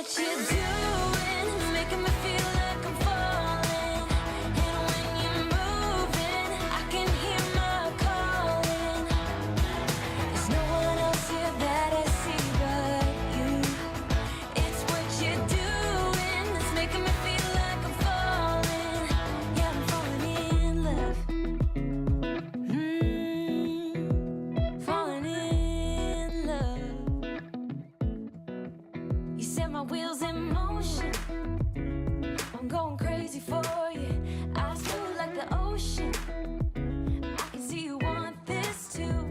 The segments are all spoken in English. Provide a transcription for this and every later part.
what you're doing, making me feel like I'm falling. And when you're moving, I can hear my calling. There's no one else here that I see but you. It's what you're doing that's making me feel like I'm falling. Yeah, I'm falling in love. Falling in love. You set my wheels in motion. I'm going crazy for you. Eyes blue like the ocean. I can see you want this too.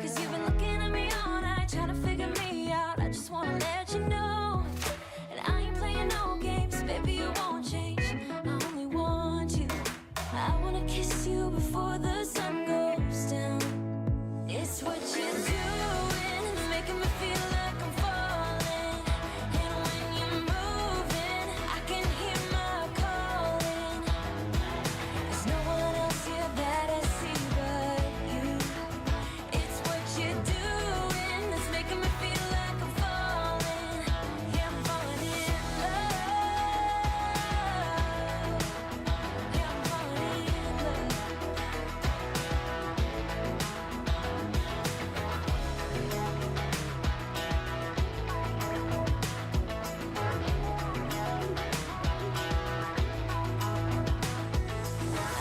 Cause you've been looking at me all night, trying to figure me out. I just wanna let you know. And I ain't playing no games, baby, you won't change. I only want you. I wanna kiss you before the sun goes down. It's what you're doing, making me feel like I'm falling. And when you're moving, I can hear my calling. There's no one else here that I see but you. It's what you're doing that's making me feel like I'm falling. Yeah, I'm falling in love. Yeah, I'm falling in love.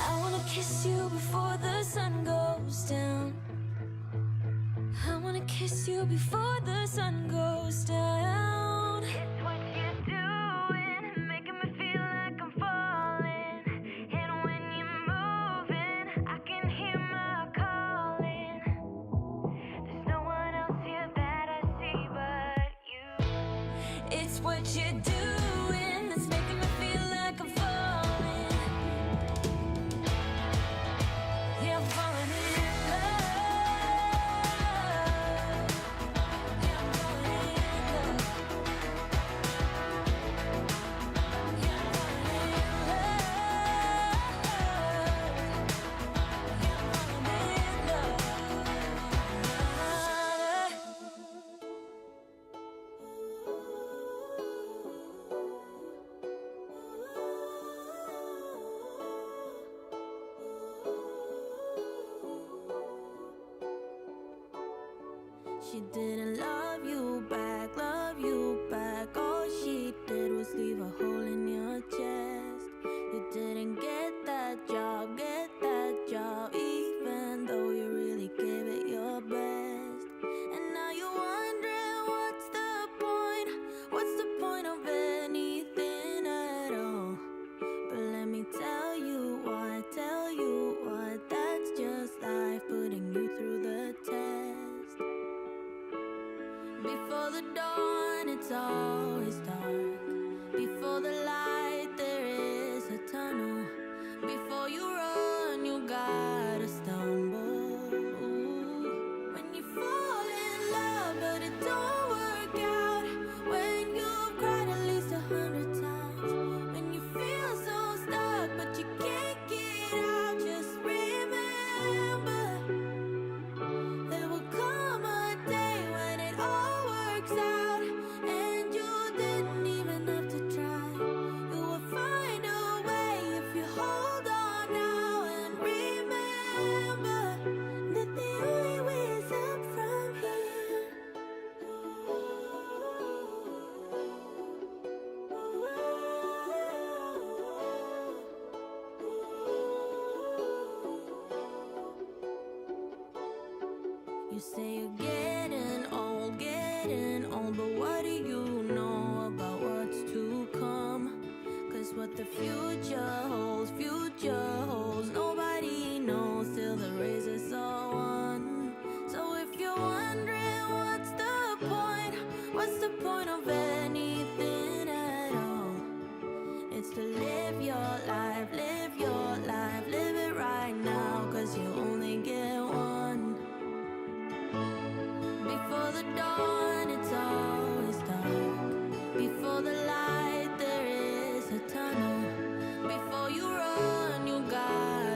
I wanna kiss you before the sun goes down. I wanna kiss you before the sun goes down. It's what you're doing, making me feel like I'm falling. And when you're moving, I can hear my calling. There's no one else here that I see but you. It's what you're doing that's making me feel like I'm falling. Yeah, I'm falling in love. Yeah, I'm falling in love. Yeah, I'm falling in love. Yeah, I'm falling in love. She didn't love you back, love you back. All she did was leave a hole in your chest. You didn't get that job, even though you really gave it your best. And now you're wondering what's the point? What's the point of anything at all? But let me tell you what, that's just life putting you through the test. Before the dawn, it's always dark. Before the light, there is a tunnel. Before you run, you gotta stumble. When you fall in love, but it don't work out. When you've cried at least 100 times. When you feel so stuck, but you can't get out. Just remember, there will come a day when it all works out. And you didn't even have to try. You will find a way if you hold on now. And remember that the only way is up from here. You say you're getting old, but what do you know about what's to come? Cause what the future holds, nobody knows till the race is all won. So if you're wondering what's the point of anything at all? It's to live your life, live it right now, cause you only get one. Before the dawn, it's always dark. Before the light, there is a tunnel. Before you run, you got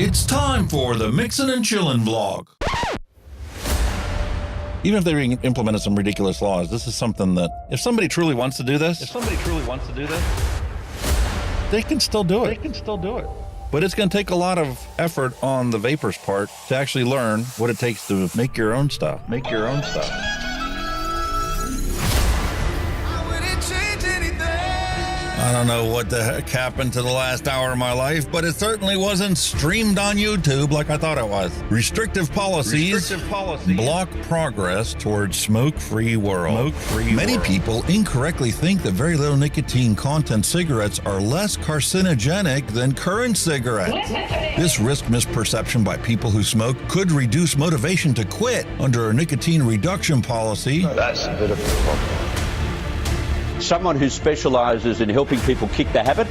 It's time for the Mixin and Chillin vlog. Even if they implemented some ridiculous laws, this is something that if somebody truly wants to do this, they can still do it. But it's going to take a lot of effort on the vapors' part to actually learn what it takes to make your own stuff. I don't know what the heck happened to the last hour of my life, but it certainly wasn't streamed on YouTube like I thought it was. Restrictive policies block progress towards smoke-free world. Many people incorrectly think that very little nicotine content cigarettes are less carcinogenic than current cigarettes. This risk misperception by people who smoke could reduce motivation to quit under a nicotine reduction policy. That's a bit of a problem. Someone who specialises in helping people kick the habit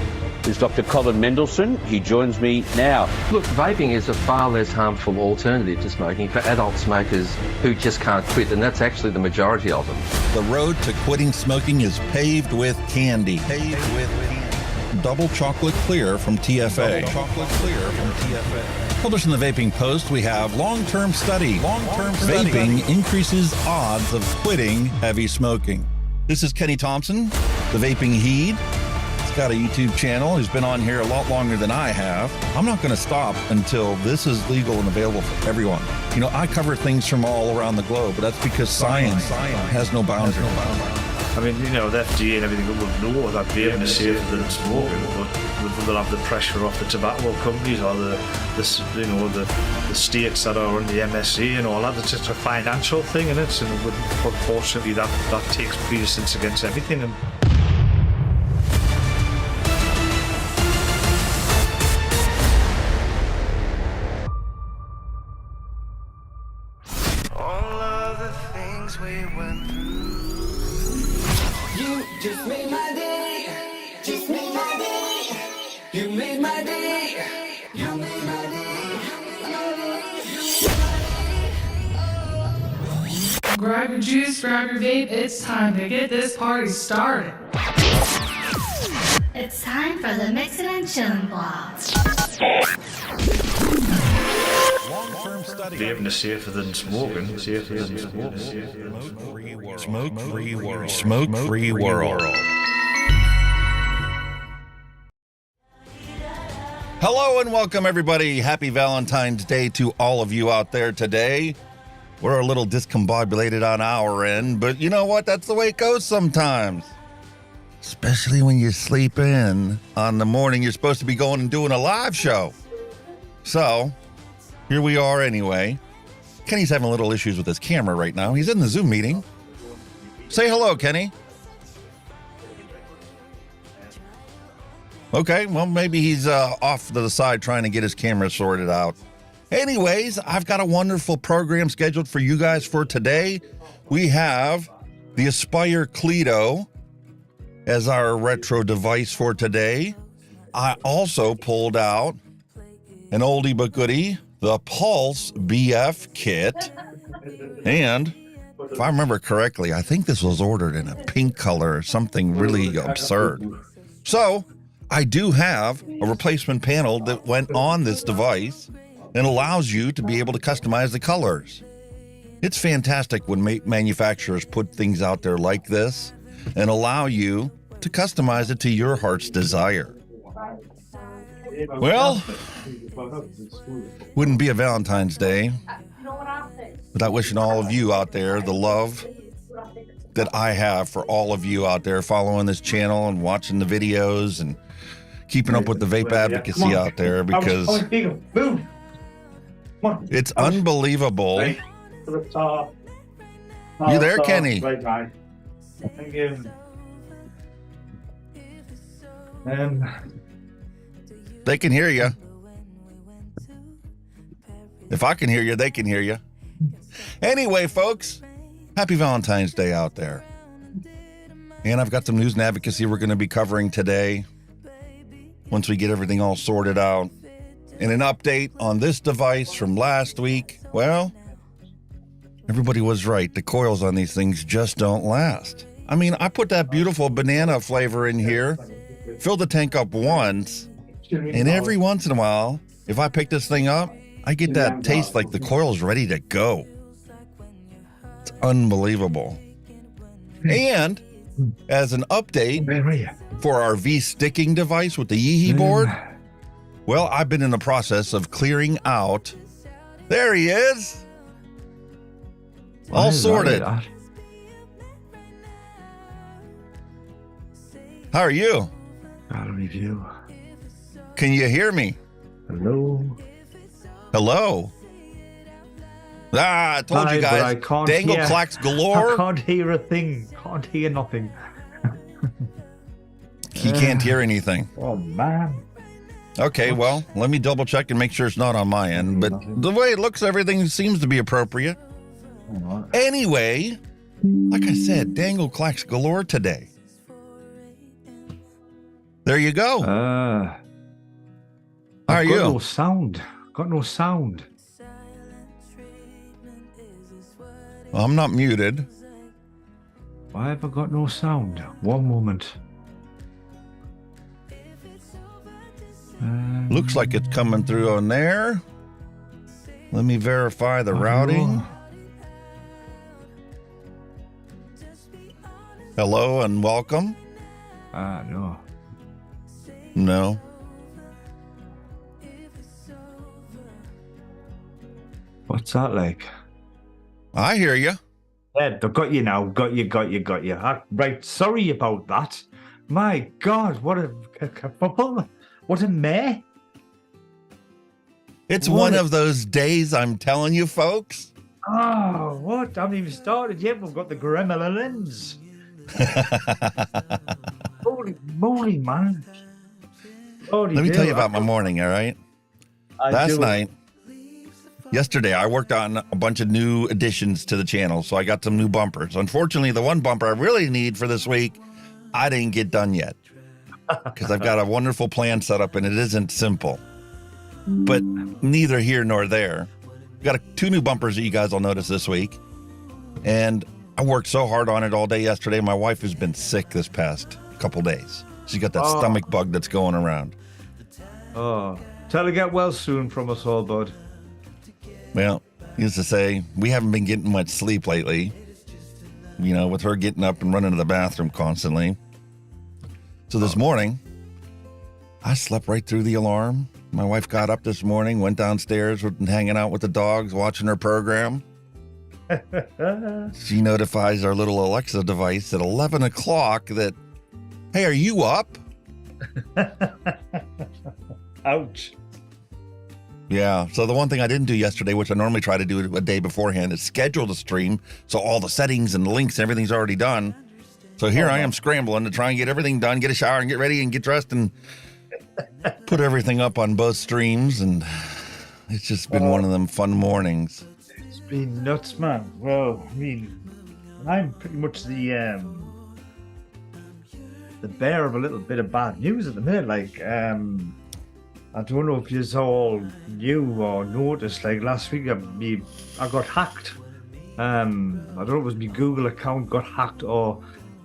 is Dr. Colin Mendelsohn. He joins me now. Look, vaping is a far less harmful alternative to smoking for adult smokers who just can't quit, and that's actually the majority of them. The road to quitting smoking is paved with candy. Double chocolate clear from TFA. Published in the Vaping Post, we have long-term study. Vaping increases odds of quitting heavy smoking. This is Kenny Thompson, the Vaping Heed. He's got a YouTube channel. He's been on here a lot longer than I have. I'm not going to stop until this is legal and available for everyone. You know, I cover things from all around the globe, but that's because science has no boundaries. I mean, you know, the FDA and everything will know that vaping is safer than smoking, but they'll have the pressure off the tobacco companies or the states that are on the MSA and all that. It's just a financial thing, and unfortunately that takes precedence against everything. And All of the things we went through. You just made my day. Just made my day. You made my day. You made my day. Grab your juice, grab your vape, it's time to get this party started. It's time for the Mixin and Chillin vlog. Long-term study. vaping is safer than smoking. Smoke-free world. Hello and welcome, everybody. Happy Valentine's Day to all of you out there today. We're a little discombobulated on our end, but you know what? That's the way it goes sometimes. Especially when you sleep in on the morning you're supposed to be going and doing a live show. So, here we are anyway. Kenny's having a little issues with his camera right now. He's in the Zoom meeting. Say hello, Kenny. Okay, well, maybe he's off to the side trying to get his camera sorted out. Anyways, I've got a wonderful program scheduled for you guys for today. We have the Aspire Cleito as our retro device for today. I also pulled out an oldie but goodie, the Pulse BF kit. And if I remember correctly, I think this was ordered in a pink color or something really absurd. So I do have a replacement panel that went on this device and allows you to be able to customize the colors. It's fantastic when manufacturers put things out there like this and allow you to customize it to your heart's desire. Well, wouldn't be a Valentine's Day without wishing all of you out there the love that I have for all of you out there following this channel and watching the videos and keeping up with the vape advocacy out there, because it's unbelievable. You there, Kenny? Thank you. They can hear you. If I can hear you, they can hear you. Anyway, folks, happy Valentine's Day out there. And I've got some news and advocacy we're going to be covering today once we get everything all sorted out. And an update on this device from last week. Well, everybody was right. The coils on these things just don't last. I mean, I put that beautiful banana flavor in here, filled the tank up once, and every once in a while, if I pick this thing up, I get that taste like the coil's ready to go. It's unbelievable. And as an update for our V sticking device with the Yeehee board, well, I've been in the process of clearing out. There he is. All sorted. How are you? I'll review. Can you hear me? Hello. Hello. I told you guys. Dangle Clacks galore. I can't hear a thing. Can't hear nothing. He can't hear anything. Oh, man. Okay, well, let me double check and make sure it's not on my end. But the way it looks, everything seems to be appropriate. Anyway, like I said, Dangle Clacks galore today. There you go. How are you? Got no sound. Got no sound. Well, I'm not muted. Why have I got no sound? One moment. Looks like it's coming through on there. Let me verify the routing. Hello and welcome. No. No. What's that like? I hear you. Yeah, I've got you now. Got you. Right, sorry about that. My God, what a meh. It's one of those days, I'm telling you, folks. Oh, what? I haven't even started yet. We've got the gremlins. Holy moly, man. Let me tell you about my morning, all right? Yesterday, I worked on a bunch of new additions to the channel, so I got some new bumpers. Unfortunately, the one bumper I really need for this week, I didn't get done yet because I've got a wonderful plan set up, and it isn't simple. But neither here nor there. We've got two new bumpers that you guys will notice this week, and I worked so hard on it all day yesterday. My wife has been sick this past couple days. She's got that stomach bug that's going around. Oh, tell her to get well soon from us all, bud. Well, needless to say, we haven't been getting much sleep lately, you know, with her getting up and running to the bathroom constantly. So this morning, I slept right through the alarm. My wife got up this morning, went downstairs, hanging out with the dogs, watching her program. She notifies our little Alexa device at 11 o'clock that, hey, are you up? Ouch. Yeah, so the one thing I didn't do yesterday, which I normally try to do a day beforehand, is schedule the stream. So all the settings and the links, everything's already done. So here I am scrambling to try and get everything done, get a shower and get ready and get dressed and put everything up on both streams. And it's just been one of them fun mornings. It's been nuts, man. Well, I mean, I'm pretty much the bearer of a little bit of bad news at the minute. Like, I don't know if you all knew or noticed, like last week I got hacked. I don't know if it was my Google account got hacked or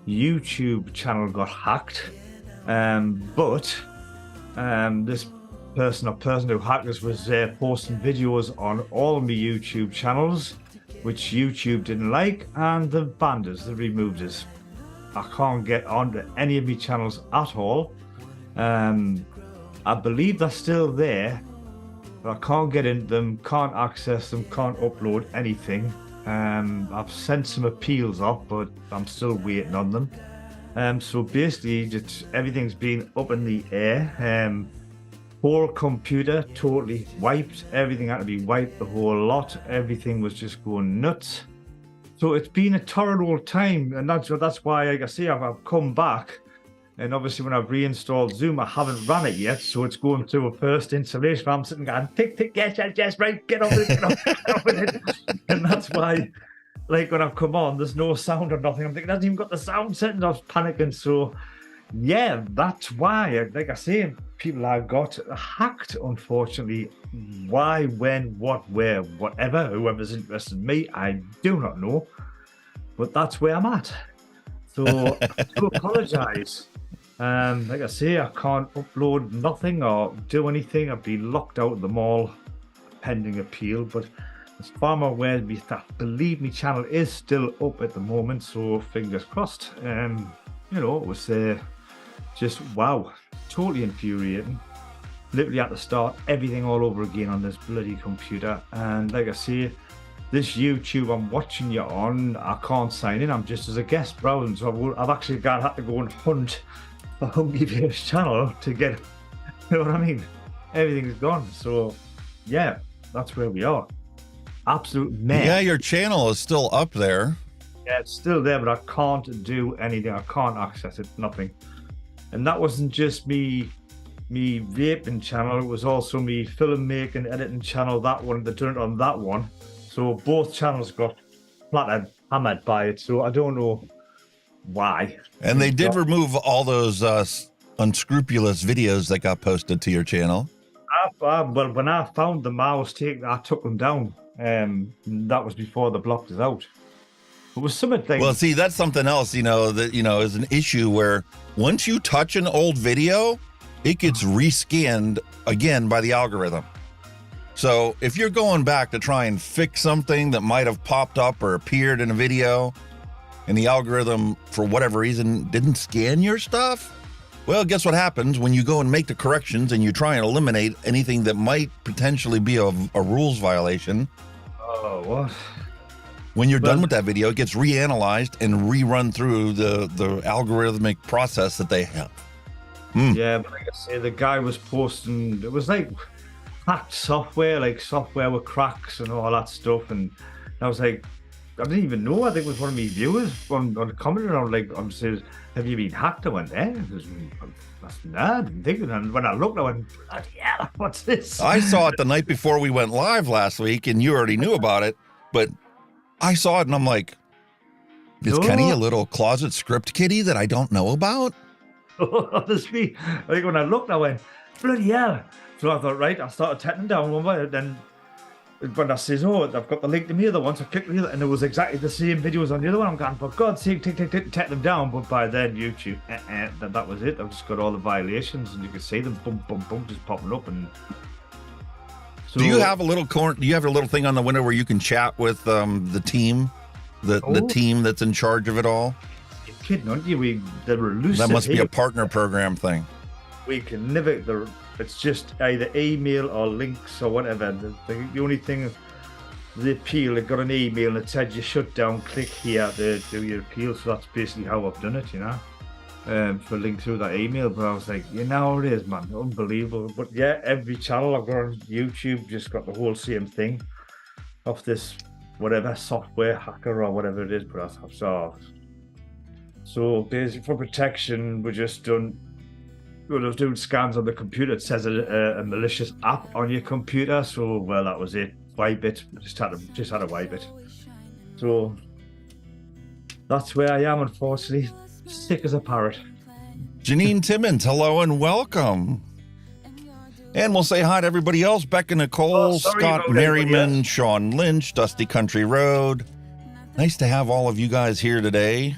YouTube channel got hacked. But this person who hacked us was posting videos on all my YouTube channels, which YouTube didn't like, and they banned us, they removed us. I can't get onto any of my channels at all. I believe they're still there, but I can't get into them, can't access them, can't upload anything. I've sent some appeals off, but I'm still waiting on them. So basically, just everything's been up in the air. Whole computer totally wiped. Everything had to be wiped, the whole lot. Everything was just going nuts. So it's been a torrid old time, and that's why, like I say, I've come back. And obviously, when I've reinstalled Zoom, I haven't run it yet, so it's going through a first installation. I'm sitting going, tick, yes, right, get on with it. And that's why, like, when I've come on, there's no sound or nothing. I'm thinking, I haven't even got the sound set, and I was panicking. So, yeah, that's why, like I say, people have got hacked, unfortunately. Why, when, what, where, whatever, whoever's interested in me, I do not know. But that's where I'm at. So, to apologise. Like I say, I can't upload nothing or do anything. I've been locked out of them all pending appeal. But as far as I'm aware, I believe my channel is still up at the moment. So fingers crossed. You know, it was just wow, totally infuriating. Literally had to start everything all over again on this bloody computer. And like I say, this YouTube I'm watching you on, I can't sign in. I'm just as a guest browsing. So I've actually had to go and hunt for Hunky's channel to get, you know what I mean? Everything's gone. So yeah, that's where we are. Absolute mess. Yeah, your channel is still up there. Yeah, it's still there, but I can't do anything. I can't access it, nothing. And that wasn't just me vaping channel, it was also me filmmaking, editing channel, that one, they done it on that one. So both channels got flattered, hammered by it. So I don't know why. And they did remove all those unscrupulous videos that got posted to your channel. Well, when I found them, I took them down. That was before they blocked us out. It was something. Well, see, that's something else, you know, that, you know, is an issue where once you touch an old video, it gets rescanned again by the algorithm. So if you're going back to try and fix something that might have popped up or appeared in a video and the algorithm, for whatever reason, didn't scan your stuff, well, guess what happens when you go and make the corrections and you try and eliminate anything that might potentially be a rules violation. Oh, what? When you're done with that video, it gets reanalyzed and rerun through the algorithmic process that they have. Yeah, but like I say, the guy was posting, it was like hacked software, like software with cracks and all that stuff. And I was like, I didn't even know. I think it was one of my viewers on commenting on, like, I'm saying, have you been hacked? I went, nah, I didn't think of it. And when I looked, I went, yeah, what's this? I saw it the night before we went live last week, and you already knew about it, but I saw it and I'm like, is Kenny a little closet script kiddie that I don't know about? Honestly, like when I looked, I went, bloody hell. So I thought, right, I started tapping down one by, then when I says, oh, I've got the link to the other one, so I clicked the other, and it was exactly the same videos on the other one. I'm going, for God's sake, take them down. But by then, YouTube, that was it. I've just got all the violations, and you can see them, boom, boom, boom, just popping up. And so, do you have a little thing on the window where you can chat with the team, the team that's in charge of it all? You're kidding, aren't you? They're elusive. That must be a partner program thing. We can never. It's just either email or links or whatever. The only thing, the appeal, it got an email and it said you shut down, click here to do your appeal. So that's basically how I've done it, you know, for link through that email. But I was like, you know, it is, man, unbelievable. But yeah, every channel I've got on YouTube just got the whole same thing off this whatever software hacker or whatever it is. But that's so basically for protection, we just done. When I was doing scans on the computer, it says a malicious app on your computer. So, well, that was it. Wipe it. Just had to wipe it. So that's where I am, unfortunately. Sick as a parrot. Janine Timmons, hello and welcome. And we'll say hi to everybody else. Becca Nicole, Scott Merriman, Sean Lynch, Dusty Country Road. Nice to have all of you guys here today.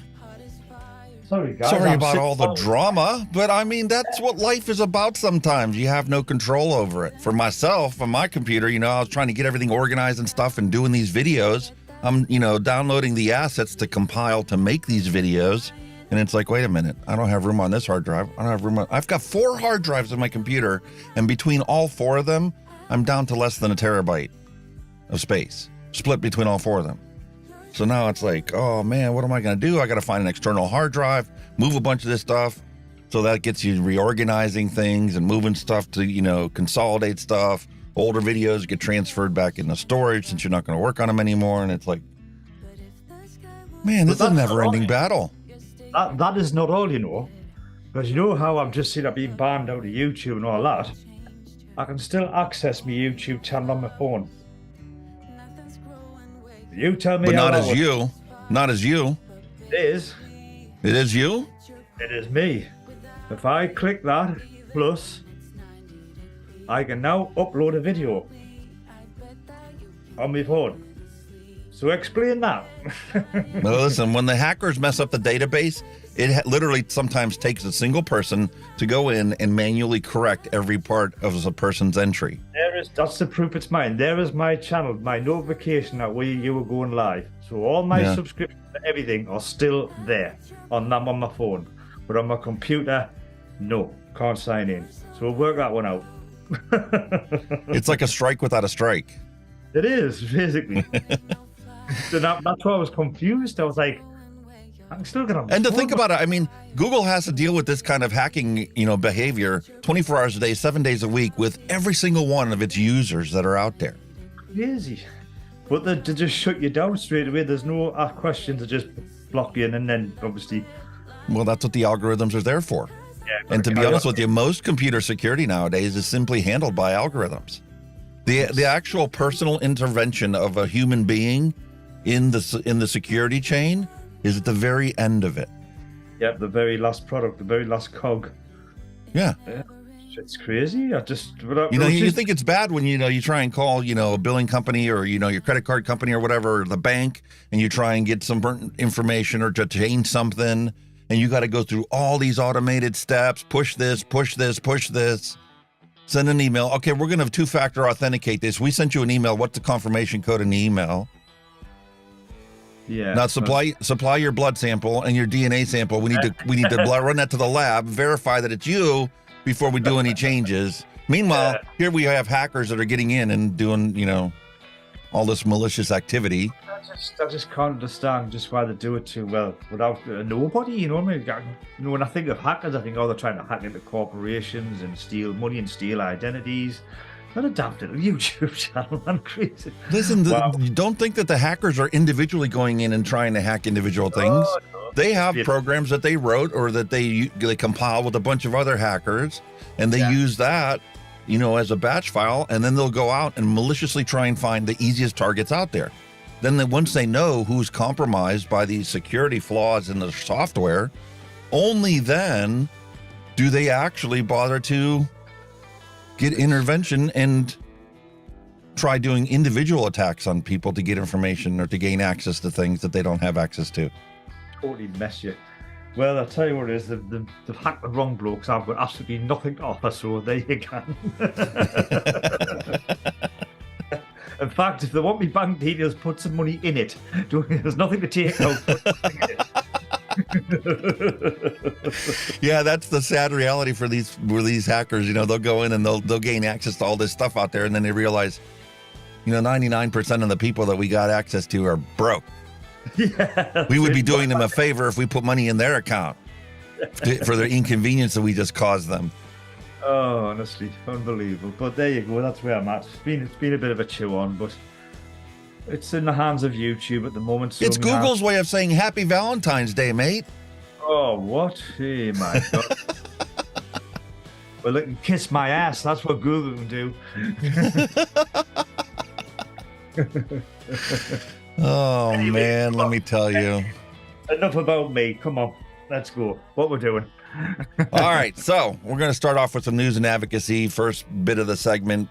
Sorry, guys. Sorry about all the drama, but I mean, that's what life is about sometimes. You have no control over it. For myself, on my computer, you know, I was trying to get everything organized and stuff and doing these videos. I'm, you know, downloading the assets to compile to make these videos. And it's like, wait a minute, I don't have room on this hard drive. I don't have room on, I've got 4 hard drives on my computer. And between all 4 of them, I'm down to less than a terabyte of space, split between all 4 of them. So now it's like, oh man, what am I going to do? I got to find an external hard drive, move a bunch of this stuff. So that gets you reorganizing things and moving stuff to, you know, consolidate stuff. Older videos get transferred back into storage since you're not going to work on them anymore. And it's like, man, this is a never-ending battle. That is not all, you know. Because you know how I've just seen I've been banned out of YouTube and all that. I can still access my YouTube channel on my phone. You tell me. But not as you. Not as you. It is. It is you? It is me. If I click that, plus, I can now upload a video on my phone. So explain that. Well, listen, when the hackers mess up the database, It literally sometimes takes a single person to go in and manually correct every part of a person's entry. That's the proof it's mine. There is my channel, my notification that you were going live. So all my subscriptions and everything are still there on my phone. But on my computer, no, can't sign in. So we'll work that one out. It's like a strike without a strike. It is, basically. So that's why I was confused. I was like, I'm still gonna. And to think about it, I mean, Google has to deal with this kind of hacking, behavior 24 hours a day, 7 days a week with every single one of its users that are out there. Crazy. But they just shut you down straight away. There's no questions. They just block you, and then obviously. Well, that's what the algorithms are there for. Yeah, and to be honest with you, most computer security nowadays is simply handled by algorithms. The actual personal intervention of a human being in the security chain is at the very end of it. Yeah, the very last product, the very last cog. Yeah. It's crazy. You think it's bad when you try and call a billing company or your credit card company or whatever, or the bank, and you try and get some information or to change something, and you got to go through all these automated steps, push this, send an email. Okay, we're going to two-factor authenticate this. We sent you an email. What's the confirmation code in the email? Yeah. Now supply your blood sample and your DNA sample. We need to run that to the lab, verify that it's you before we do any changes. Meanwhile, here we have hackers that are getting in and doing, all this malicious activity. I just can't understand just why they do it too well without nobody. You know what I mean? When I think of hackers, I think, they're trying to hack into corporations and steal money and steal identities. Not a damn little YouTube channel, man, crazy. Listen, you don't think that the hackers are individually going in and trying to hack individual things. No. They have programs that they wrote or that they compile with a bunch of other hackers, and they use that, as a batch file, and then they'll go out and maliciously try and find the easiest targets out there. Then once they know who's compromised by these security flaws in the software, only then do they actually bother to get intervention and try doing individual attacks on people to get information or to gain access to things that they don't have access to. Totally mess you. Well, I'll tell you what it is. They've hacked the wrong blokes. I've got absolutely nothing to offer, so there you go. In fact, if they want me bank details, put some money in it. There's nothing to take out. Yeah, that's the sad reality for these hackers. They'll go in and they'll gain access to all this stuff out there, and then they realize, 99% of the people that we got access to are broke. Yeah, we would be doing them a favor if we put money in their account for the inconvenience that we just caused them. Oh, honestly, unbelievable. But there you go. That's where I'm at. It's been a bit of a chew on, but it's in the hands of YouTube at the moment. So it's Google's way of saying Happy Valentine's Day, mate. Oh, what? Hey, my God. Well, look, kiss my ass. That's what Google can do. Oh, anyway, man, let me tell you. Enough about me. Come on, let's go. What we're doing. All right, so we're going to start off with some news and advocacy. First bit of the segment.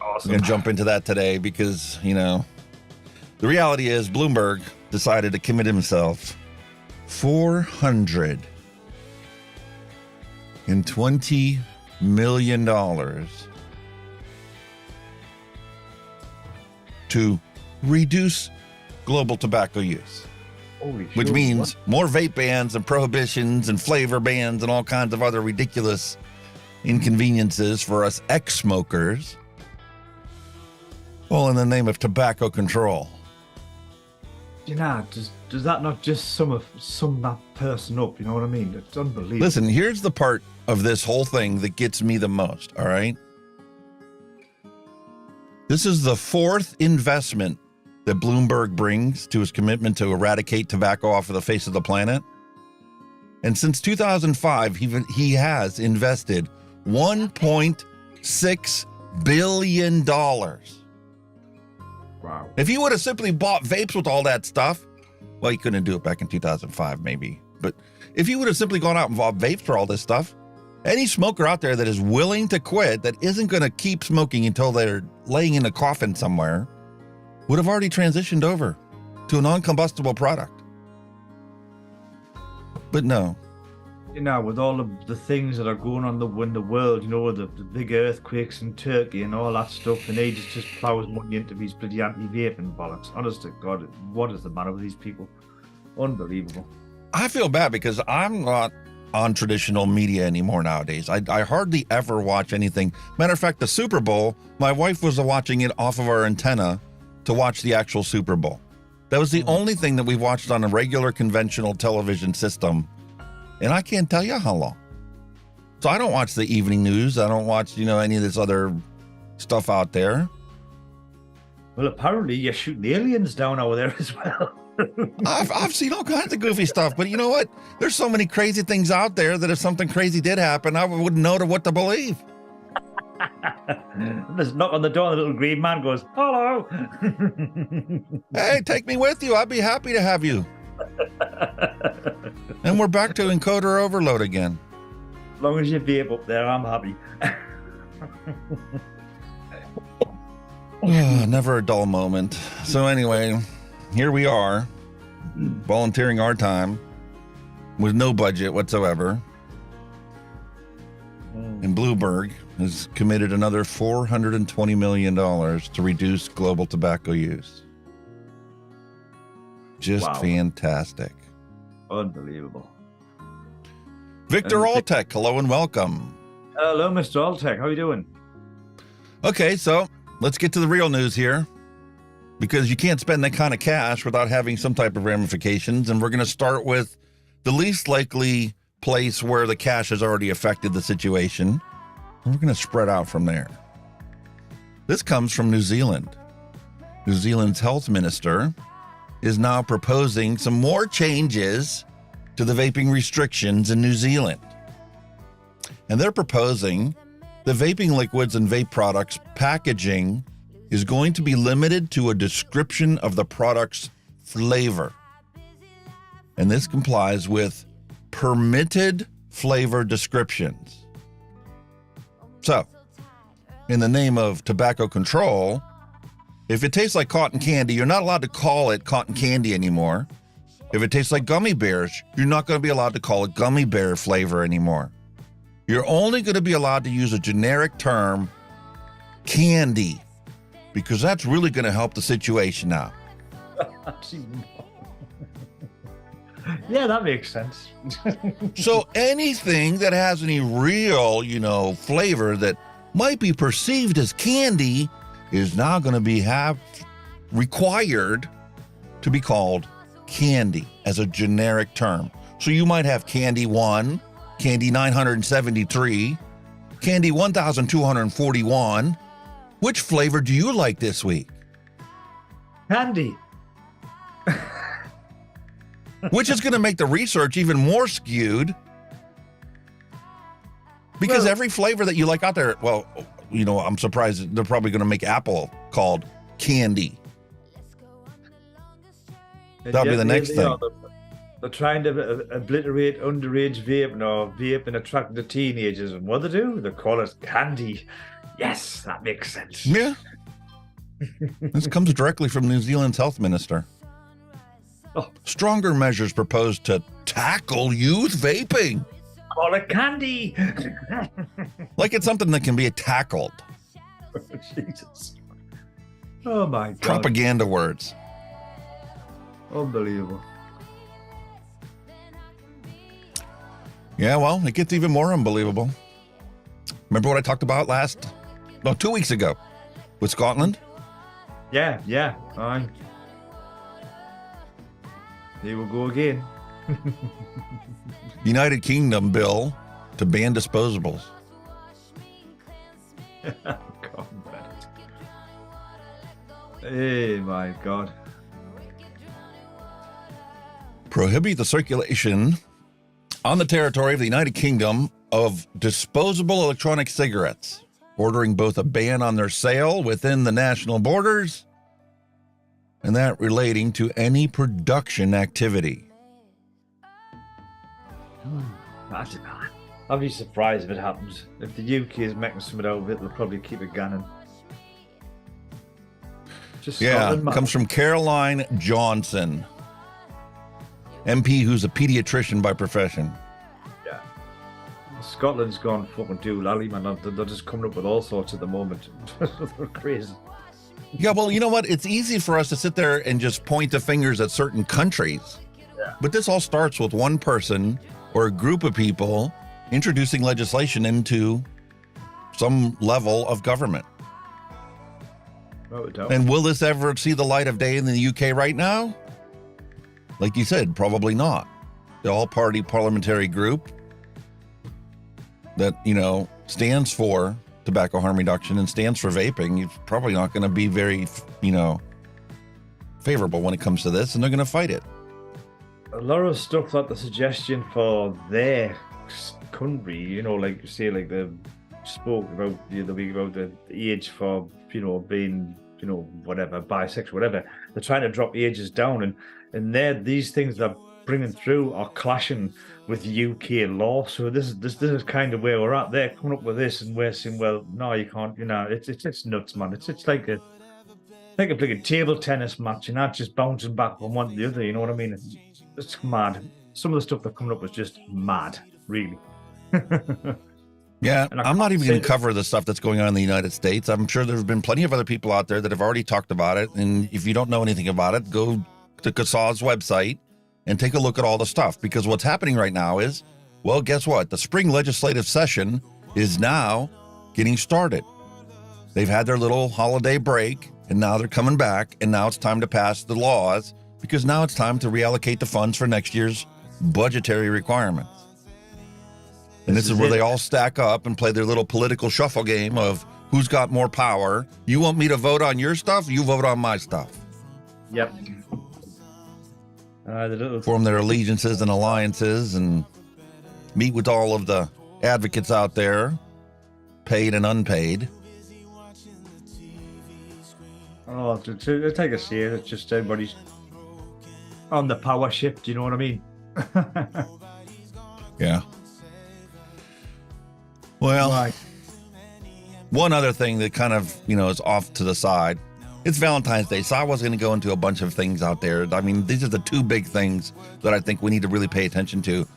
Awesome. We're going to jump into that today because, the reality is Bloomberg decided to commit himself $420 million to reduce global tobacco use. Which means more vape bans and prohibitions and flavor bans and all kinds of other ridiculous inconveniences for us ex-smokers, all in the name of tobacco control. Does that not just sum that person up? You know what I mean? It's unbelievable. Listen, here's the part of this whole thing that gets me the most, all right? This is the fourth investment that Bloomberg brings to his commitment to eradicate tobacco off of the face of the planet. And since 2005, he has invested $1.6 billion. Wow. If he would have simply bought vapes with all that stuff, well, he couldn't do it back in 2005 maybe, but if he would have simply gone out and bought vapes for all this stuff, any smoker out there that is willing to quit, that isn't going to keep smoking until they're laying in a coffin somewhere, would have already transitioned over to a non-combustible product. But no. You know, with all of the things that are going on in the world, you know, the big earthquakes in Turkey and all that stuff, and he just plows money into these bloody anti-vaping bollocks. Honest to God, what is the matter with these people? Unbelievable. I feel bad because I'm not on traditional media anymore nowadays. I hardly ever watch anything. Matter of fact, the Super Bowl, my wife was watching it off of our antenna to watch the actual Super Bowl. That was the only thing that we watched on a regular conventional television system. And I can't tell you how long. So I don't watch the evening news. I don't watch, any of this other stuff out there. Well, apparently you're shooting aliens down over there as well. I've seen all kinds of goofy stuff, but you know what? There's so many crazy things out there that if something crazy did happen, I wouldn't know what to believe. There's a knock on the door and the little green man goes, "Hello." Hey, take me with you. I'd be happy to have you. And we're back to encoder overload again. As long as you vape up there, I'm happy. Never a dull moment. So anyway, here we are, volunteering our time with no budget whatsoever. And Bloomberg has committed another $420 million to reduce global tobacco use. Just fantastic. Unbelievable. Victor Alltech, hello and welcome. Hello, Mr. Alltech. How are you doing? Okay, so let's get to the real news here, because you can't spend that kind of cash without having some type of ramifications. And we're going to start with the least likely place where the cash has already affected the situation. And we're going to spread out from there. This comes from New Zealand. New Zealand's health minister is now proposing some more changes to the vaping restrictions in New Zealand. And they're proposing the vaping liquids and vape products packaging is going to be limited to a description of the product's flavor. And this complies with permitted flavor descriptions. So, in the name of tobacco control, if it tastes like cotton candy, you're not allowed to call it cotton candy anymore. If it tastes like gummy bears, you're not going to be allowed to call it gummy bear flavor anymore. You're only going to be allowed to use a generic term, candy, because that's really going to help the situation out. Yeah, that makes sense. So anything that has any real, flavor that might be perceived as candy is now going to be required to be called candy as a generic term. So you might have Candy 1, Candy 973, Candy 1241. Which flavor do you like this week? Candy. Which is going to make the research even more skewed. Because every flavor that you like out there, I'm surprised they're probably going to make apple called candy. That'll be the next thing. They're trying to obliterate underage vaping or vaping attracting to teenagers. And what do? They call it candy. Yes, that makes sense. Yeah. This comes directly from New Zealand's health minister. Stronger measures proposed to tackle youth vaping. Call it candy. Like it's something that can be tackled. Jesus. Oh my God. Propaganda words. Unbelievable. Yeah, well, it gets even more unbelievable. Remember what I talked about 2 weeks ago with Scotland? Yeah. Aye. Here we go again. United Kingdom bill to ban disposables. Hey, my God. Prohibit the circulation on the territory of the United Kingdom of disposable electronic cigarettes, ordering both a ban on their sale within the national borders and that relating to any production activity. I'd be surprised if it happens. If the UK is making something out of it, they'll probably keep it going. Yeah, comes from Caroline Johnson. MP who's a pediatrician by profession. Yeah. Scotland's gone fucking doolally, man. They're just coming up with all sorts at the moment. They're crazy. Yeah, well, you know what? It's easy for us to sit there and just point the fingers at certain countries. Yeah. But this all starts with one person or a group of people introducing legislation into some level of government. No doubt. And will this ever see the light of day in the UK right now? Like you said, probably not. The all-party parliamentary group that, stands for tobacco harm reduction and stands for vaping is probably not going to be very, favorable when it comes to this, and they're going to fight it. A lot of stuff like the suggestion for their country, like you say, like they spoke about the other week about the age for, being, whatever, bisexual, whatever. They're trying to drop ages down, and these things they're bringing through are clashing with UK law. So this is kind of where we're at. They're coming up with this, and we're saying, well, no, you can't. It's nuts, man. It's like a table tennis match, and not just bouncing back from one to the other. You know what I mean? It's mad. Some of the stuff they're coming up with is just mad, really. Yeah, I'm not even going to cover the stuff that's going on in the United States. I'm sure there's been plenty of other people out there that have already talked about it. And if you don't know anything about it, go to CASA's website and take a look at all the stuff. Because what's happening right now is, well, guess what? The spring legislative session is now getting started. They've had their little holiday break, and now they're coming back, and now it's time to pass the laws, because now it's time to reallocate the funds for next year's budgetary requirements. And this is where they all stack up and play their little political shuffle game of who's got more power. You want me to vote on your stuff? You vote on my stuff. Yep. Form their allegiances and alliances and meet with all of the advocates out there, paid and unpaid. Oh, to take a see, it's just everybody's on the power ship. Do you know what I mean? Yeah. Well, one other thing that kind of, is off to the side. It's Valentine's Day, so I was going to go into a bunch of things out there. I mean, these are the two big things that I think we need to really pay attention to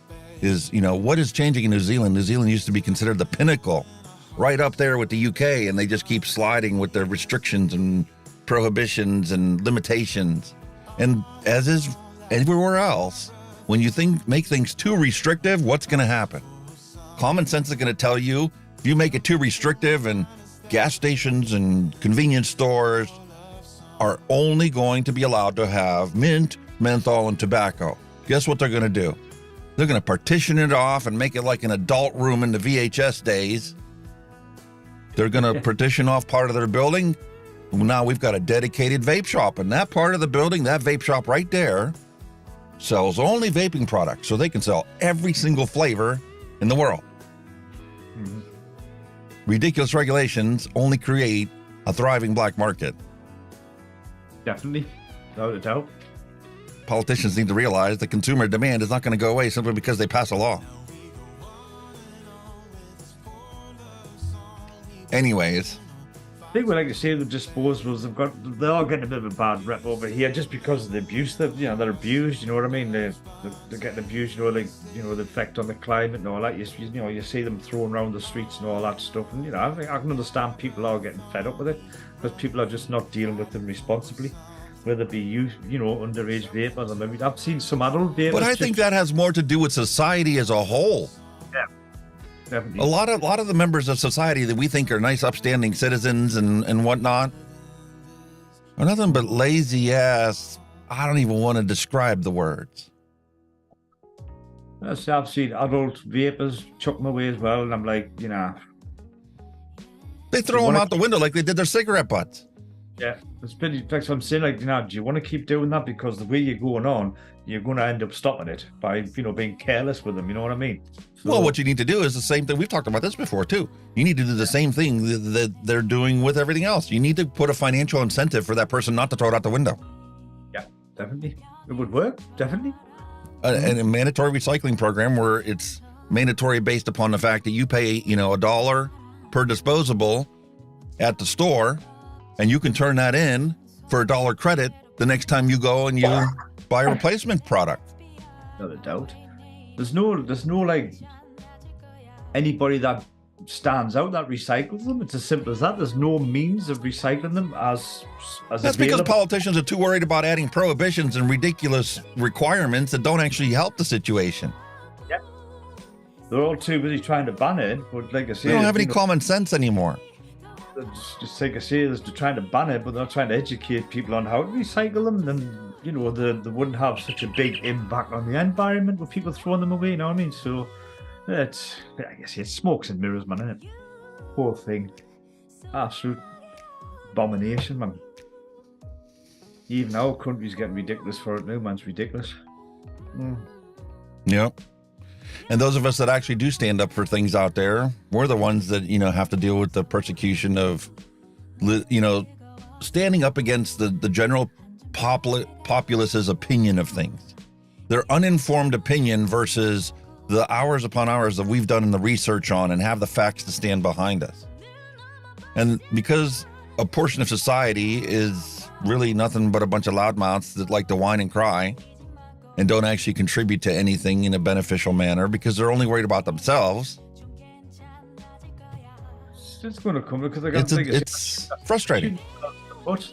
is, what is changing in New Zealand? New Zealand used to be considered the pinnacle, right up there with the UK, and they just keep sliding with their restrictions and prohibitions and limitations. And as is everywhere else, when you make things too restrictive, what's going to happen? Common sense is going to tell you if you make it too restrictive and gas stations and convenience stores are only going to be allowed to have mint, menthol, and tobacco. Guess what they're going to do? They're going to partition it off and make it like an adult room in the VHS days. They're going to partition off part of their building. Now we've got a dedicated vape shop, and that part of the building, that vape shop right there, sells only vaping products, so they can sell every single flavor in the world. Mm-hmm. Ridiculous regulations only create a thriving black market. Definitely, without a doubt. Politicians need to realize that consumer demand is not going to go away simply because they pass a law. Anyways, I think we like to say the disposables they are getting a bit of a bad rep over here just because of the abuse. They're abused. You know what I mean? They're getting abused. The effect on the climate and all that. You see them thrown around the streets and all that stuff. And I think I can understand people are getting fed up with it because people are just not dealing with them responsibly. Whether it be underage vapors or maybe I've seen some adult vapors. But I think that has more to do with society as a whole. Yeah. Definitely. A lot of the members of society that we think are nice, upstanding citizens and whatnot are nothing but lazy ass. I don't even want to describe the words. I've seen adult vapors chuck them away as well, and I'm like, they throw them out the window like they did their cigarette butts. Yeah, it's pretty. Like I'm saying, do you want to keep doing that? Because the way you're going on, you're going to end up stopping it by, being careless with them. You know what I mean? So, well, what you need to do is the same thing. We've talked about this before too. You need to do the same thing that they're doing with everything else. You need to put a financial incentive for that person not to throw it out the window. Yeah, definitely. It would work, definitely. And a mandatory recycling program where it's mandatory based upon the fact that you pay, $1 per disposable at the store, and you can turn that in for $1 credit the next time you go and you buy a replacement product. Not a doubt. There's no like anybody that stands out that recycles them. It's as simple as that. There's no means of recycling them as That's available. because politicians are too worried about adding prohibitions and ridiculous requirements that don't actually help the situation. Yep. They're all too busy trying to ban it, but like I say, They don't have any common sense anymore. just like I say, they're trying to ban it, but they're not trying to educate people on how to recycle them. Then they wouldn't have such a big impact on the environment with people throwing them away. You know what I mean? So I guess it's smokes and mirrors, man. Isn't it? Whole thing, absolute abomination, man. Even our country's getting ridiculous for it now, man. It's ridiculous. Yep. And those of us that actually do stand up for things out there, we're the ones that, have to deal with the persecution of, standing up against the general populace's opinion of things. Their uninformed opinion versus the hours upon hours that we've done in the research on and have the facts to stand behind us. And because a portion of society is really nothing but a bunch of loudmouths that like to whine and cry and don't actually contribute to anything in a beneficial manner because they're only worried about themselves. It's going to come because it's frustrating.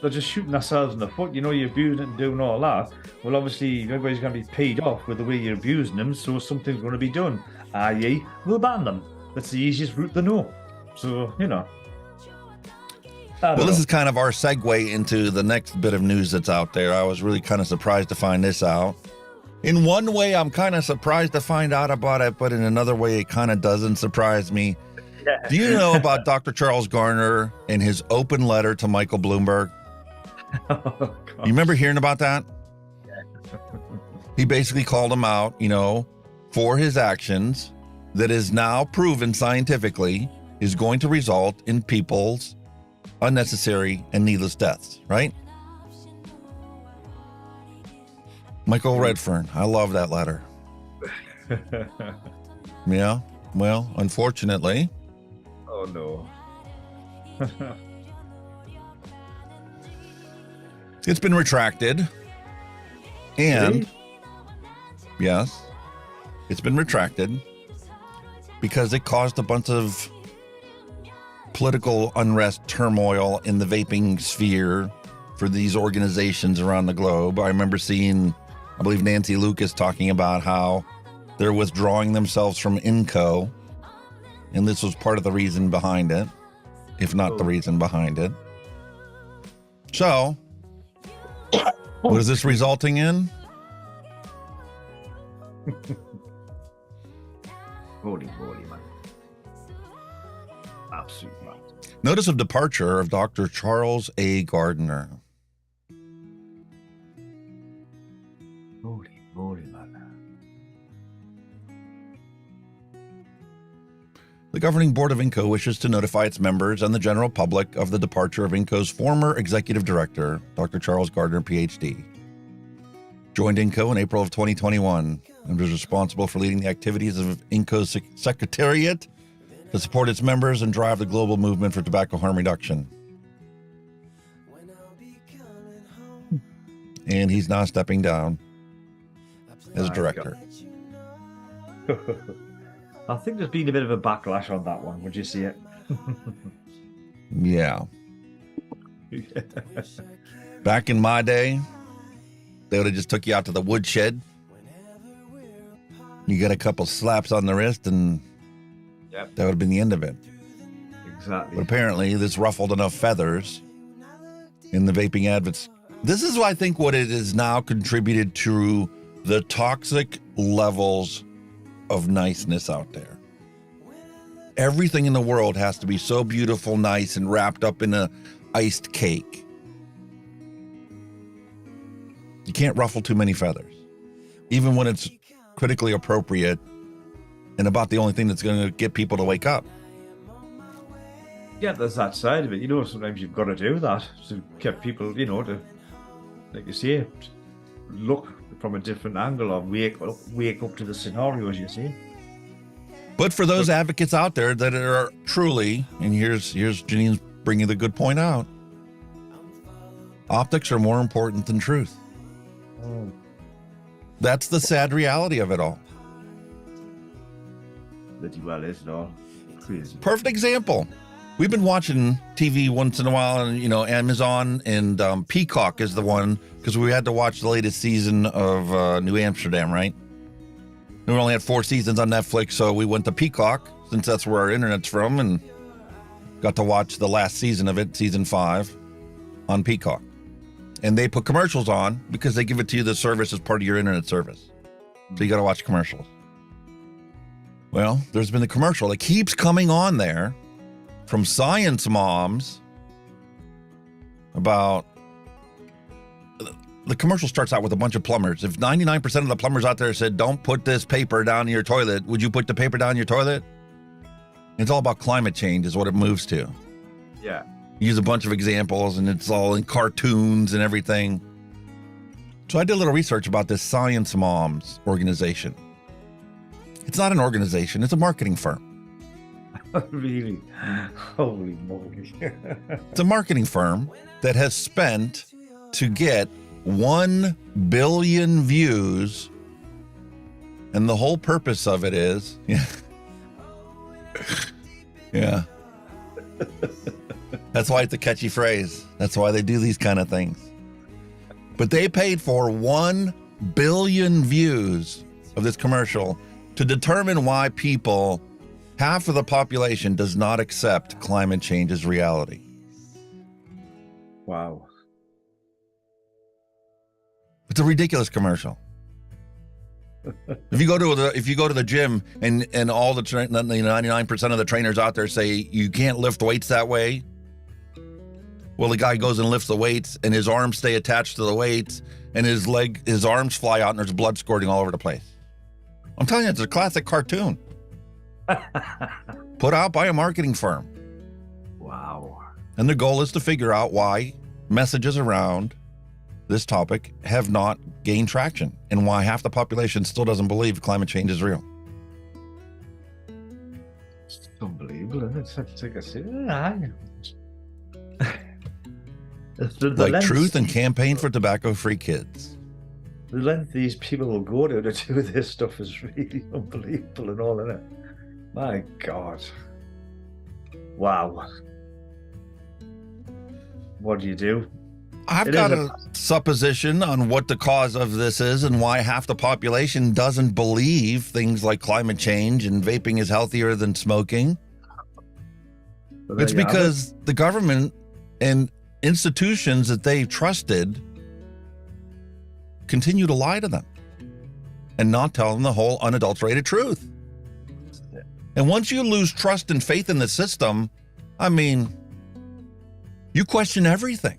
They're just shooting themselves in the foot. You're abusing it and doing all that. Well, obviously, everybody's going to be paid off with the way you're abusing them, so something's going to be done. I.e., we'll ban them. That's the easiest route to know. So, Well, this is kind of our segue into the next bit of news that's out there. I was really kind of surprised to find this out. In one way, I'm kind of surprised to find out about it, but in another way, it kind of doesn't surprise me. Yeah. Do you know about Dr. Charles Gardner and his open letter to Michael Bloomberg? Oh, You remember hearing about that? Yeah. He basically called him out, for his actions that is now proven scientifically is going to result in people's unnecessary and needless deaths, right? Michael Redfern, I love that letter. Yeah, well, unfortunately. Oh, no. It's been retracted. And, Really? yes, it's been retracted because it caused a bunch of political unrest, turmoil in the vaping sphere for these organizations around the globe. I remember seeing, I believe, Nancy Lucas talking about how they're withdrawing themselves from INNCO, and this was part of the reason behind it, if not the reason behind it. So, what is this resulting in? Holy man. Absolute man. Notice of departure of Dr. Charles A. Gardner. Holy man. The governing board of INNCO wishes to notify its members and the general public of the departure of INNCO's former executive director, Dr. Charles Gardner, PhD. Joined INNCO in April of 2021 and was responsible for leading the activities of INNCO's secretariat to support its members and drive the global movement for tobacco harm reduction. And he's now stepping down as director. I think there's been a bit of a backlash on that one. Would you see it? Yeah. Back in my day, they would have just took you out to the woodshed. You get a couple slaps on the wrist and that would have been the end of it. Exactly. But apparently this ruffled enough feathers in the vaping advocacy. This is, I think, what it is now contributed to the toxic levels of niceness out there. Everything in the world has to be so beautiful, nice, and wrapped up in a iced cake. You can't ruffle too many feathers, even when it's critically appropriate and about the only thing that's going to get people to wake up. Yeah, there's that side of it. Sometimes you've got to do that to get people, to, like you say, look from a different angle or wake up to the scenario, as you say. But for those advocates out there that are truly, and here's Janine's bringing the good point out, optics are more important than truth. That's the sad reality of it all. Bloody well is it all. Crazy. Perfect example. We've been watching TV once in a while, and Amazon and Peacock is the one, because we had to watch the latest season of New Amsterdam, right? We only had 4 seasons on Netflix, so we went to Peacock, since that's where our internet's from, and got to watch the last season of it, season 5, on Peacock. And they put commercials on because they give it to you, the service as part of your internet service. So you got to watch commercials. Well, there's been a commercial that keeps coming on there from science moms about, the commercial starts out with a bunch of plumbers. If 99% of the plumbers out there said, don't put this paper down your toilet, would you put the paper down your toilet? It's all about climate change is what it moves to. Yeah. Use a bunch of examples, and it's all in cartoons and everything. So I did a little research about this Science Moms organization. It's not an organization, it's a marketing firm. Really? Holy moly. It's a marketing firm that has spent to get 1 billion views, and the whole purpose of it is, yeah. That's why it's a catchy phrase. That's why they do these kind of things. But they paid for 1 billion views of this commercial to determine why people, half of the population, does not accept climate change as reality. Wow. It's a ridiculous commercial. If you go to the gym and all the 99% of the trainers out there say you can't lift weights that way, well, the guy goes and lifts the weights and his arms stay attached to the weights and his arms fly out and there's blood squirting all over the place. I'm telling you, it's a classic cartoon put out by a marketing firm. Wow. And the goal is to figure out why messages around this topic have not gained traction and why half the population still doesn't believe climate change is real. It's unbelievable, isn't it? It's like I said, Like Truth and Campaign for Tobacco-Free Kids. The length these people will go to do this stuff is really unbelievable and all, isn't it? My God. Wow. What do you do? I've got a supposition on what the cause of this is and why half the population doesn't believe things like climate change and vaping is healthier than smoking. It's because the government and institutions that they've trusted continue to lie to them and not tell them the whole unadulterated truth. And once you lose trust and faith in the system, I mean, you question everything.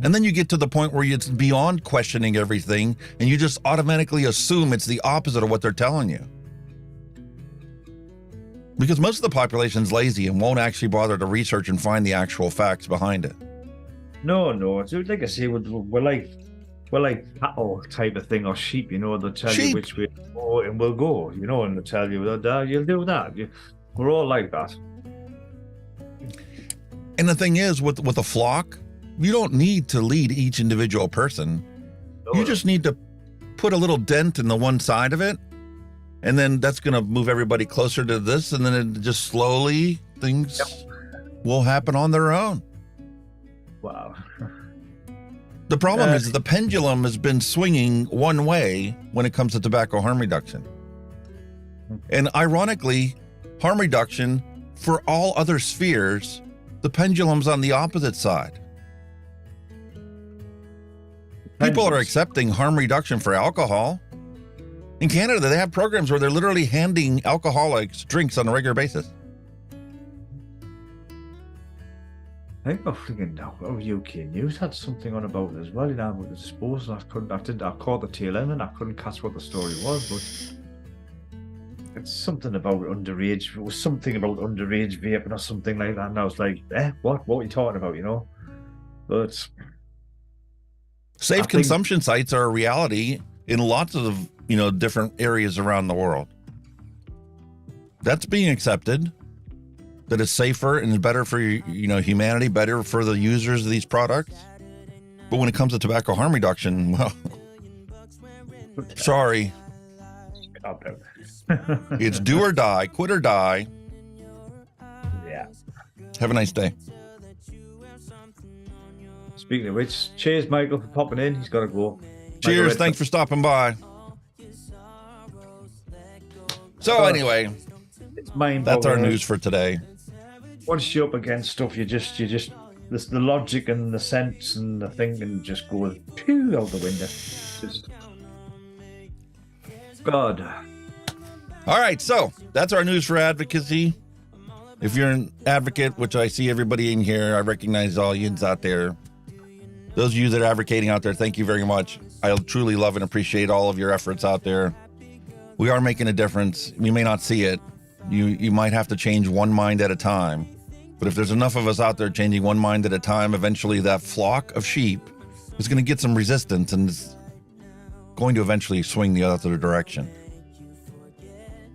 And then you get to the point where it's beyond questioning everything and you just automatically assume it's the opposite of what they're telling you. Because most of the population's lazy and won't actually bother to research and find the actual facts behind it. No. It's like I say, we're like cattle type of thing, or sheep, they'll tell you which way to go and we'll go, and they'll tell you that you'll do that. We're all like that. And the thing is, with a flock, you don't need to lead each individual person. You just need to put a little dent in the one side of it, and then that's going to move everybody closer to this, and then it just slowly, things will happen on their own. Wow. The problem is the pendulum has been swinging one way when it comes to tobacco harm reduction. And ironically, harm reduction for all other spheres, the pendulum's on the opposite side. People are accepting harm reduction for alcohol. In Canada, they have programs where they're literally handing alcoholics drinks on a regular basis. I think UK News had something on about it as well, with the disposal. I caught the tail end and I couldn't catch what the story was, but it's something about underage. It was something about underage vaping or something like that, and I was like, what are you talking about, But safe consumption sites are a reality in lots of, different areas around the world. That's being accepted, that it's safer and better for, humanity, better for the users of these products. But when it comes to tobacco harm reduction, well, Sorry. Calm down. It's do or die, quit or die. Yeah. Have a nice day. Speaking of which, cheers, Michael, for popping in. He's got to go. Cheers. Thanks for stopping by. So anyway, it's mind that's our news for today. Once you're up against stuff, you just the logic and the sense and the thinking just goes pew out the window. Just God. All right, so that's our news for advocacy. If you're an advocate, which I see everybody in here, I recognize all yins out there. Those of you that are advocating out there, thank you very much. I truly love and appreciate all of your efforts out there. We are making a difference. You may not see it. You might have to change one mind at a time. But if there's enough of us out there changing one mind at a time, eventually that flock of sheep is going to get some resistance and is going to eventually swing the other direction.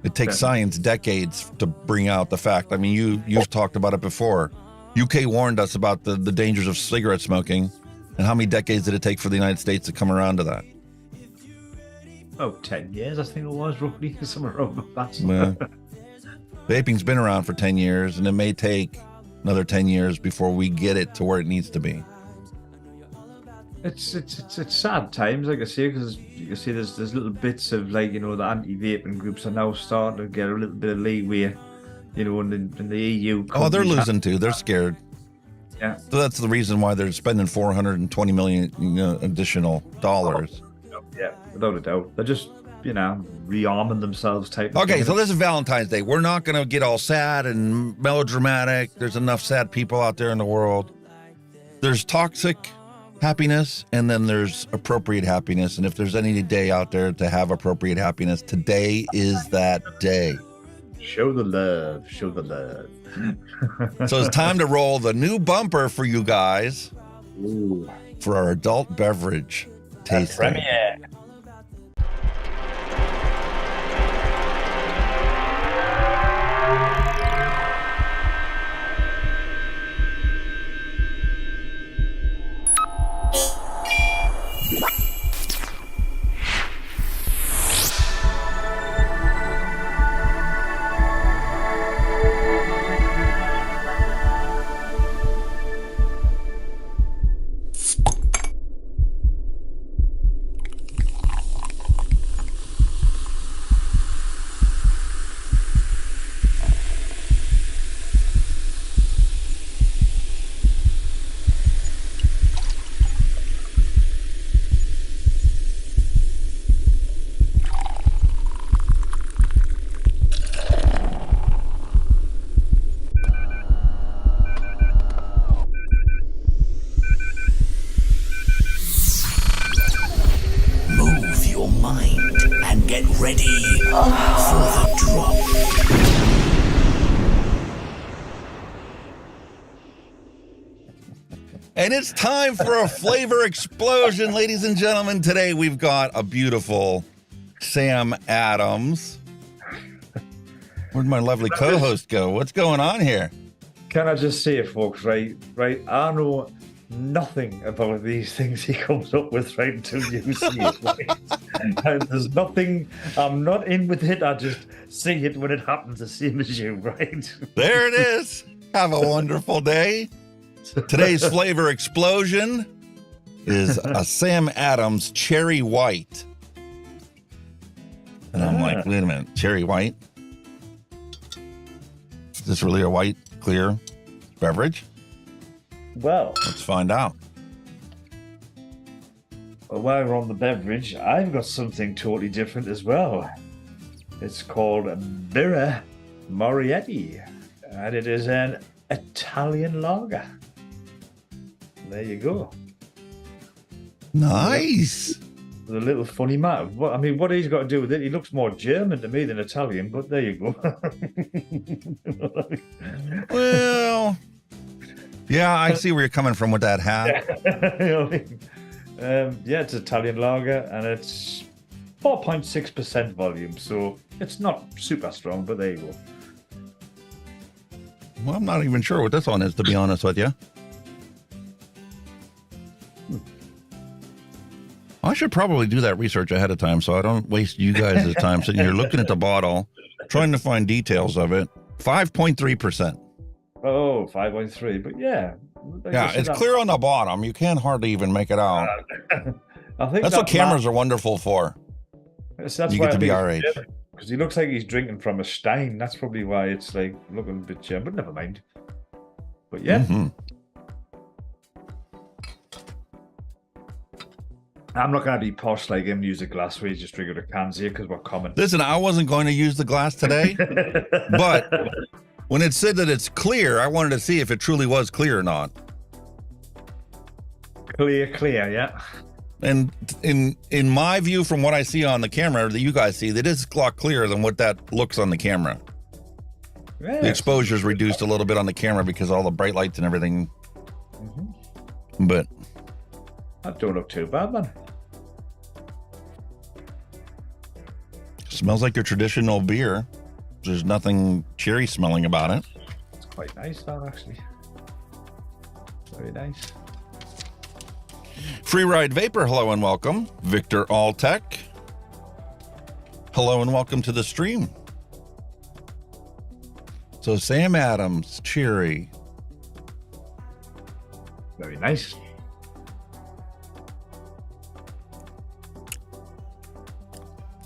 It takes science decades to bring out the fact. I mean, you've talked about it before. UK warned us about the dangers of cigarette smoking. And how many decades did it take for the United States to come around to that? Oh, 10 years, I think it was, roughly. Somewhere around that. Yeah. Vaping's been around for 10 years, and it may take another 10 years before we get it to where it needs to be. It's sad times, like I say, because you can see there's little bits of, like, you know, the anti-vaping groups are now starting to get a little bit of leeway, you know, in the EU. Oh, they're losing too. They're scared. Yeah. So that's the reason why they're spending $420 million additional dollars. Yeah, without a doubt. They're just, you know, rearming themselves type of Okay, thing. so this is Valentine's Day. We're not going to get all sad and melodramatic. There's enough sad people out there in the world. There's toxic happiness, and then there's appropriate happiness. And if there's any day out there to have appropriate happiness, today is that day. Show the love. Show the love. So it's time to roll the new bumper for you guys. Ooh. For our adult beverage tasting. Premiere. And it's time for a flavor explosion, ladies and gentlemen. Today we've got a beautiful Sam Adams. Where'd my lovely co-host go? What's going on here? Can I just say, folks, right? I know nothing about these things he comes up with right until you see it. Right? And there's nothing, I'm not in with it. I just see it when it happens, the same as you, right? There it is. Have a wonderful day. Today's flavor explosion is a Sam Adams Cherry White. And I'm like, wait a minute, Cherry White? Is this really a white, clear beverage? Well, let's find out. While we're on the beverage, I've got something totally different as well. It's called Birra Moretti, and it is an Italian lager. There you go. Nice. The little funny man. What I mean, what he's got to do with it? He looks more German to me than Italian, but there you go. Well, yeah, I see where you're coming from with that hat. Yeah, it's Italian lager, and it's 4.6% volume, so it's not super strong, but there you go. Well, I'm not even sure what this one is, to be honest with you. should probably do that research ahead of time so I don't waste you guys' time sitting here looking at the bottle, trying to find details of it. 5.3%. Oh, 5.3. But yeah. Yeah, it's clear on the bottom. You can't hardly even make it out. I think that's what cameras are wonderful for. That's you get to be our age. Because he looks like he's drinking from a stein. That's probably why it's like looking a bit chum, but never mind. But yeah. Mm-hmm. I'm not going to be posh like him, use a glass where you just drink out of cans here because we're common. Listen, I wasn't going to use the glass today, but when it said that it's clear, I wanted to see if it truly was clear or not. Clear, yeah. And in my view, from what I see on the camera that you guys see, that is a lot clearer than what that looks on the camera. Yeah, the exposure is reduced a little bit on the camera because of all the bright lights and everything. Mm-hmm. But that don't look too bad, man. Smells like your traditional beer. There's nothing cherry smelling about it. It's quite nice, that actually. Very nice. Free Ride Vapor, hello and welcome. Victor Alltech, hello and welcome to the stream. So Sam Adams, cherry. Very nice.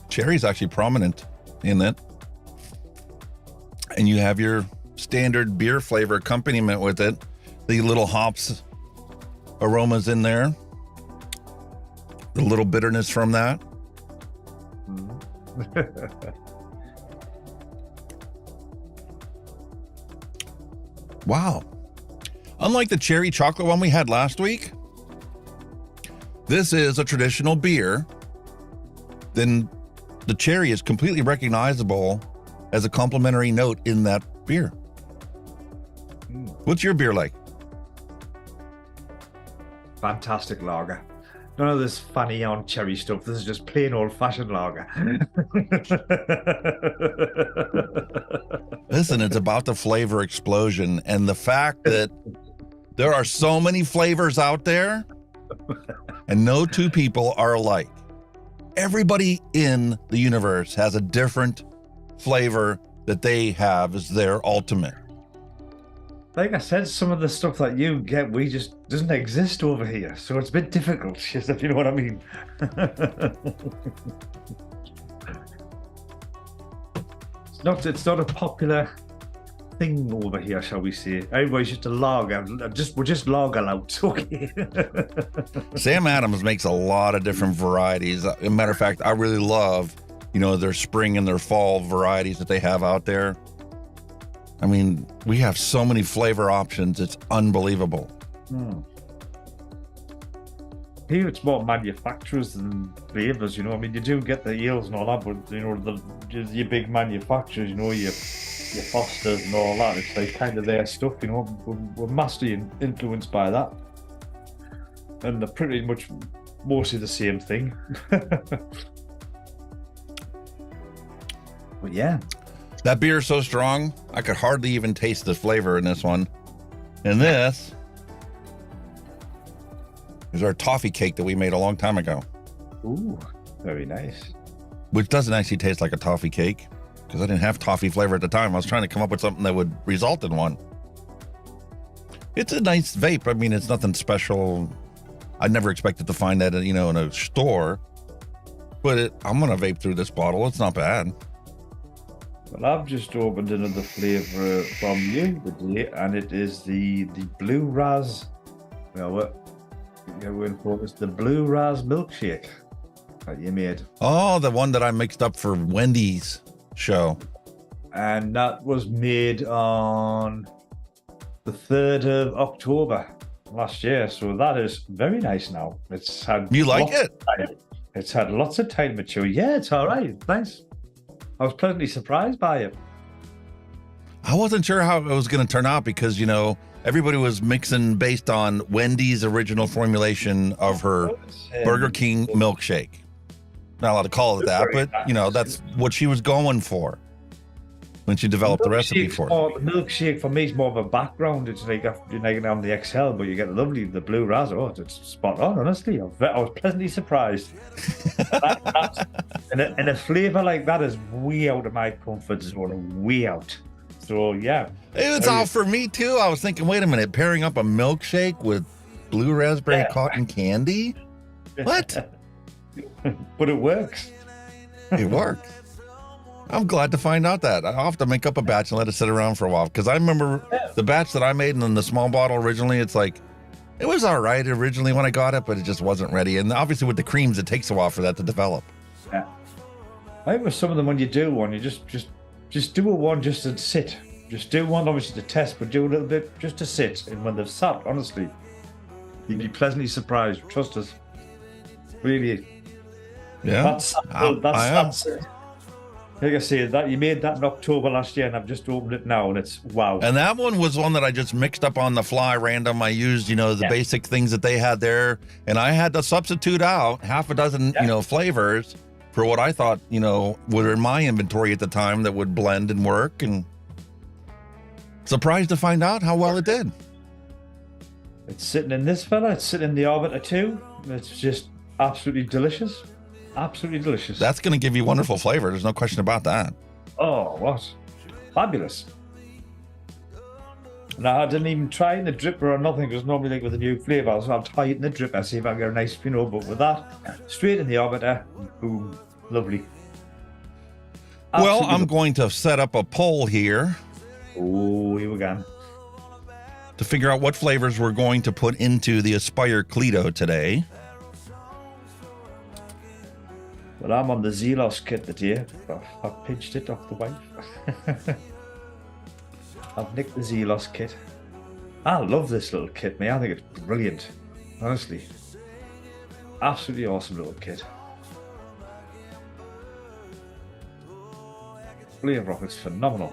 Cherry's actually prominent in it. And you have your standard beer flavor accompaniment with it. The little hops aromas in there. The little bitterness from that. Wow. Unlike the cherry chocolate one we had last week, this is a traditional beer. Then the cherry is completely recognizable as a complementary note in that beer. What's your beer like? Fantastic lager. None of this funny on cherry stuff. This is just plain old-fashioned lager. Listen, it's about the flavor explosion and the fact that there are so many flavors out there and no two people are alike. Everybody in the universe has a different flavor that they have as their ultimate. Like I said, some of the stuff that you get, we just doesn't exist over here. So it's a bit difficult, if you know what I mean. It's not a popular thing over here, shall we say. Everybody's just a lager. We're just lager louts, okay? Sam Adams makes a lot of different varieties. As a matter of fact, I really love, their spring and their fall varieties that they have out there. I mean, we have so many flavor options. It's unbelievable. Here it's more manufacturers than flavors, I mean, you do get the ales and all that, but, your big manufacturers, your Fosters and all that, it's like kind of their stuff, we're massively influenced by that. And they're pretty much mostly the same thing. But yeah. That beer is so strong, I could hardly even taste the flavor in this one. And this is our toffee cake that we made a long time ago. Ooh, very nice. Which doesn't actually taste like a toffee cake, because I didn't have toffee flavor at the time. I was trying to come up with something that would result in one. It's a nice vape. I mean, it's nothing special. I never expected to find that, in a store. But I'm going to vape through this bottle. It's not bad. Well, I've just opened another flavour from you today, and it is the Blue Raz. Well, we're in focus. The Blue Raz milkshake that you made. Oh, the one that I mixed up for Wendy's show. And that was made on the 3rd of October last year. So that is very nice now. It's had. You like it? It's had lots of time to mature. Yeah, it's all right. Thanks. I was pleasantly surprised by it. I wasn't sure how it was going to turn out because, everybody was mixing based on Wendy's original formulation of her Burger King milkshake. Not allowed to call it that, but, that's what she was going for. when she developed the recipe for it. The milkshake for me is more of a background. It's like you're not on the XL, but you get the blue raz. Oh, it's spot on, honestly. I was pleasantly surprised. and a flavour like that is way out of my comfort zone, way out. So, yeah. It's all for me, too. I was thinking, wait a minute, pairing up a milkshake with blue raspberry cotton candy? What? But it works. It works. I'm glad to find out that. I'll have to make up a batch and let it sit around for a while. Because I remember the batch that I made in the small bottle originally, it's like, it was all right originally when I got it, but it just wasn't ready. And obviously with the creams, it takes a while for that to develop. Yeah. I think with some of them, when you do one, you just do a one just to sit. Just do one, obviously, to test, but do a little bit just to sit. And when they've sat, honestly, you'd be pleasantly surprised. Trust us. Really. Yeah. That's like I say, that you made that in October last year, and I've just opened it now, and it's wow. And that one was one that I just mixed up on the fly, random. I used, the basic things that they had there, and I had to substitute out half a dozen, flavors for what I thought, were in my inventory at the time that would blend and work. And surprised to find out how well it did. It's sitting in this fella. It's sitting in the Arbiter too. It's just absolutely delicious. Absolutely delicious. That's going to give you wonderful flavor. There's no question about that. Oh, what? Fabulous. Now, I didn't even try in the dripper or nothing, because normally like with a new flavour, so I'll try it in the dripper, see if I can get a nice, but with that, straight in the Arbiter, boom, lovely. Well, I'm going to set up a poll here. Oh, here we go. To figure out what flavors we're going to put into the Aspire Cleito today. Well, I'm on the Zelos kit today. I've pinched it off the wife. I've nicked the Zelos kit. I love this little kit, mate. I think it's brilliant. Honestly. Absolutely awesome little kit. Flavour of it's phenomenal.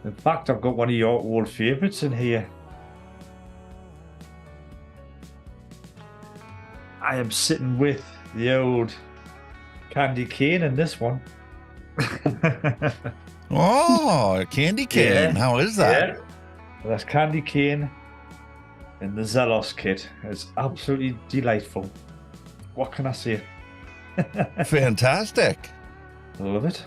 In fact, I've got one of your old favourites in here. I am sitting with the old candy cane in this one. Oh, candy cane. Yeah. How is that? Yeah. That's candy cane in the Zelos kit. It's absolutely delightful. What can I say? Fantastic. I love it.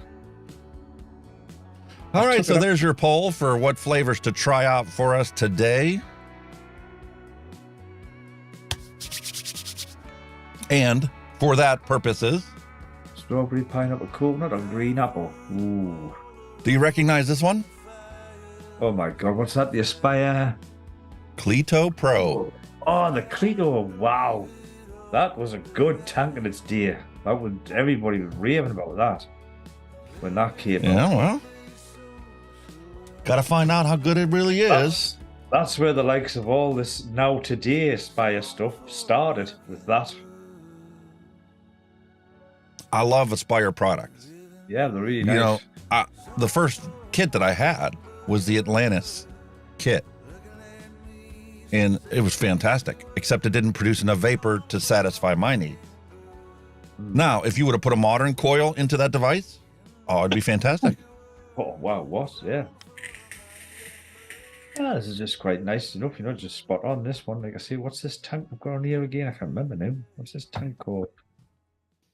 All right, so there's your poll for what flavors to try out for us today. And for that purposes, strawberry, pineapple, coconut, or green apple. Ooh. Do you recognize this one? Oh my God, what's that? The Aspire Cleito Pro. Oh, the Cleito. Wow. That was a good tank in its day. Everybody was raving about that when that came out. Yeah, well, got to find out how good it really is. That's where the likes of all this now today Aspire stuff started, with that. I love Aspire products. Yeah, they're really nice. The first kit that I had was the Atlantis kit. And it was fantastic, except it didn't produce enough vapor to satisfy my needs. Now, if you would have put a modern coil into that device, it'd be fantastic. Oh, wow, what? Yeah. This is just quite nice enough, just spot on this one. Like I say, what's this tank I've got on here again? I can't remember now. What's this tank called?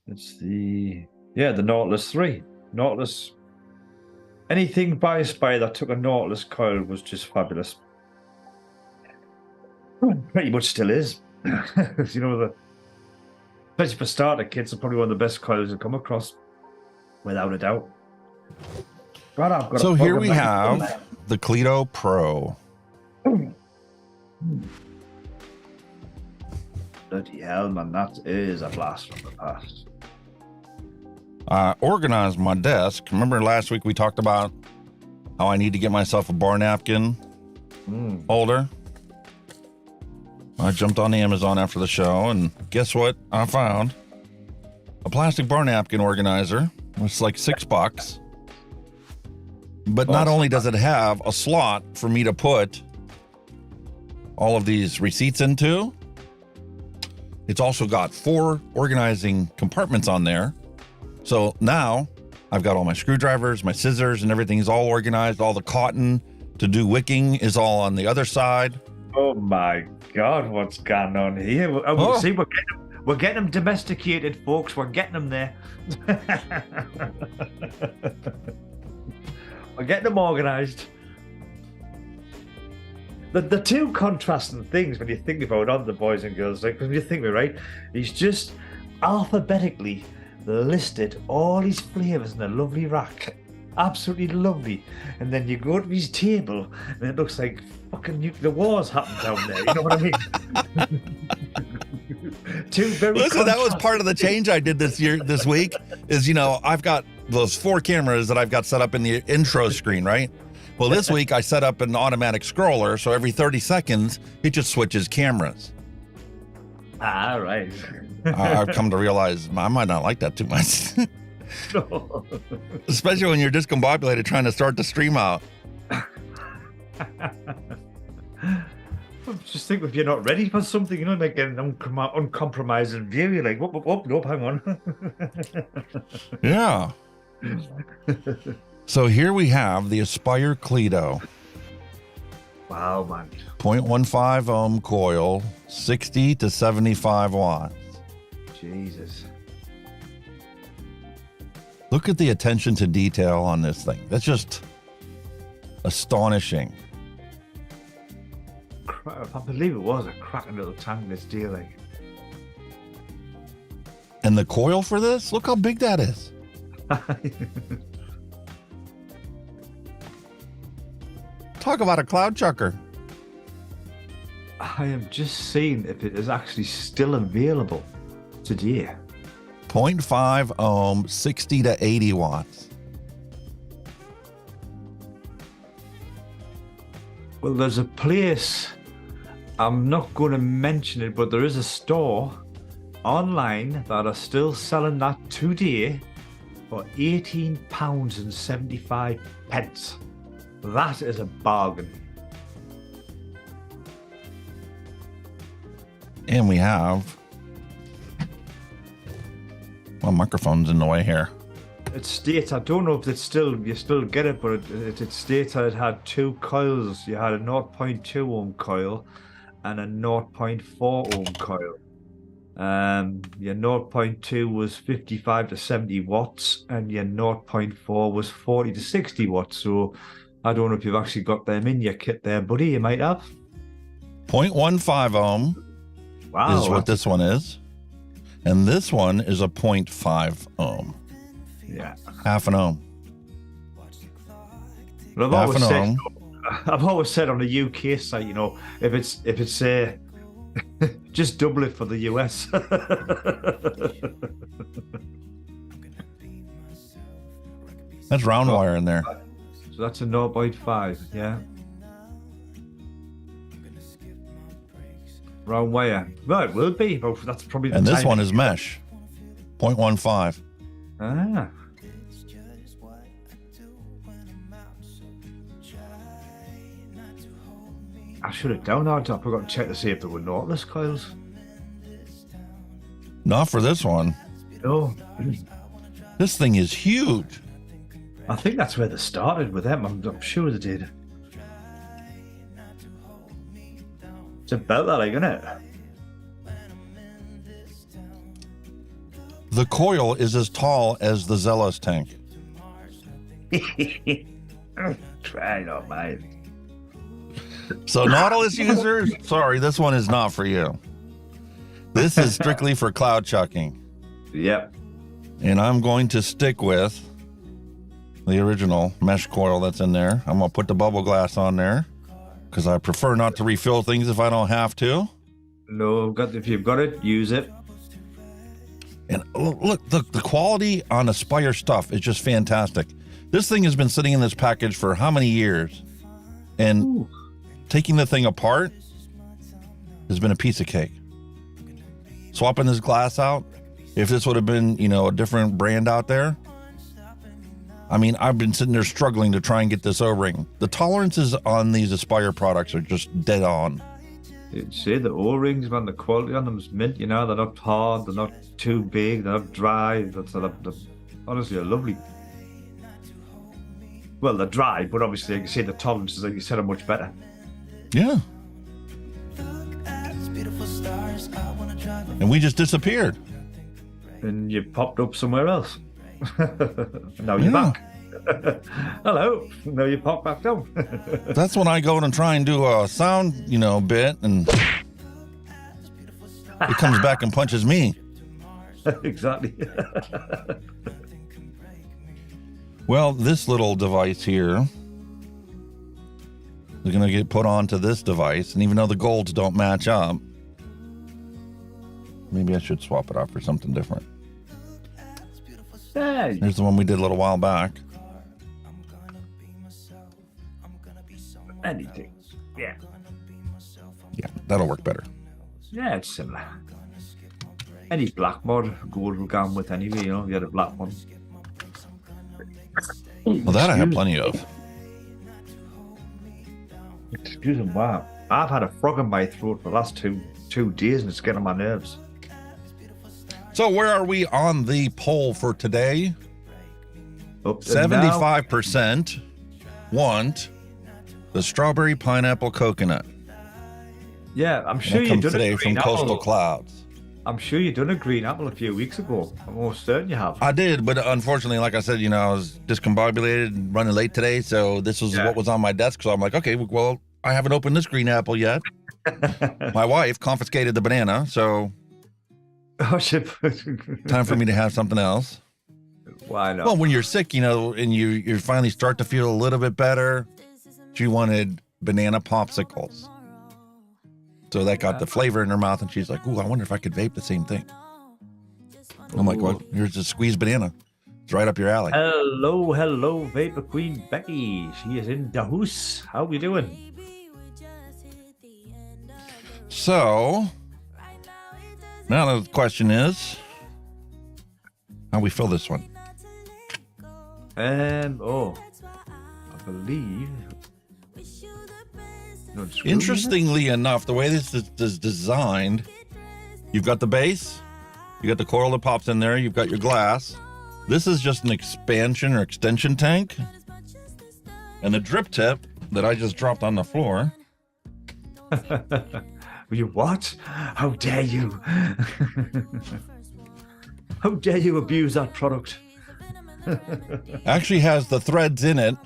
It's the Nautilus 3. Nautilus. Anything by Aspire that took a Nautilus coil was just fabulous. Pretty much still is. Especially for starter kits, are probably one of the best coils I've come across, without a doubt. But so here we have the Cleito Pro. Bloody hell, man, that is a blast from the past. I organized my desk. Remember last week we talked about how I need to get myself a bar napkin holder? I jumped on Amazon after the show, and guess what I found? A plastic bar napkin organizer. It's like $6. But not only does it have a slot for me to put all of these receipts into, It's also got 4 organizing compartments on there. So now I've got all my screwdrivers, my scissors, and everything is all organized. All the cotton to do wicking is all on the other side. Oh my God, what's going on here? See, we're getting them domesticated, folks. We're getting them there. We're getting them organized. The two contrasting things when you think about on the boys and girls, like when you think of it, right, he's just alphabetically listed all his flavors in a lovely rack. Absolutely lovely. And then you go to his table and it looks like fucking nuclear wars happened down there. You know what I mean? Listen, that was part of the change I did this week is, I've got those 4 cameras that I've got set up in the intro screen, right? Well, this week I set up an automatic scroller, so every 30 seconds, it just switches cameras. Ah, right. I've come to realize I might not like that too much. No. Especially when you're discombobulated trying to start the stream out. Just think if you're not ready for something, like an uncompromising view, you're like, whoop, nope, hang on. Yeah. So here we have the Aspire Cleito. Wow, man. 0.15 ohm coil, 60 to 75 watts. Jesus. Look at the attention to detail on this thing. That's just astonishing. I believe it was a cracking little tank, this deal. Like. And the coil for this, look how big that is. Talk about a cloud chucker. I am just seeing if it is actually still available today. 0.5 ohm, 60 to 80 watts. Well, there's a place, I'm not going to mention it, but there is a store online that are still selling that today for £18.75. That is a bargain. And we have, well, microphone's in the way here. It states, I don't know if you still get it, but it states that it had 2 coils. You had a 0.2 ohm coil and a 0.4 ohm coil. Your 0.2 was 55 to 70 watts and your 0.4 was 40 to 60 watts. So I don't know if you've actually got them in your kit there, buddy. You might have. 0.15 ohm is what this one is. And this one is a 0.5 ohm. Yeah. Half an ohm. Well, I've always said on the UK site, if it's just double it for the US. That's round wire in there. So that's a 0.5, yeah. Round wire. Well, it will be, but that's probably the And this time one is mesh. 0.15. Ah. I should have downloaded it. I forgot to check to see if there were knotless coils. Not for this one. No. This thing is huge. I think that's where they started with them. I'm sure they did. It's about that, isn't it? The coil is as tall as the Zealous tank. Try it on, mate. So Nautilus users, sorry, this one is not for you. This is strictly for cloud chucking. Yep. And I'm going to stick with the original mesh coil that's in there. I'm going to put the bubble glass on there because I prefer not to refill things if I don't have to. No, if you've got it, use it. And look, the quality on Aspire stuff is just fantastic. This thing has been sitting in this package for how many years? And taking the thing apart has been a piece of cake. Swapping this glass out, if this would have been, a different brand out there, I mean, I've been sitting there struggling to try and get this O-ring. The tolerances on these Aspire products are just dead on. You'd say the O-rings, man, the quality on them's mint, you know, they're not hard, they're not too big, they're not dry, they're honestly, they're lovely. Well, they're dry, but obviously, like you say, the tolerances, like you said, are much better. Yeah. And we just disappeared. And you popped up somewhere else. Now you're back. Hello. Now you pop back down. That's when I go and try and do a sound, bit, and it comes back and punches me. Exactly. Well, this little device here is going to get put onto this device, and even though the golds don't match up, maybe I should swap it out for something different. Hey. Here's the one we did a little while back. Anything. Yeah. Yeah, that'll work better. Yeah, it's similar. Any black mod, gold will go with anyway, you had a black one. Well, that I have plenty of. Excuse me, wow. I've had a frog in my throat for the last two days and it's getting on my nerves. So where are we on the poll for today? Up 75% want the strawberry pineapple coconut. Yeah, I'm sure that you comes done today a from green Coastal apple. Clouds. I'm sure you done a green apple a few weeks ago. I'm almost certain you have. I did, but unfortunately, like I said, I was discombobulated and running late today, so this was what was on my desk. So I'm like, okay, well, I haven't opened this green apple yet. My wife confiscated the banana, so Oh shit! time for me to have something else. Why not? Well, when you're sick, and you finally start to feel a little bit better, she wanted banana popsicles. So that got the flavor in her mouth, and she's like, ooh, I wonder if I could vape the same thing. I'm like, well, here's a squeezed banana. It's right up your alley. Hello, Vapor Queen Becky. She is in the house. How we doing? So, now the question is, how we fill this one? I believe. No, Interestingly enough, the way this is designed, you've got the base, you got the coil that pops in there, you've got your glass. This is just an expansion or extension tank. And the drip tip that I just dropped on the floor. You what? How dare you? How dare you abuse that product? Actually has the threads in it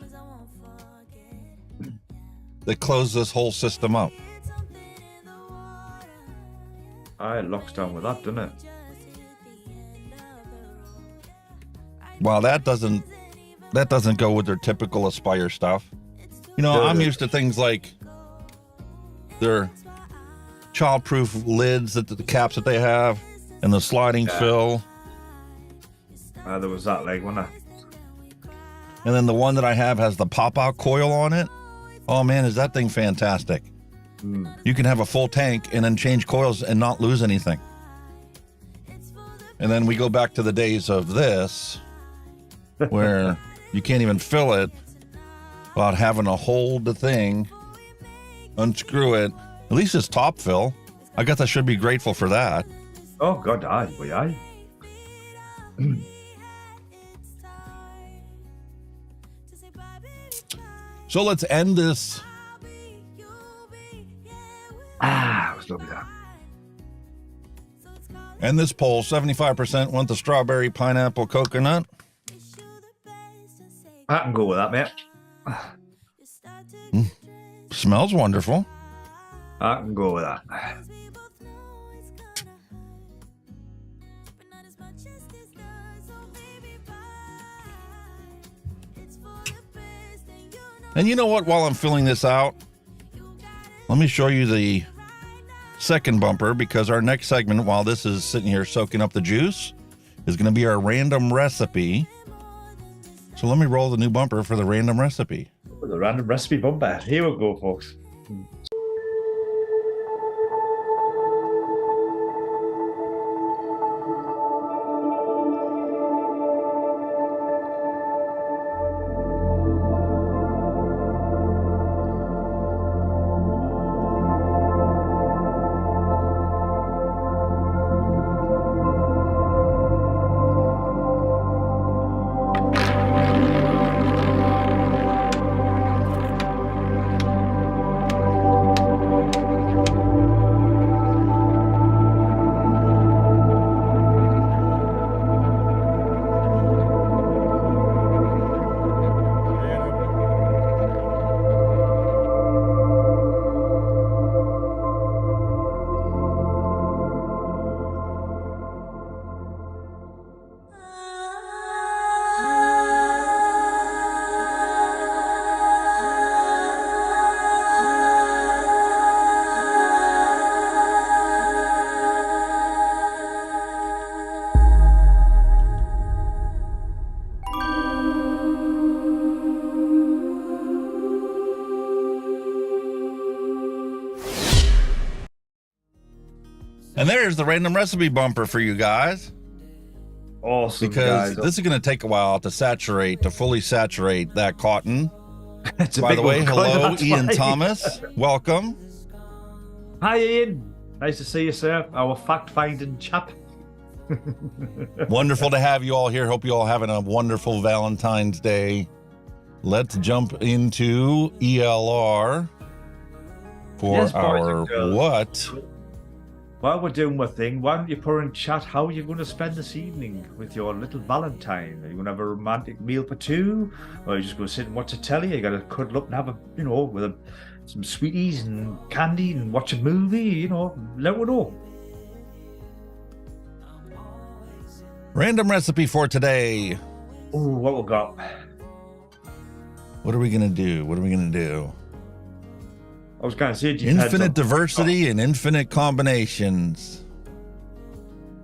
that close this whole system up. It locks down with that, doesn't it? Well, that doesn't go with their typical Aspire stuff. I'm used to things like their child-proof lids, the caps that they have, and the sliding fill. There was that leg, wasn't there? And then the one that I have has the pop-out coil on it. Oh man, is that thing fantastic. You can have a full tank and then change coils and not lose anything. And then we go back to the days of this, where you can't even fill it without having to hold the thing, unscrew it. At least it's top fill. I guess I should be grateful for that. Oh God, aye. So let's end this. I was lovely that. End this poll. 75% want the strawberry pineapple coconut. I can go with that, mate. Smells wonderful. I can go with that. And you know what? While I'm filling this out, let me show you the second bumper, because our next segment, while this is sitting here soaking up the juice, is going to be our random recipe. So let me roll the new bumper for the random recipe. The random recipe bumper. Here we go, folks. And there's the random recipe bumper for you guys. Awesome, Because guys. this is going to take a while to fully saturate that cotton. It's a By big the way, one, hello, that's Ian why. Thomas. Welcome. Hi, Ian. Nice to see you, sir. Our fact-finding chap. Wonderful to have you all here. Hope you all having a wonderful Valentine's Day. Let's jump into ELR for Yes, boys our and girls. what? While we're doing our thing, why don't you put in chat how are you going to spend this evening with your little Valentine? Are you going to have a romantic meal for two? Or are you just going to sit and watch a telly? You got to cuddle up and have some sweeties and candy and watch a movie? Let me know. Random recipe for today. Oh, what we got? What are we going to do? I was going to say, it depends Infinite on- diversity and infinite combinations.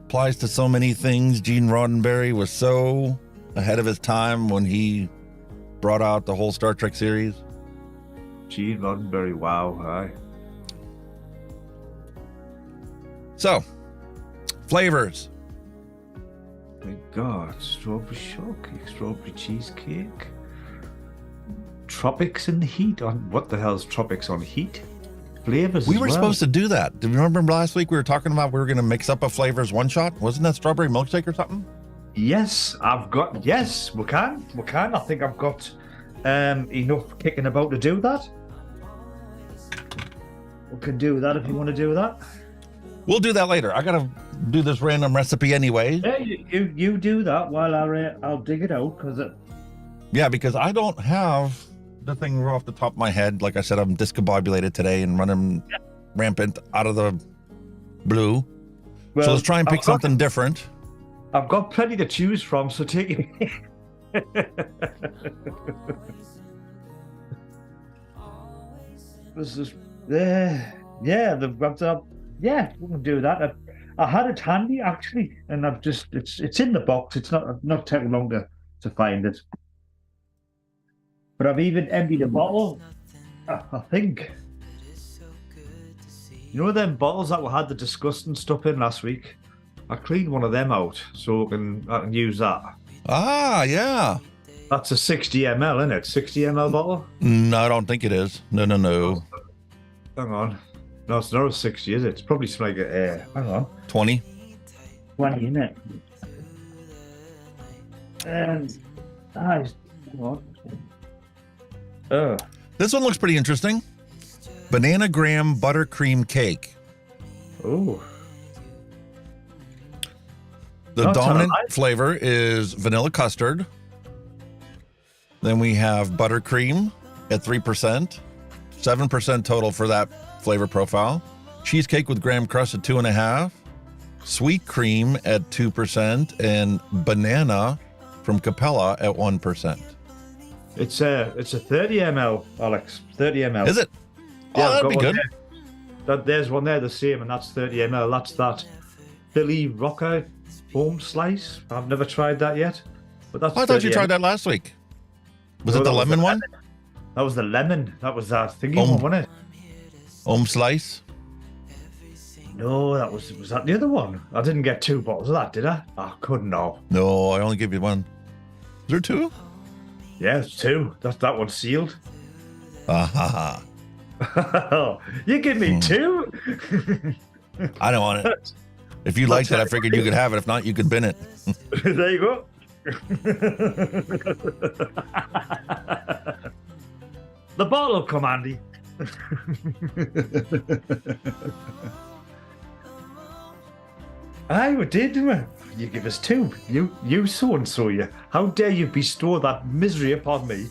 Applies to so many things. Gene Roddenberry was so ahead of his time when he brought out the whole Star Trek series. Gene Roddenberry, wow. Aye. So, flavors. My God, strawberry shortcake, strawberry cheesecake. Tropics in the heat on what the hell's tropics on heat? Flavors. We as were well. supposed to do that. Do you remember last week we were talking about we were going to mix up a flavors one shot? Wasn't that strawberry milkshake or something? Yes, we can. I think I've got enough kicking about to do that. We can do that if you want to do that. We'll do that later. I got to do this random recipe anyway. Yeah, you do that while I'll dig it out Because I don't have the thing off the top of my head. Like I said, I'm discombobulated today and running rampant out of the blue. Well, So let's try and pick something different. I've got plenty to choose from, so take it. This is we can do that. I had it handy actually, and it's in the box. It's not taking long to find it. But I've even emptied a bottle. I think. You know them bottles that we had the disgusting stuff in last week? I cleaned one of them out so I can use that. Ah, yeah. That's a 60 ml, isn't it? 60 ml bottle? No, I don't think it is. No. Hang on. No, it's not a 60, is it? It's probably something like a hang on. 20. 20, isn't it? And hang on. This one looks pretty interesting. Banana graham buttercream cake. Oh. The That's dominant alright. flavor is vanilla custard. Then we have buttercream at 3%, 7% total for that flavor profile. Cheesecake with graham crust at 2.5%, sweet cream at 2%, and banana from Capella at 1%. It's a 30 ml, Alex. 30 ml. Is it? Yeah, Oh, I've that'd be got one good. there. There's one there, the same, and that's 30 ml. That's that Billy Rocker home slice. I've never tried that yet. But that's Oh, I thought you 30 tried ml. that last week. Was No, it the that was lemon one? That was the lemon. That was that thingy Oh. one, wasn't it? Slice? No, was that the other one? I didn't get 2 bottles of that, did I? I couldn't have. No, I only gave you one. Is there 2? Yeah, it's 2. That one's sealed. Ah, You give me 2? I don't want it. If you liked it, I figured you could have it. If not, you could bin it. There you go. The bottle will come handy. Aye, we did, didn't we? You give us 2. You so and so you. How dare you bestow that misery upon me?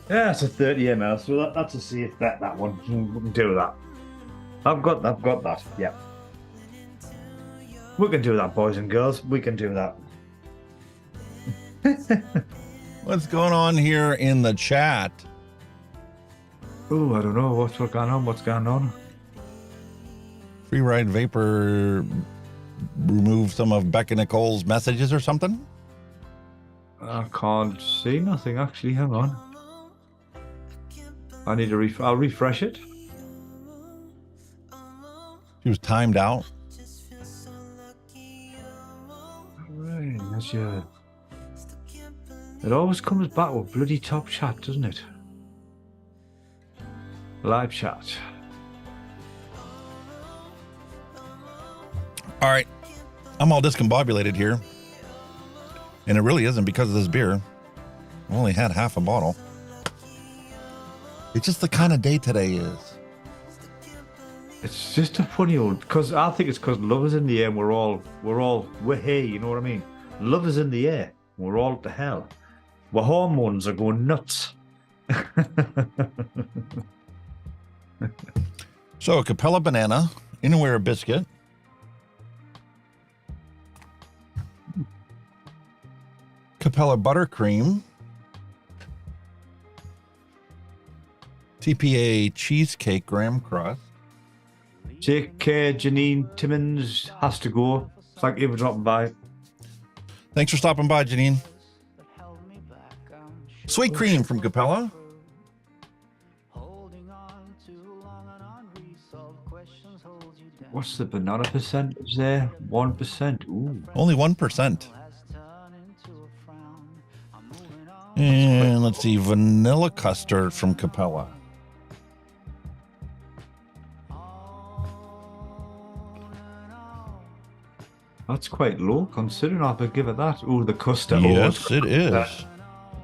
Yeah, it's a 30 ml, so that's a safe bet, that one. We can do that. I've got that, yeah. We can do that, boys and girls. We can do that. What's going on here in the chat? Oh, I don't know what's going on. Free Ride Vapor remove some of Becca Nicole's messages or something? I can't see nothing, actually. Hang on. I need to I'll refresh it. She was timed out. Right, that's your... It always comes back with bloody top chat, doesn't it? Live chat. All right. I'm all discombobulated here. And it really isn't because of this beer. I only had half a bottle. It's just the kind of day today is. It's just a funny old, because I think it's because love is in the air and we're here, you know what I mean? Love is in the air. We're all to hell. Our hormones are going nuts. So, a Capella banana, Anywhere biscuit. Capella buttercream. TPA cheesecake graham crust. Take care, Janine Timmins has to go. Thank you for dropping by. Thanks for stopping by, Janine. Sweet cream from Capella. What's the banana percentage there? 1%. Ooh. Only 1%. And let's see, vanilla custard from Capella. That's quite low considering I could give it that. Ooh, the custard. Yes, it is.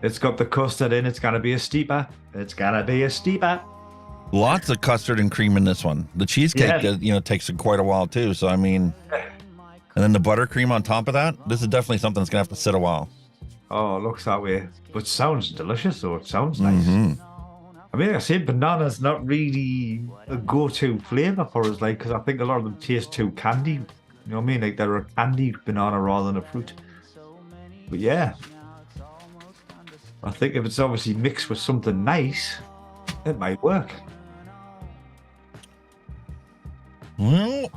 It's got the custard in. It's going to be a steeper. It's going to be a steeper. Lots of custard and cream in this one. The cheesecake, takes quite a while too. So, I mean, and then the buttercream on top of that. This is definitely something that's going to have to sit a while. Oh, it looks that way. But sounds delicious, though. It sounds nice. I mean, like I said, banana's not really a go-to flavor for us, like, because I think a lot of them taste too candy. You know what I mean? Like they're a candied banana rather than a fruit. But yeah, I think if it's obviously mixed with something nice, it might work. Well,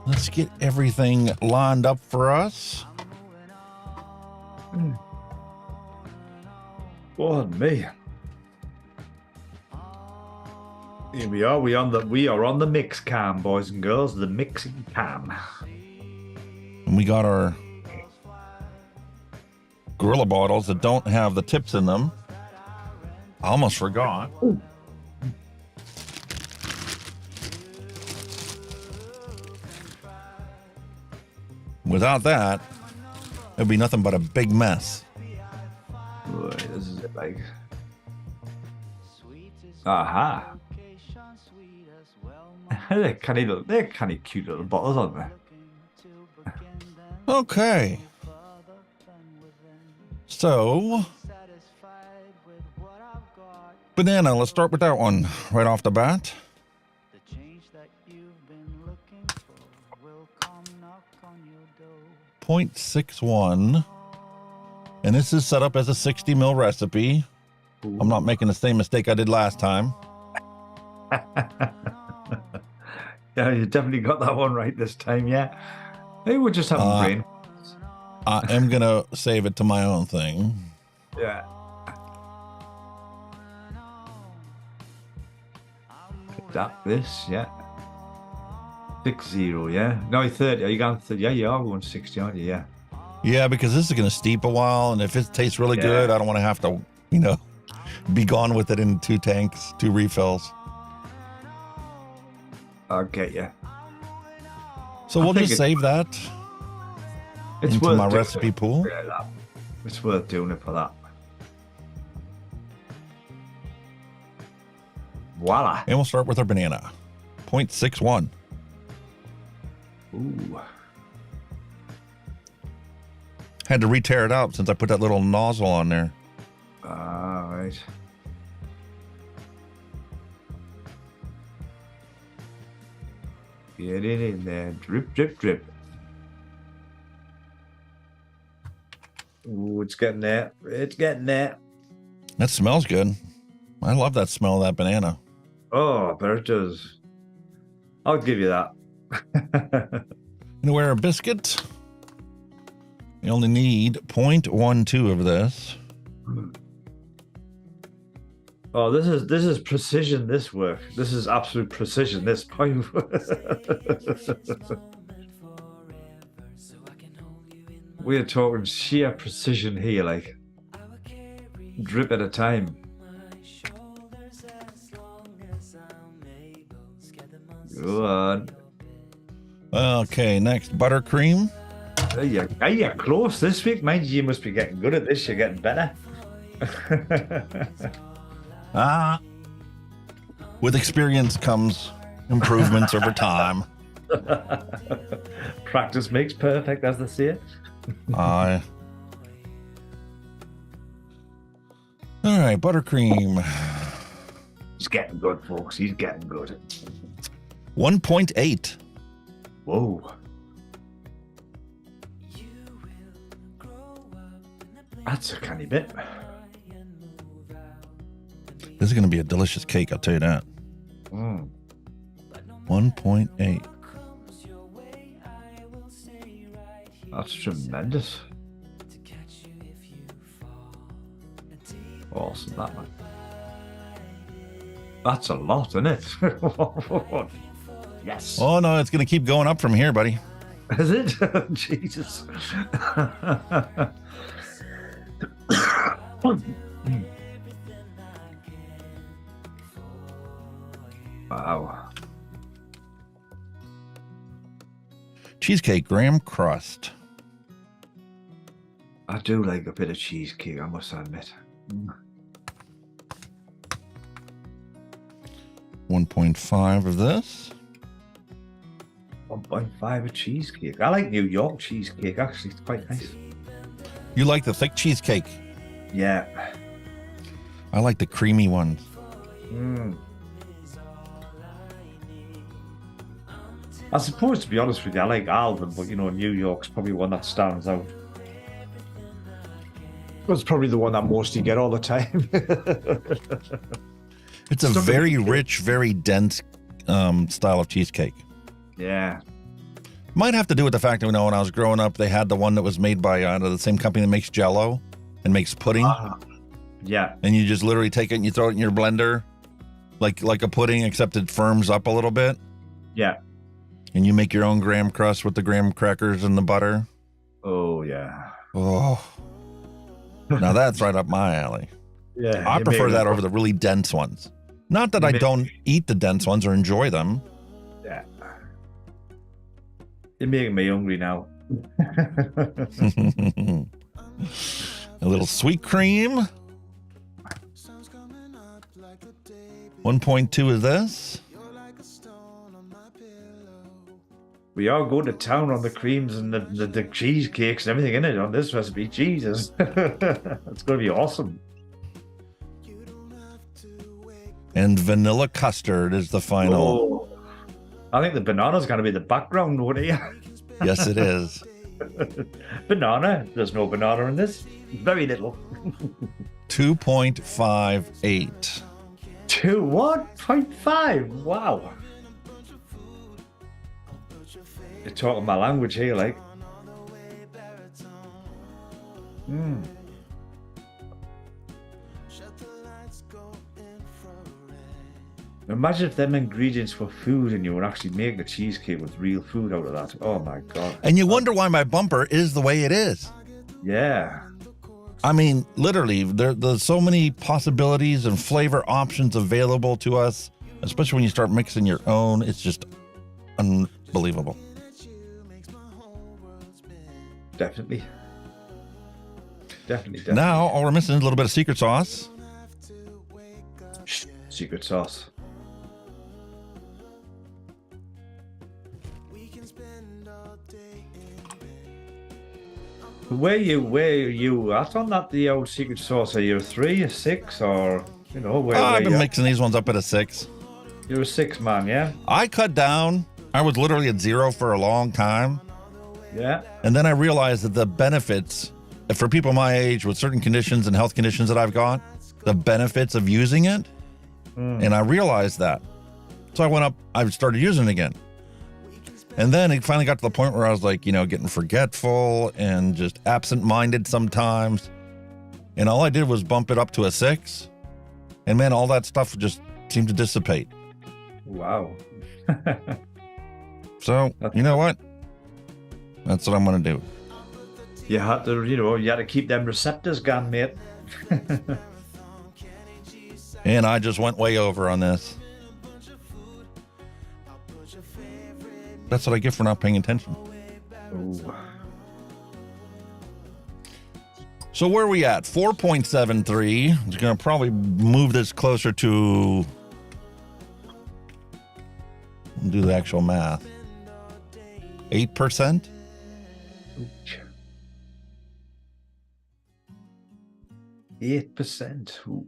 let's get everything lined up for us. Pardon me. Here we are. We are on the mix cam, boys and girls. The mixing cam. And we got our Gorilla bottles that don't have the tips in them. I almost forgot. Ooh. Without that, it'd be nothing but a big mess. Boy, this is it, like. Aha. They're kind of cute little bottles, aren't they? Okay. So, banana, let's start with that one right off the bat. 0.61. And this is set up as a 60 ml recipe. Ooh. I'm not making the same mistake I did last time. Yeah, you definitely got that one right this time, yeah. Maybe we'll just have a brain. I am going to save it to my own thing. Yeah. This, yeah. 60, yeah. No, 30. Are you going 30? Yeah, you are going 60, aren't you? Yeah. Yeah, because this is going to steep a while, and if it tastes really good, I don't want to have to, be gone with it in 2 tanks, 2 refills. I'll get you. So we'll just save that into my recipe pool. Yeah, it's worth doing it for that. Voila. And we'll start with our banana. 0.61. Ooh. Had to re-tear it out since I put that little nozzle on there. All right. Get it in there. Drip, drip, drip. Ooh, it's getting there. It's getting there. That smells good. I love that smell of that banana. Oh, but it does. I'll give you that. Anywhere a biscuit. You only need 0.12 of this. Oh, this is precision. This work. This is absolute precision. This point. We're talking sheer precision here, like drip at a time. Go on. Okay, next buttercream. You're close this week. Mind you must be getting good at this. You're getting better. With experience comes improvements over time. Practice makes perfect, as they say. All right, buttercream. He's getting good, folks. He's getting good. 1.8. Whoa. That's a canny bit. This is going to be a delicious cake, I'll tell you that. 1.8. That's tremendous. Awesome, that one. That's a lot, isn't it? Yes. Oh, no, it's going to keep going up from here, buddy. Is it? Jesus. Wow. Cheesecake, graham crust. I do like a bit of cheesecake, I must admit. 1.5 of this. 1.5 of cheesecake. I like New York cheesecake, actually. It's quite nice. You like the thick cheesecake? Yeah. I like the creamy ones. I suppose, to be honest with you, I like Alvin, but, New York's probably one that stands out. It's probably the one that most you get all the time. It's a very rich, very dense style of cheesecake. Yeah. Might have to do with the fact that, when I was growing up, they had the one that was made by the same company that makes Jell-O and makes pudding. Yeah. And you just literally take it and you throw it in your blender like a pudding, except it firms up a little bit. Yeah. And you make your own graham crust with the graham crackers and the butter. Oh, yeah. Oh. Now that's right up my alley. Yeah. I prefer that over the really dense ones. Not that I don't eat the dense ones or enjoy them. Yeah. You're making me hungry now. A little sweet cream. 1.2 is this. We are going to town on the creams and the cheesecakes and everything in it on this recipe. Jesus. It's going to be awesome. And vanilla custard is the final. Oh, I think the banana's going to be the background, won't it? Yes, it is. Banana. There's no banana in this. Very little. 2.58. 1.5. Wow. You're talking my language here, like. Imagine if them ingredients were food and you were actually making a cheesecake with real food out of that. Oh my God. And you wonder why my bumper is the way it is. Yeah. I mean, literally, there's so many possibilities and flavor options available to us, especially when you start mixing your own. It's just unbelievable. Definitely. Now, all we're missing is a little bit of secret sauce. Secret sauce. Where you at on that, the old secret sauce? Are you a 3, a 6, or where? I've been you mixing these ones up at a 6. You're a 6 man, yeah. I cut down. I was literally at 0 for a long time. Yeah. And then I realized that the benefits for people my age with certain conditions and health conditions that I've got, the benefits of using it. And I realized that. So I went up, I started using it again. And then it finally got to the point where I was like, getting forgetful and just absent-minded sometimes. And all I did was bump it up to a 6. And man, all that stuff just seemed to dissipate. Wow. So, you know what? That's what I'm going to do. You had to keep them receptors going, mate. And I just went way over on this. That's what I get for not paying attention. Ooh. So where are we at? 4.73. I'm just going to probably move this closer to... do the actual math. 8%? 8%. Ooh.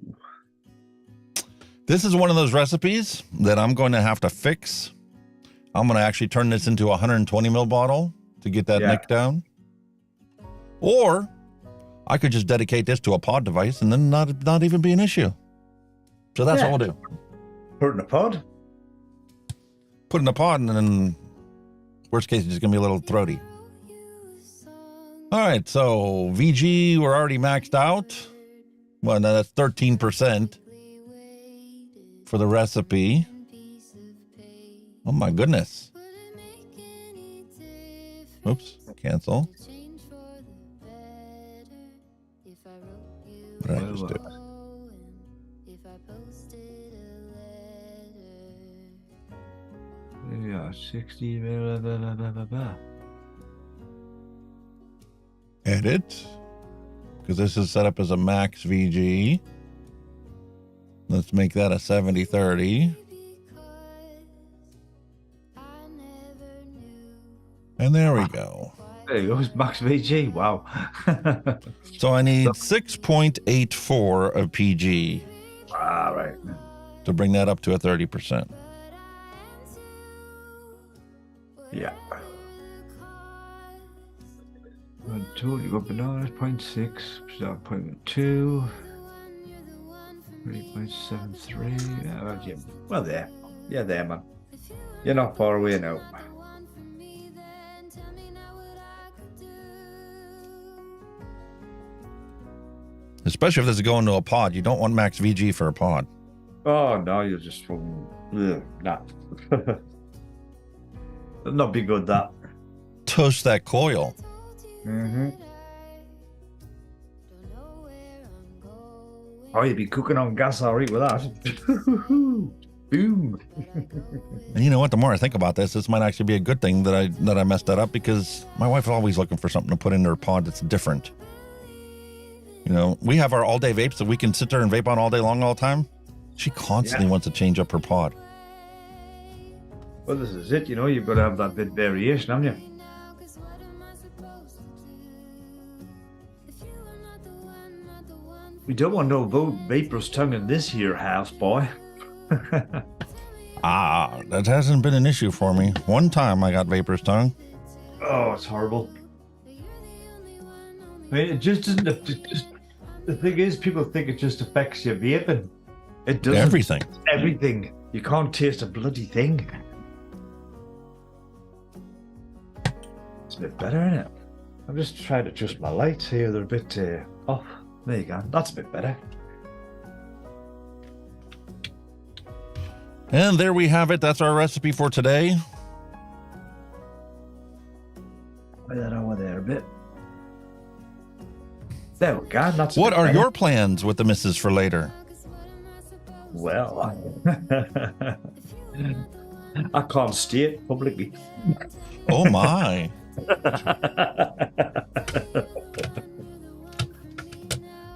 This is one of those recipes that I'm going to have to fix. I'm going to actually turn this into a 120 ml bottle to get that nick down. Or I could just dedicate this to a pod device and then not even be an issue. So that's all I'll do. Put it in a pod? Put it in a pod, and then worst case, it's just going to be a little throaty. All right, so VG, we're already maxed out. Well, no, that's 13% for the recipe. Oh my goodness. Oops, cancel. What did I just do? Yeah, 60. Blah, blah, blah, blah, blah. Edit. Because this is set up as a max VG. Let's make that a 70-30. And there we go. There you go, it's max VG. Wow. So I need 6.84 of PG. All right. To bring that up to a 30%. Yeah. 2, you got bananas, 0.6, 0.2, 3.73. Yeah, well, there. Yeah, there, man. You're not far away now. Especially if this is going to a pod. You don't want max VG for a pod. Oh, no, you're just fucking... Nah. Not be good, that. Toast that coil. Mm-hmm. Oh, you'd be cooking on gas all right with that. Boom. And you know what? The more I think about this might actually be a good thing that I messed that up, because my wife is always looking for something to put in her pod that's different. You know, we have our all-day vapes that we can sit there and vape on all day long all the time. She constantly wants to change up her pod. Well, this is it. You know, you've got to have that bit variation, haven't you? We don't want no vaporous tongue in this here house, boy. That hasn't been an issue for me. One time I got vaporous tongue. Oh, it's horrible. I mean, it just doesn't. The thing is, people think it just affects your vaping. It doesn't. Everything. Everything. You can't taste a bloody thing. It's a bit better, isn't it? I'm just trying to adjust my lights here. They're a bit off. There you go. That's a bit better. And there we have it. That's our recipe for today. Put that over there a bit. There we go. That's what are your plans with the missus for later? Well, I can't state publicly. Oh my.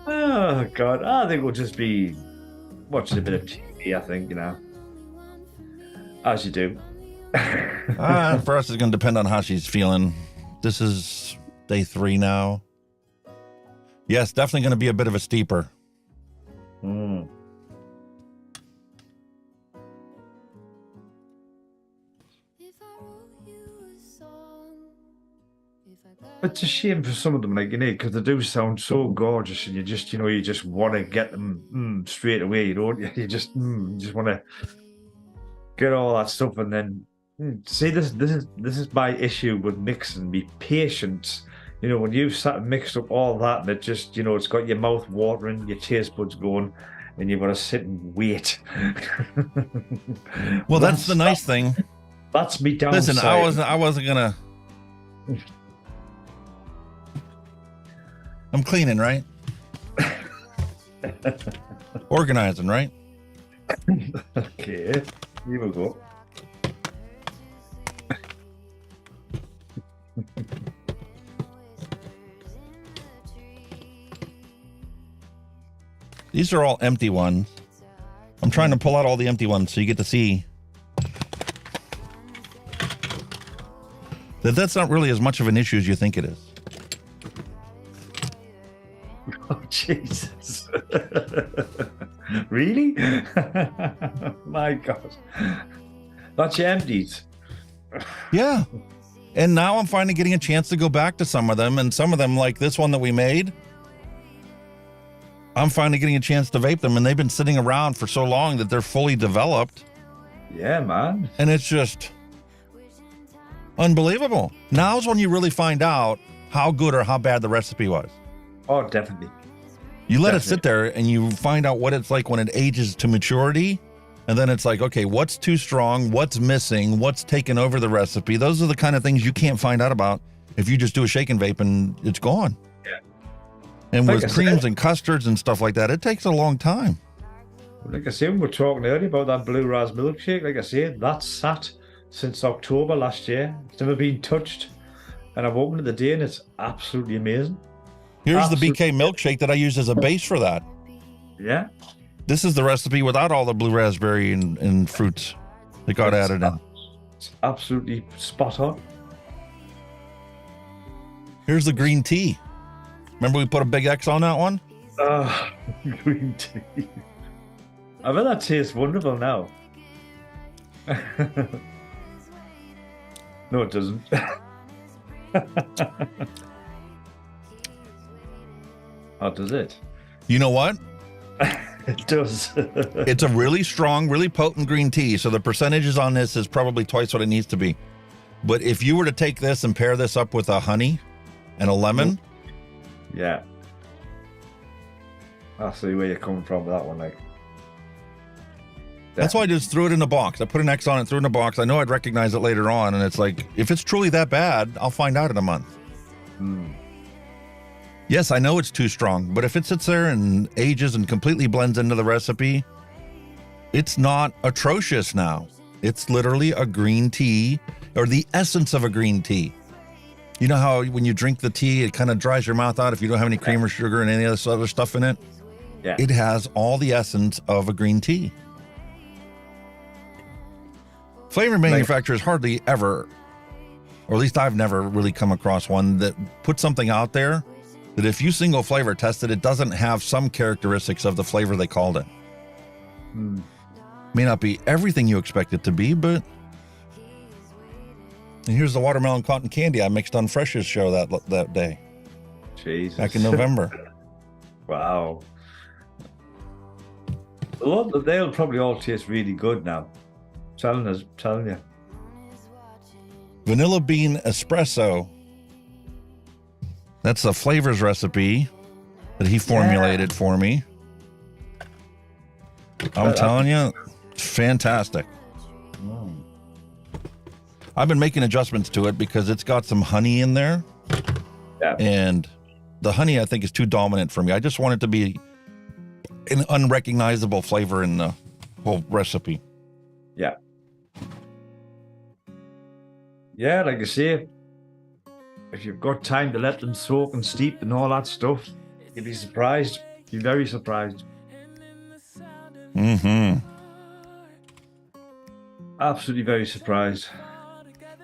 Oh God, I think we'll just be watching a bit of TV, I think, you know. As you do. For us, it's going to depend on how she's feeling. This is day 3 now. Yes, definitely going to be a bit of a steeper. Mm. It's a shame for some of them, like, you know, because they do sound so gorgeous, and you just, you know, you just want to get them straight away, you don't? You just want to get all that stuff, and then see, this is my issue with mixing. Be patient. You know, when you've sat and mixed up all that, and it just, you know, it's got your mouth watering, your taste buds going, and you've got to sit and wait. Well, that's the nice thing. That's me downside. Listen, I wasn't gonna. I'm cleaning, right? Organizing, right? Okay, here we go. These are all empty ones. I'm trying to pull out all the empty ones so you get to see that that's not really as much of an issue as you think it is. Oh, Jesus. Really? My God. That's your empties. Yeah. And now I'm finally getting a chance to go back to some of them, and some of them, like this one that we made, I'm finally getting a chance to vape them, and they've been sitting around for so long that they're fully developed. Yeah, man. And it's just unbelievable. Now's when you really find out how good or how bad the recipe was. Oh, definitely. You let it sit there and you find out what it's like when it ages to maturity. And then it's like, okay, what's too strong? What's missing? What's taken over the recipe? Those are the kind of things you can't find out about if you just do a shake and vape and it's gone. Yeah. And Like with I creams said- and custards and stuff like that, it takes a long time. Like I said, we were talking earlier about that blue ras milkshake. Like I said, that's sat since October last year. It's never been touched. And I've opened it today and it's absolutely amazing. Here's Absolutely. the BK milkshake that I use as a base for that. Yeah. This is the recipe without all the blue raspberry and fruits that got added in. It's absolutely spot on. Here's the green tea. Remember we put a big X on that one? Green tea. I bet that tastes wonderful now. No, it doesn't. How does it? You know what? It does. It's a really strong, really potent green tea. So the percentages on this is probably twice what it needs to be. But if you were to take this and pair this up with a honey and a lemon, Yeah. I see where you're coming from with that one, like. that's why I just threw it in a box. I put an X on it, threw it in a box. I know I'd recognize it later on. And it's like, if it's truly that bad, I'll find out in a month. Yes, I know it's too strong, but if it sits there and ages and completely blends into the recipe, it's not atrocious now. It's literally a green tea, or the essence of a green tea. You know how when you drink the tea, it kind of dries your mouth out if you don't have any cream or sugar and any other stuff in it? Yeah. It has all the essence of a green tea. Flavor manufacturers hardly ever, or at least I've never really come across one that puts something out there that if you single flavor test it, it doesn't have some characteristics of the flavor they called it. May not be everything you expect it to be, but... And here's the watermelon cotton candy I mixed on Fresh's show that day, Jesus. back in November. Wow. They'll probably all taste really good now. Telling you. Vanilla bean espresso. That's the flavors recipe that he formulated for me. I'm telling you, it's fantastic. I've been making adjustments to it because it's got some honey in there. Yeah. And the honey, I think, is too dominant for me. I just want it to be an unrecognizable flavor in the whole recipe. Yeah. Yeah, like I say, if you've got time to let them soak and steep and all that stuff, you'd be surprised. You're very surprised. Mm-hmm. Absolutely very surprised.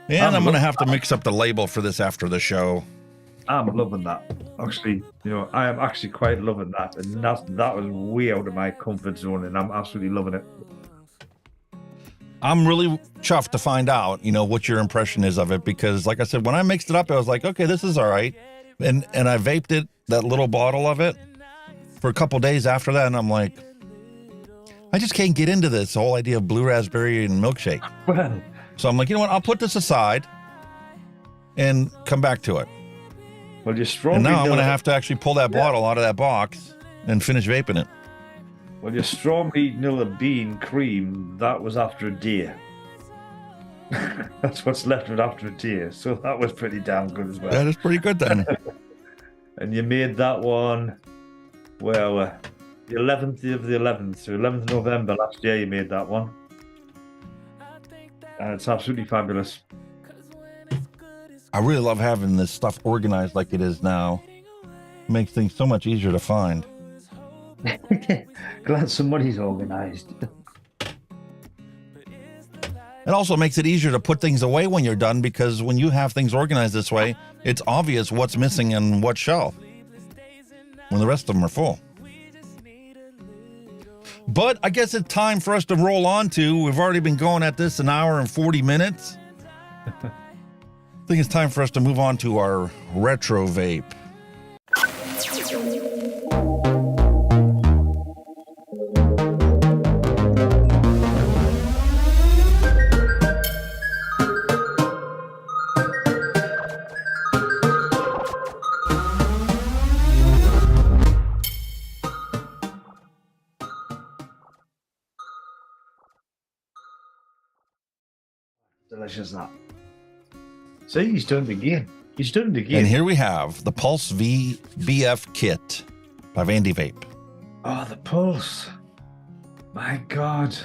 And I'm going to have to mix up the label for this after the show. I'm loving that. Actually, I am actually quite loving that. And that was way out of my comfort zone, and I'm absolutely loving it. I'm really chuffed to find out, what your impression is of it, because like I said, when I mixed it up, I was like, okay, this is all right. And I vaped it, that little bottle of it, for a couple days after that, and I'm like, I just can't get into this whole idea of blue raspberry and milkshake. Well, So I'm like, you know what? I'll put this aside and come back to it. well, you're strong. And now I'm going to have to actually pull that bottle out of that box and finish vaping it. Well, your strawberry vanilla bean cream, that was after a day. That's what's left of it after a day. So that was pretty damn good as well. That is pretty good then. And you made that one, well, the 11th of the 11th, so 11th of November last year you made that one. And it's absolutely fabulous. I really love having this stuff organized like it is now. Makes things so much easier to find. Glad somebody's organized. It also makes it easier to put things away when you're done, because when you have things organized this way, it's obvious what's missing and what shelf when the rest of them are full. But I guess it's time for us to roll on to. We've already been going at this an hour and 40 minutes. I think it's time for us to move on to our retro vape. Delicious that. See, he's done it again. He's done it again. And here we have the Pulse V BF kit by VandyVape. Oh, the Pulse. My God.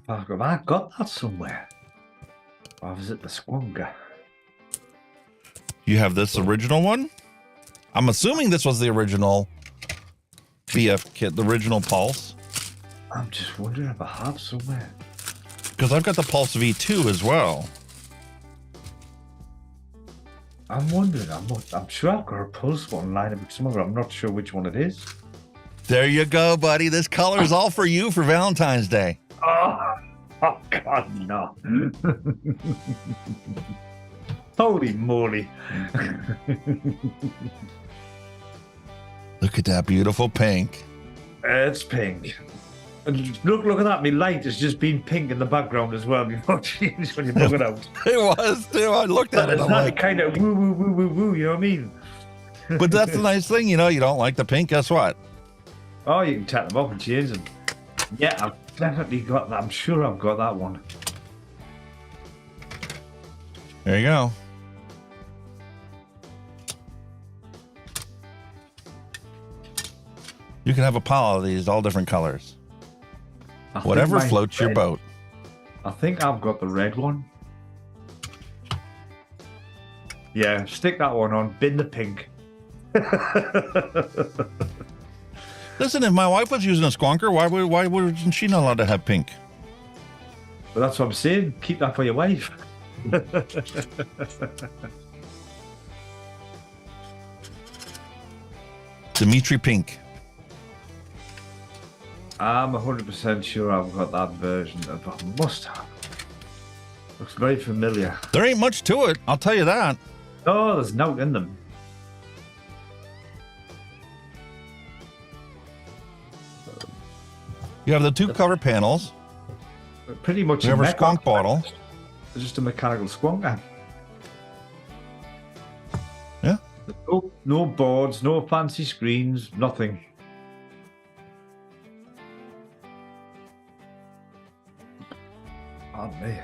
Have I got that somewhere? Or was it the Squonga? You have this original one? I'm assuming this was the original BF kit, the original Pulse. I'm just wondering if I have somewhere. Because I've got the Pulse V2 as well. I'm wondering. I'm sure I've got a Pulse one lined up somewhere. I'm not sure which one it is. There you go, buddy. This color is all for you for Valentine's Day. Oh God, no. Holy moly. Look at that beautiful pink. It's pink. And look at that. My light has just been pink in the background as well before changed when you plug it out. It was too. I looked at it. I'm like, kind of woo, woo, woo, woo, woo, you know what I mean? but that's the nice thing, you know, you don't like the pink, guess what? Oh, you can tap them up and change them. Yeah, I've definitely got that. I'm sure I've got that one. There you go. You can have a pile of these, all different colors. Whatever floats your boat. I think I've got the red one. Yeah, stick that one on. Bin the pink. Listen, if my wife was using a squonker, why wasn't she not allowed to have pink? But that's what I'm saying. Keep that for your wife. Dimitri Pink. I'm 100% sure I've got that version. I must have. Looks very familiar. There ain't much to it, I'll tell you that. Oh, there's no in them. You have the two cover panels. Pretty much You have a skunk bottle. It's just a mechanical squonker. Yeah. No boards, no fancy screens, nothing. Oh, me.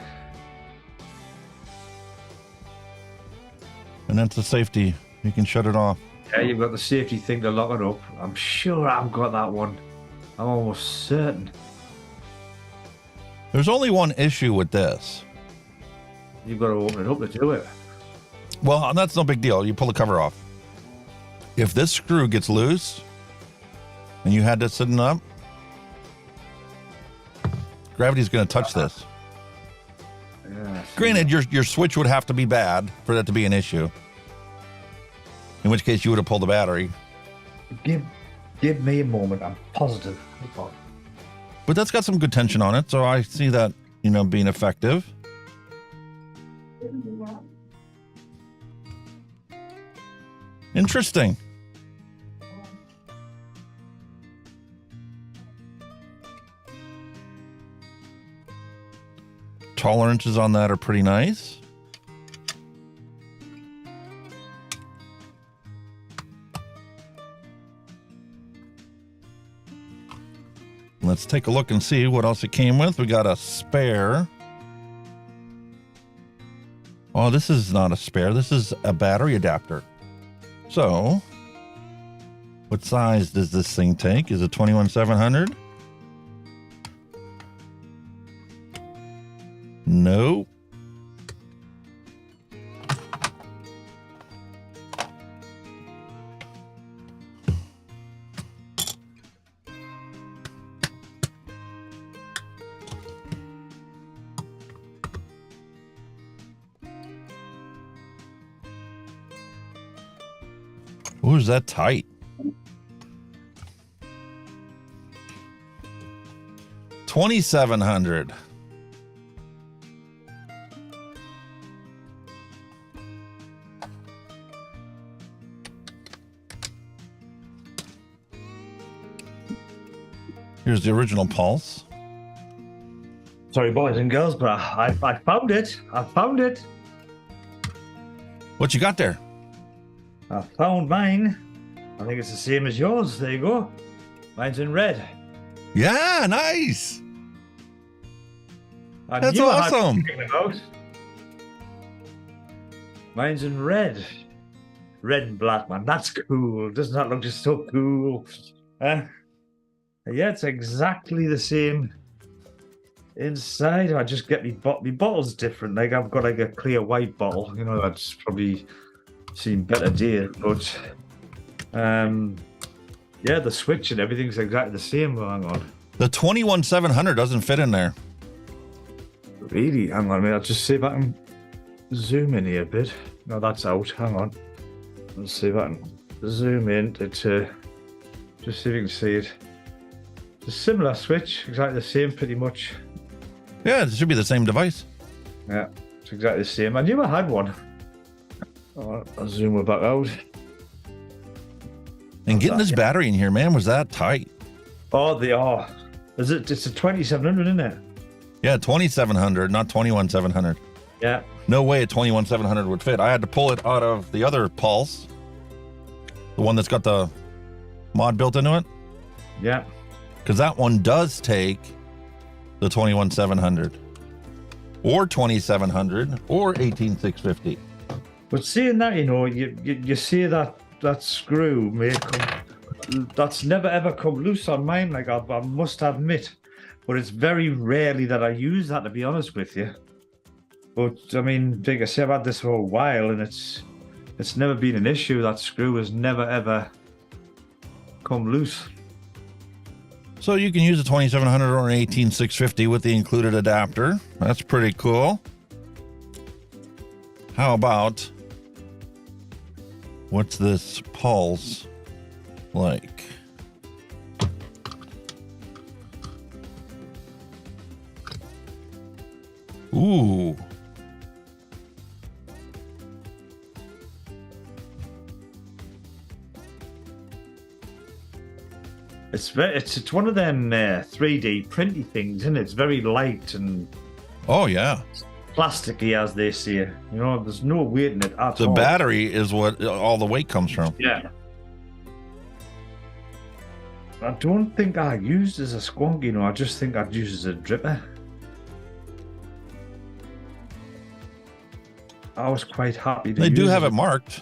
And that's the safety. You can shut it off. Yeah, you've got the safety thing to lock it up. I'm sure I've got that one. I'm almost certain. There's only one issue with this. You've got to open it up to do it. Well, that's no big deal. You pull the cover off. If this screw gets loose and you had this sitting up, gravity's going to touch this. Yeah, Granted, your switch would have to be bad for that to be an issue. In which case, you would have pulled the battery. Give me a moment. I'm positive. But that's got some good tension on it, so I see that, being effective. Interesting. Tolerances on that are pretty nice. let's take a look and see what else it came with. We got a spare. Oh, this is not a spare. This is a battery adapter. So, what size does this thing take? Is it 21-700? Nope. Ooh, is that tight? 2,700. Here's the original pulse. Sorry, boys and girls, but I found it. I found it. What you got there? I found mine. I think it's the same as yours. There you go. Mine's in red. Yeah, nice. I That's knew I had awesome. something about. Mine's in red. Red and black, man. That's cool. Doesn't that look just so cool? Yeah, it's exactly the same inside. I just get me bottle's different. Like I've got like a clear white bottle. You know, that's probably seen better days, but yeah, the switch and everything's exactly the same. Well, hang on. The 21-700 doesn't fit in there. Really? Hang on a minute. I'll just see if I can zoom in here a bit. No, that's out. Hang on. Let's see if I can zoom in to just see if you can see it. It's a similar switch, exactly the same, pretty much. Yeah, it should be the same device. Yeah, it's exactly the same. I knew I had one. Oh, I'll zoom it back out. And getting this Yeah. battery in here, man, was that tight? Oh, they are. Is it? It's a 2700, isn't it? Yeah, 2,700, not 21-700. Yeah. No way a 21-700 would fit. I had to pull it out of the other pulse, the one that's got the mod built into it, Yeah. because that one does take the 21-700 or 2700 or 18-650. But seeing that, you know, you see that screw may come, that's never ever come loose on mine. Like I must admit, but it's very rarely that I use that, to be honest with you. But I mean, like I say, I've had this for a while, and it's never been an issue. That screw has never ever come loose. So you can use a 2700 or an 18-650 with the included adapter. That's pretty cool. How about, what's this pulse like? Ooh. It's one of them 3D printy things, isn't it? It's very light and Oh, yeah. plasticky, as they say. You know, there's no weight in it at The all. battery is what all the weight comes from. Yeah. I don't think I used as a squonk, you know. I just think I'd use as a dripper. I was quite happy to They do use have it marked.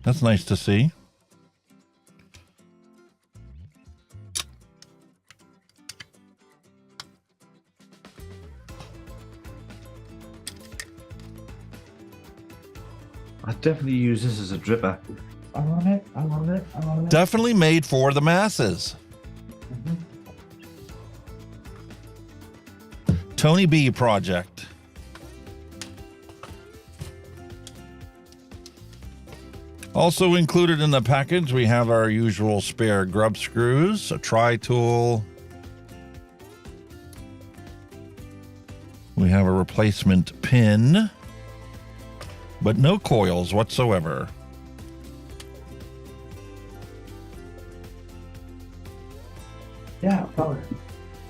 That's nice to see. I definitely use this as a dripper. I'm on it. Definitely made for the masses. Tony B project. Also included in the package, we have our usual spare grub screws, a tri-tool. We have a replacement pin, but no coils whatsoever. Yeah,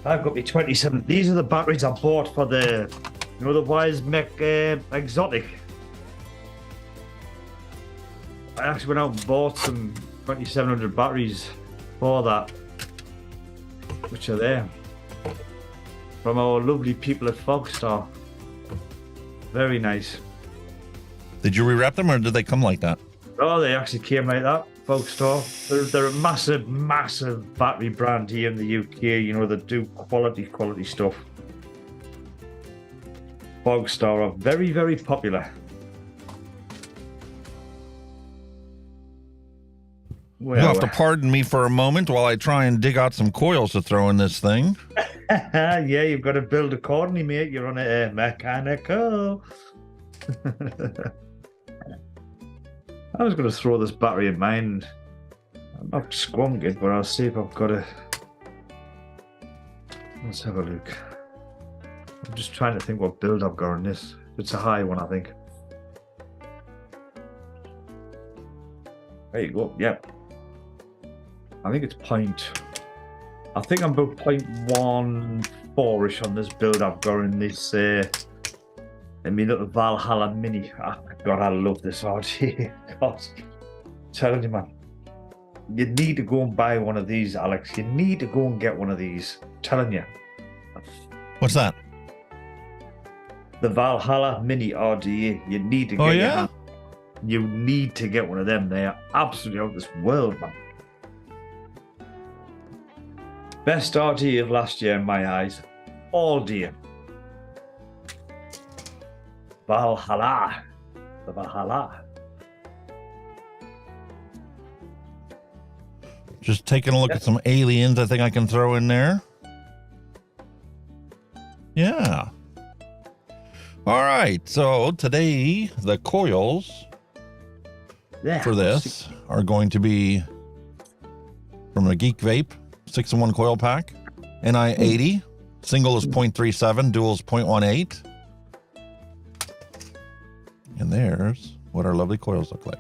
I've got me 27. These are the batteries I bought for the, you know, the Wise Mech Exotic. I actually went out and bought some 2700 batteries for that, which are there from our lovely people at Fogstar. Very nice. Did you rewrap them or did they come like that? Oh, they actually came like that. Fogstar. They're a massive, massive battery brand here in the UK. You know, they do quality stuff. Fogstar are very, very popular. Well, You'll have to pardon me for a moment while I try and dig out some coils to throw in this thing. yeah, you've got to build accordingly, mate. You're on a mechanical. I was going to throw this battery in mine. I'm not squonking it, but I'll see if I've got a... Let's have a look. I'm just trying to think what build I've got on this. It's a high one, I think. There you go. Yep. I think it's I think I'm about 0.14-ish on this build I've got in this in my little Valhalla Mini. Oh, God, I love this RT. God, I'm telling you, man. You need to go and buy one of these, Alex. You need to go and get one of these. I'm telling you. What's that? The Valhalla Mini RDA. You need to get yeah? You need to get one of them. They are absolutely out of this world, man. Best RDA of last year in my eyes. All day. Valhalla. The Valhalla. Just taking a look at some aliens I think I can throw in there. Yeah. All right. So today the coils for this are going to be from a Geek Vape 6-in-1 coil pack. NI 80. Single is 0.37, dual is 0.18. And there's what our lovely coils look like.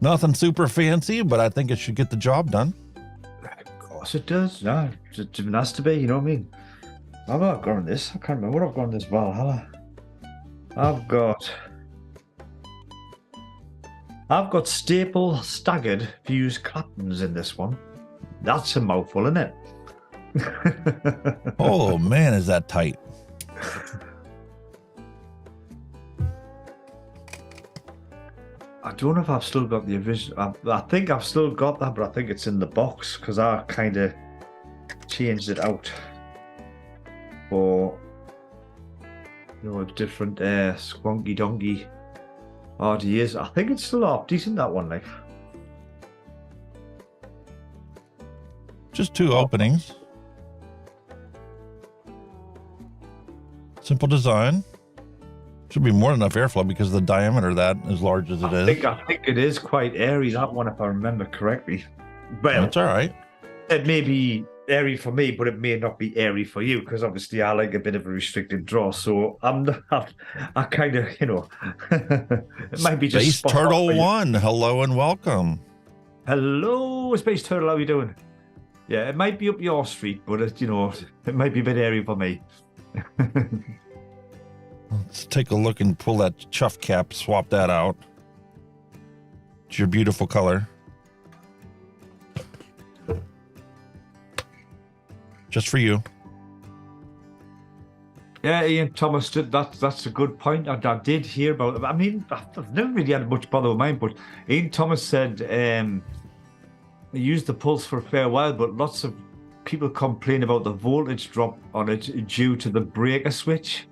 Nothing super fancy, but I think it should get the job done. Of course it does. Yeah, it has to be, you know what I mean? I've got on this. I can't remember what I've got on this Valhalla. I've got staple staggered fuse claptons in this one. That's a mouthful, isn't it? Oh man, is that tight. I don't know if I've still got the original. I think I've still got that, but I think it's in the box because I kind of changed it out for, you know, different squonky donkey RDAs. I think it's still half decent, that one, like. Just 2 openings. Simple design. Should be more than enough airflow because of the diameter of that, as large as it is. I think it is quite airy, that one, if I remember correctly. Well, that's all right. It may be airy for me, but it may not be airy for you because obviously I like a bit of a restricted draw. So I kind of, you know, it might be just Space Turtle 1. Hello and welcome. Hello, Space Turtle. How are you doing? Yeah, it might be up your street, but it, you know, it might be a bit airy for me. Let's take a look and pull that chuff cap, swap that out. It's your beautiful color. Just for you. Yeah, Ian Thomas, that's a good point. I did hear about it. I mean, I've never really had much bother with mine, but Ian Thomas said he used the pulse for a fair while, but lots of people complain about the voltage drop on it due to the breaker switch.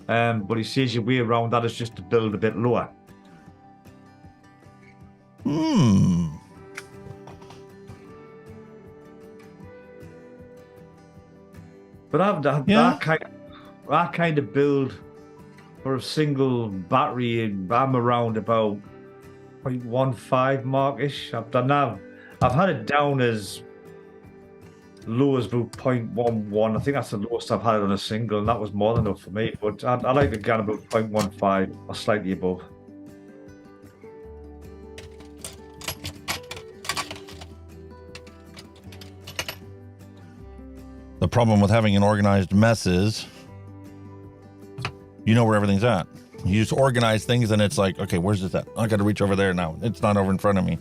But he says your way around that is just to build a bit lower. But I kind of build for a single battery, and I'm around about 0.15 mark-ish. I've had it down as low as about 0.11. I think that's the lowest I've had it on a single, and that was more than enough for me. But I like to get about 0.15 or slightly above. The problem with having an organized mess is you know where everything's at. You just organize things and it's like, okay, where's this at? I got to reach over there now. It's not over in front of me.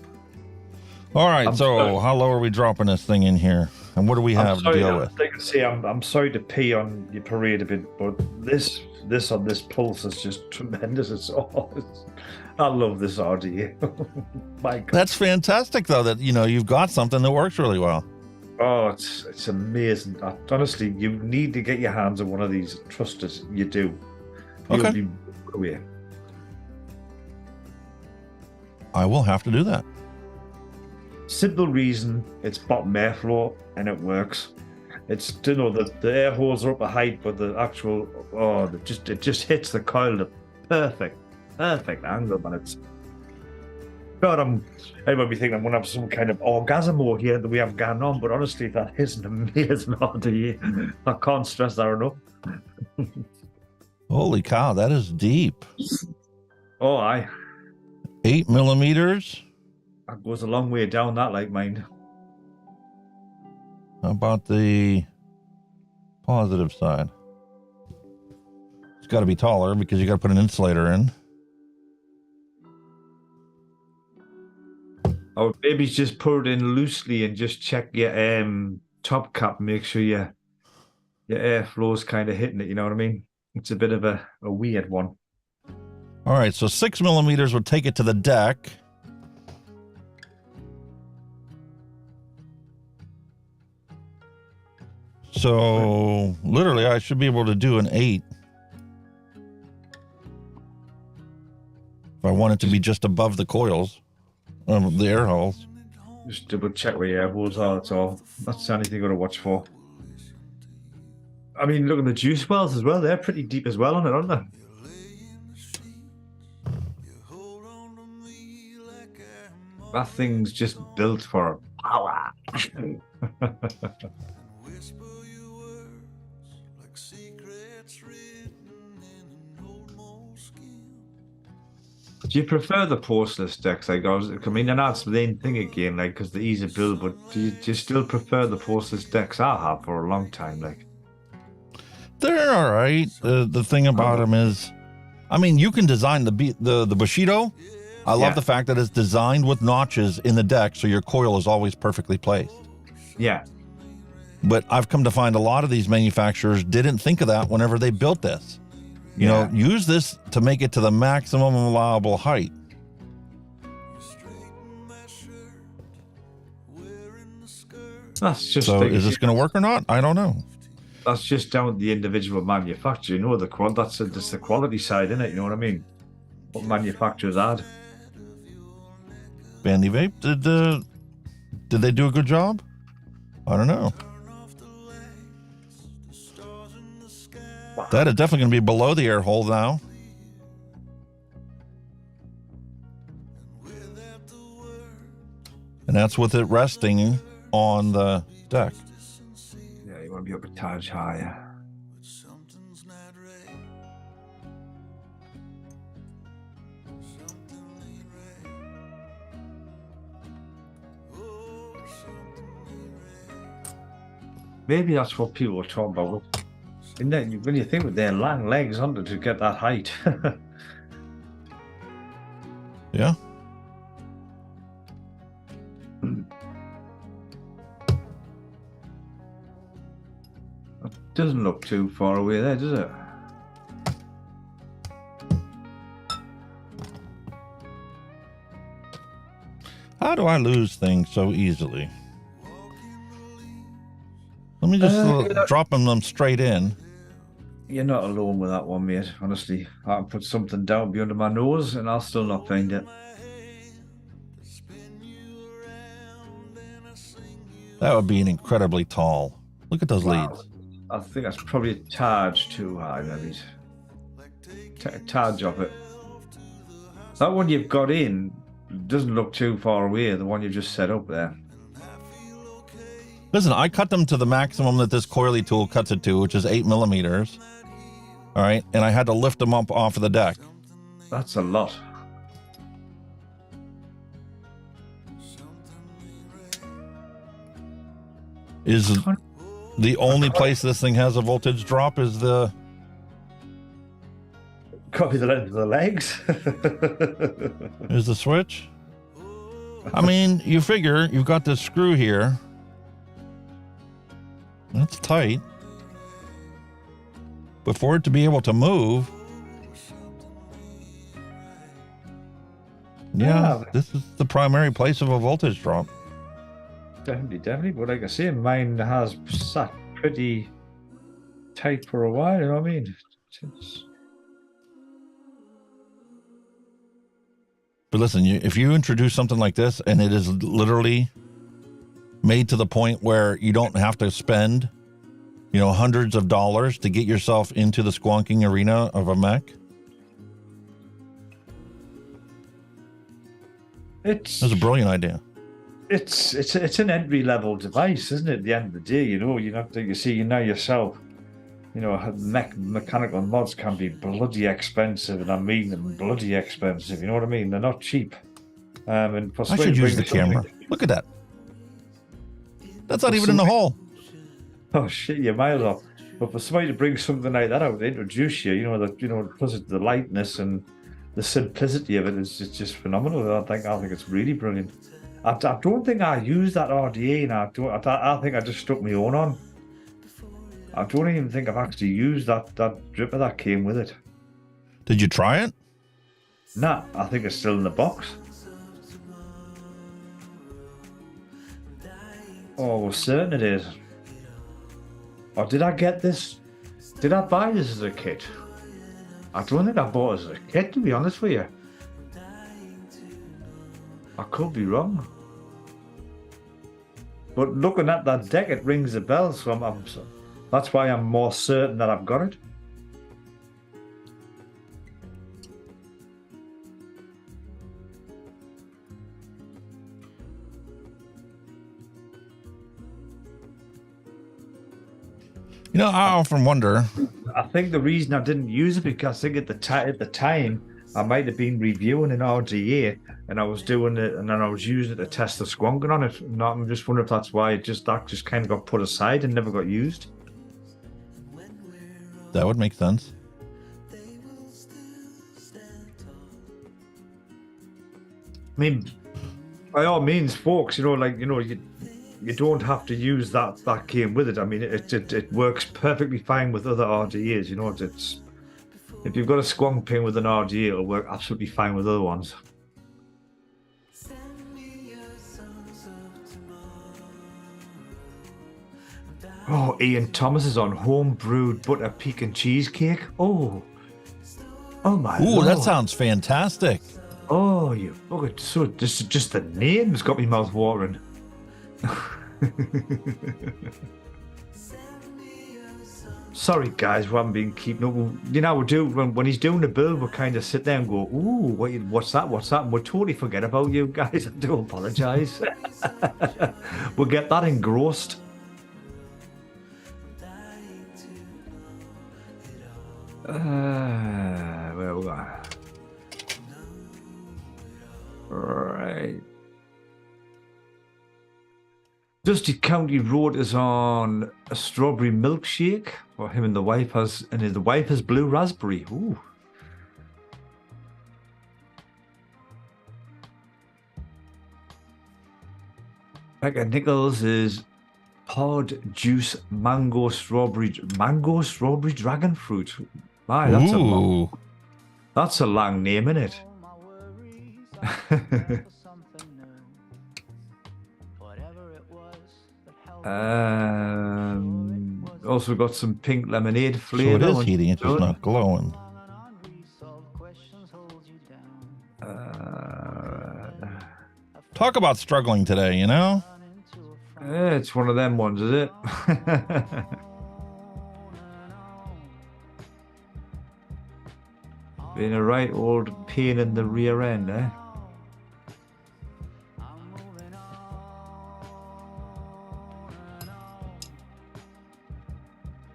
All right, I'm so sorry. how low are we dropping this thing in here? And what do we have to deal with? Like I say, I'm sorry to pee on your parade a bit, but this on this pulse is just tremendous. I love this RDA. My God. That's fantastic, though, that, you've got something that works really well. Oh, it's amazing. Honestly, you need to get your hands on one of these. Trust us, you do. You'll Okay. be away. I will have to do that. Simple reason, it's bottom airflow and it works. It's the air holes are up a height, but the actual it just hits the coil the perfect angle, man. It's God, everybody think I'm gonna have some kind of orgasm over here that we have going on, but honestly, that is an amazing RDA. I can't stress that enough. Holy cow, that is deep. Oh, aye. 8 millimeters. That goes a long way down that, like mine. How about the positive side? It's got to be taller because you got to put an insulator in. Or maybe just put it in loosely and just check your top cap. Make sure your airflow's kind of hitting it. You know what I mean? It's a bit of a weird one. All right, so 6 millimeters would take it to the deck. So literally, I should be able to do an 8. If I want it to be just above the coils, the air holes. Just double check where your air holes are. That's all. That's the only thing you got to watch for. I mean, look at the juice wells as well. They're pretty deep as well on it, aren't they? That thing's just built for power. Do you prefer the porceless decks? Like, I mean, that's the main thing again, like, because the ease of build. But do you still prefer the porceless decks I have for a long time? Like, they're all right. The thing about them is, I mean, you can design the Bushido. I love the fact that it's designed with notches in the deck, so your coil is always perfectly placed. Yeah. But I've come to find a lot of these manufacturers didn't think of that whenever they built this. You know, use this to make it to the maximum allowable height. That's just. So is this going to work or not? I don't know. That's just down to the individual manufacturer. You know, that's the quality side, isn't it? You know what I mean? What manufacturers add. VandyVape, did they do a good job? I don't know. That is definitely going to be below the air hole now. And that's with it resting on the deck. Yeah, you want to be up a touch higher. Maybe that's what people were talking about. Isn't that, when you think with their long legs under to get that height. Yeah. It doesn't look too far away there, does it? How do I lose things so easily? Let me just drop them straight in. You're not alone with that one, mate. Honestly, I can put something down under my nose and I'll still not find it. That would be an incredibly tall. Look at those leads. I think that's probably a touch too high, maybe. A touch of it. That one you've got in doesn't look too far away, the one you just set up there. Listen, I cut them to the maximum that this coily tool cuts it to, which is 8 millimeters. All right. And I had to lift them up off of the deck. That's a lot. Is the only place this thing has a voltage drop is the... Copy the length of the legs. Is the switch? I mean, you figure you've got this screw here. That's tight. But for it to be able to move, yeah, this is the primary place of a voltage drop. Definitely. But like I say, mine has sat pretty tight for a while, you know what I mean? But listen, if you introduce something like this and it is literally made to the point where you don't have to spend, hundreds of dollars to get yourself into the squonking arena of a mech, that's a brilliant idea. It's an entry level device, isn't it? At the end of the day, you know yourself. Mechanical mods can be bloody expensive, and I mean them bloody expensive. You know what I mean? They're not cheap. And for I should use the camera. Look at that. That's not even in the hole. Oh shit, you're miles off. But for somebody to bring something like that out, to introduce you, because of the lightness and the simplicity of it's just phenomenal. I think it's really brilliant. I don't think I used that RDA, and I think I just stuck my own on. I don't even think I've actually used that dripper that came with it. Did you try it? Nah, I think it's still in the box. Oh, well, certain it is. Or did I get this? Did I buy this as a kit? I don't think I bought it as a kit, to be honest with you. I could be wrong. But looking at that deck, it rings a bell, so that's why I'm more certain that I've got it. I often wonder. I think the reason I didn't use it because I think at the time I might have been reviewing an RDA and I was doing it, and then I was using it to test the squonking on it. And I'm just wondering if that's why that just kind of got put aside and never got used. That would make sense. I mean, by all means, folks, you don't have to use that came with it. I mean, it works perfectly fine with other RDAs. It's if you've got a squonk pin with an RDA, it'll work absolutely fine with other ones. Oh, Ian Thomas is on home brewed butter pecan cheesecake. Oh my Ooh, Lord. That sounds fantastic. Oh, you fucking so just the name's got me mouth watering. Sorry guys, we haven't been keeping up. We do when he's doing the build, we kind of sit there and go, ooh, what's that? And we totally forget about you guys. I do apologize. We'll get that engrossed. Where we go? Right. Dusty County Road is on a strawberry milkshake for him, and the wife has blue raspberry. Ooh. Becca Nichols is pod juice mango strawberry dragon fruit. My, that's a long name, isn't it? Also got some pink lemonade flavor. So it is heating, it's just not glowing. Talk about struggling today, It's one of them ones, is it? Being a right old pain in the rear end, eh?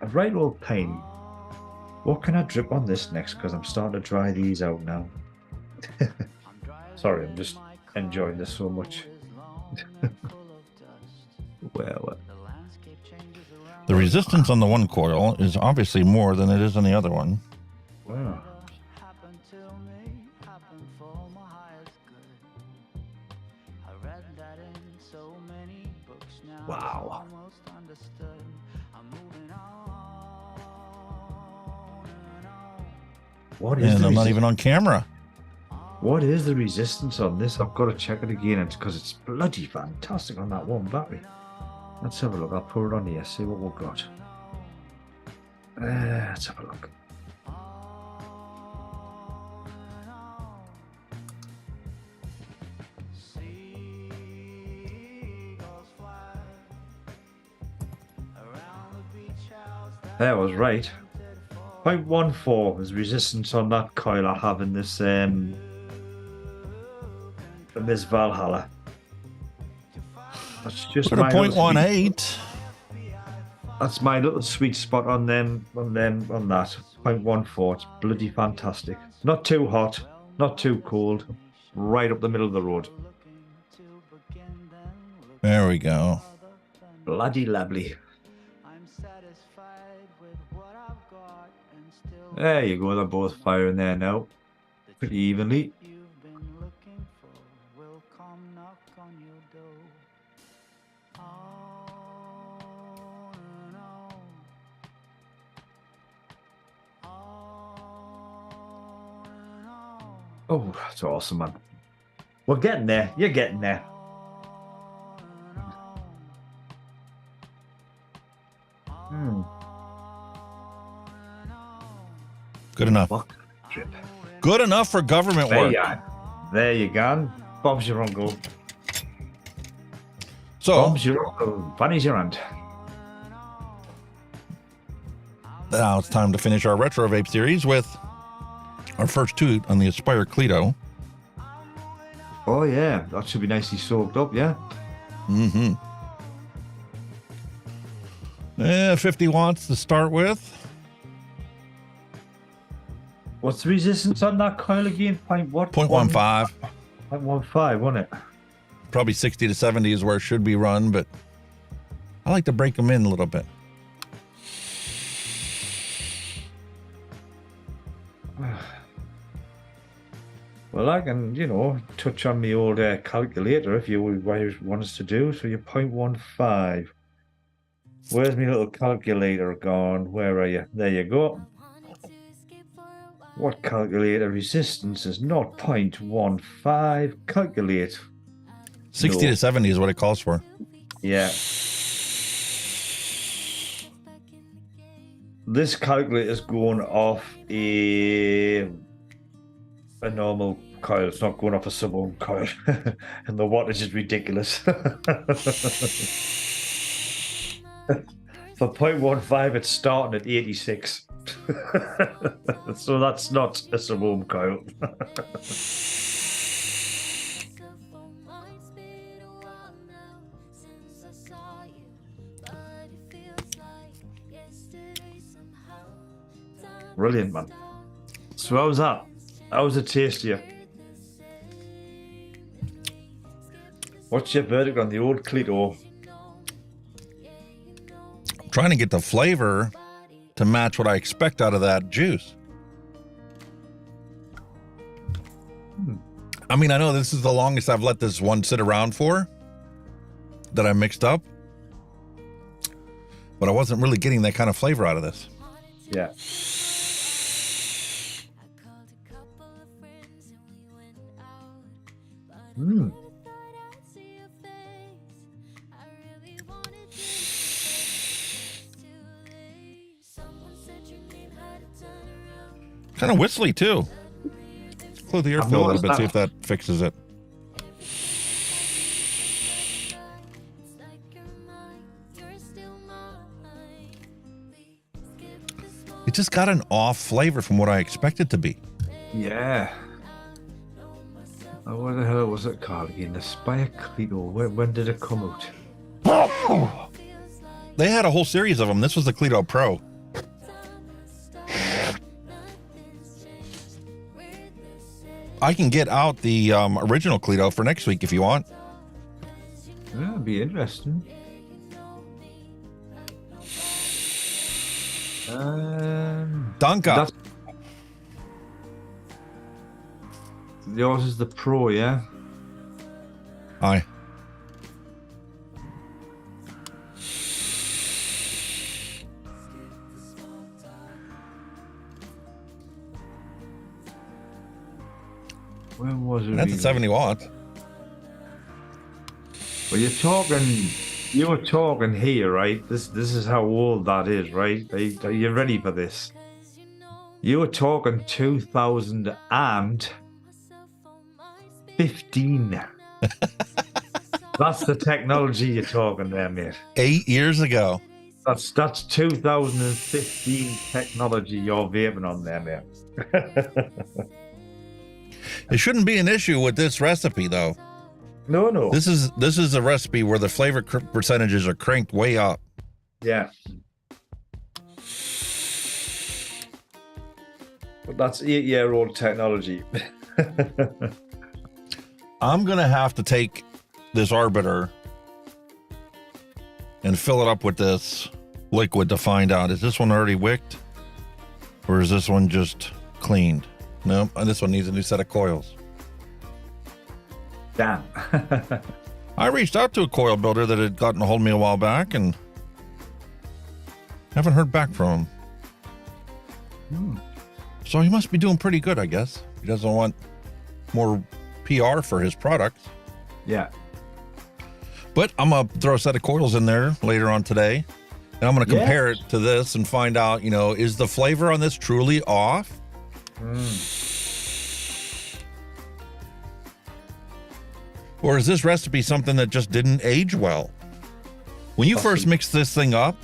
A right old pain. What can I drip on this next? Because I'm starting to dry these out now. Sorry, I'm just enjoying this so much. Well, the resistance on the one coil is obviously more than it is on the other one. Wow. What is And the I'm not resist- even on camera. What is the resistance on this? I've got to check it again because it's bloody fantastic on that one battery. Let's have a look. I'll put it on here, see what we've got. Let's have a look. That was right. 0.14 is resistance on that coil I have in this Valhalla. That's just Put a my little 0.18. That's my little sweet spot on that 0.14. It's bloody fantastic. Not too hot, not too cold, right up the middle of the road. There we go. Bloody lovely. There you go, they're both firing there now. Pretty evenly. Oh, that's awesome, man. We're getting there. You're getting there. Good enough. What drip? Good enough for government There work. you are. There you go. Bob's your uncle. So Bob's your uncle. Bunny's your aunt. now it's time to finish our retro vape series with our first two on the Aspire Cleito. Oh yeah, that should be nicely soaked up, yeah. 50 watts to start with. What's the resistance on that coil again? Point what? 0.15. 0.15, wasn't it? Probably 60 to 70 is where it should be run, but I like to break them in a little bit. Well, I can, touch on the old calculator if you want us to do. So you're 0.15. Where's my little calculator gone? Where are you? There you go. What calculator resistance is not 0.15? Calculate. 60 to 70 is what it calls for. Yeah. This calculator is going off a normal coil. It's not going off a sub-ohm coil. And the wattage is ridiculous. For 0.15, it's starting at 86. So that's not a sub-ohm coil. Brilliant, man. So how's that? How's it taste to you? What's your verdict on the old Cleito? I'm trying to get the flavor to match what I expect out of that juice. I mean, I know this is the longest I've let this one sit around for that I mixed up, but I wasn't really getting that kind of flavor out of this. Yeah. Kind of whistly too. Close the airflow a little bit, see if that fixes it. It just got an off flavor from what I expected to be. Yeah. Oh, what the hell was it called again? The Aspire Cleito. When did it come out? They had a whole series of them. This was the Cleito Pro. I can get out the original Cleito for next week if you want. Yeah, it'd be interesting. Dangle. Yours is the Pro, yeah? Aye. Where was it? That's at 70 watts. Well, you were talking here, right? This is how old that is, right? Are you ready for this? You were talking 2015. That's the technology you're talking there, mate. 8 years ago. That's 2015 technology you're vaping on there, mate. It shouldn't be an issue with this recipe, though. No. This is a recipe where the flavor percentages are cranked way up. Yeah. But that's 8-year-old technology. I'm going to have to take this arbiter and fill it up with this liquid to find out, is this one already wicked or is this one just cleaned? No, this one needs a new set of coils. Damn. I reached out to a coil builder that had gotten a hold of me a while back and haven't heard back from him. So he must be doing pretty good, I guess. He doesn't want more PR for his products. Yeah. But I'm going to throw a set of coils in there later on today. And I'm going to compare it to this and find out, is the flavor on this truly off? Or is this recipe something that just didn't age well? When you first mix this thing up,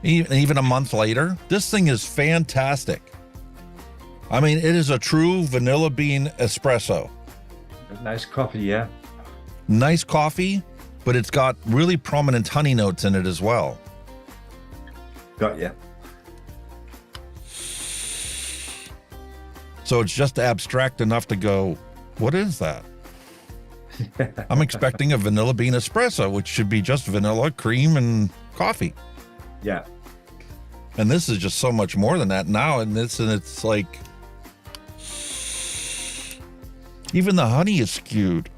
even a month later, this thing is fantastic. I mean, it is a true vanilla bean espresso. Nice coffee, yeah. Nice coffee, but it's got really prominent honey notes in it as well. Got you. So it's just abstract enough to go, what is that? I'm expecting a vanilla bean espresso, which should be just vanilla, cream, and coffee. Yeah. And this is just so much more than that now. And it's like, even the honey is skewed.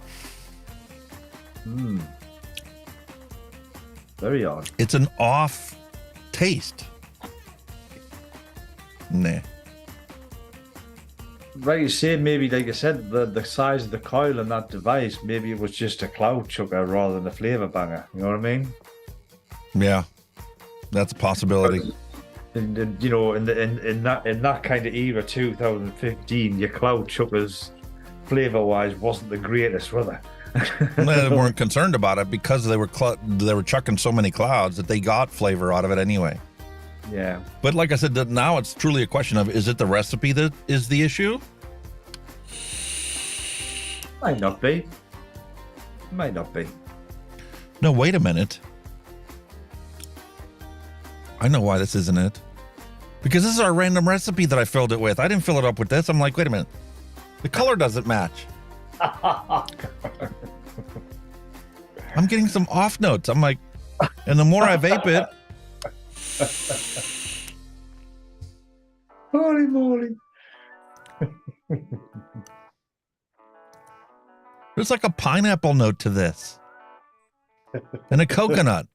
Very odd. It's an off taste. Nah. Like you said, maybe, like I said, the size of the coil in that device, maybe it was just a cloud chucker rather than a flavor banger. You know what I mean? Yeah, that's a possibility. And in that kind of era, 2015, your cloud chuckers, flavor-wise, wasn't the greatest, were they? They weren't concerned about it because they were chucking so many clouds that they got flavor out of it anyway. Yeah. But like I said, now it's truly a question of, is it the recipe that is the issue? Might not be. Might not be. No, wait a minute. I know why this isn't it. Because this is our random recipe that I filled it with. I didn't fill it up with this. I'm like, wait a minute. The color doesn't match. I'm getting some off notes. I'm like, and the more I vape it, holy moly. there's like a pineapple note to this and a coconut.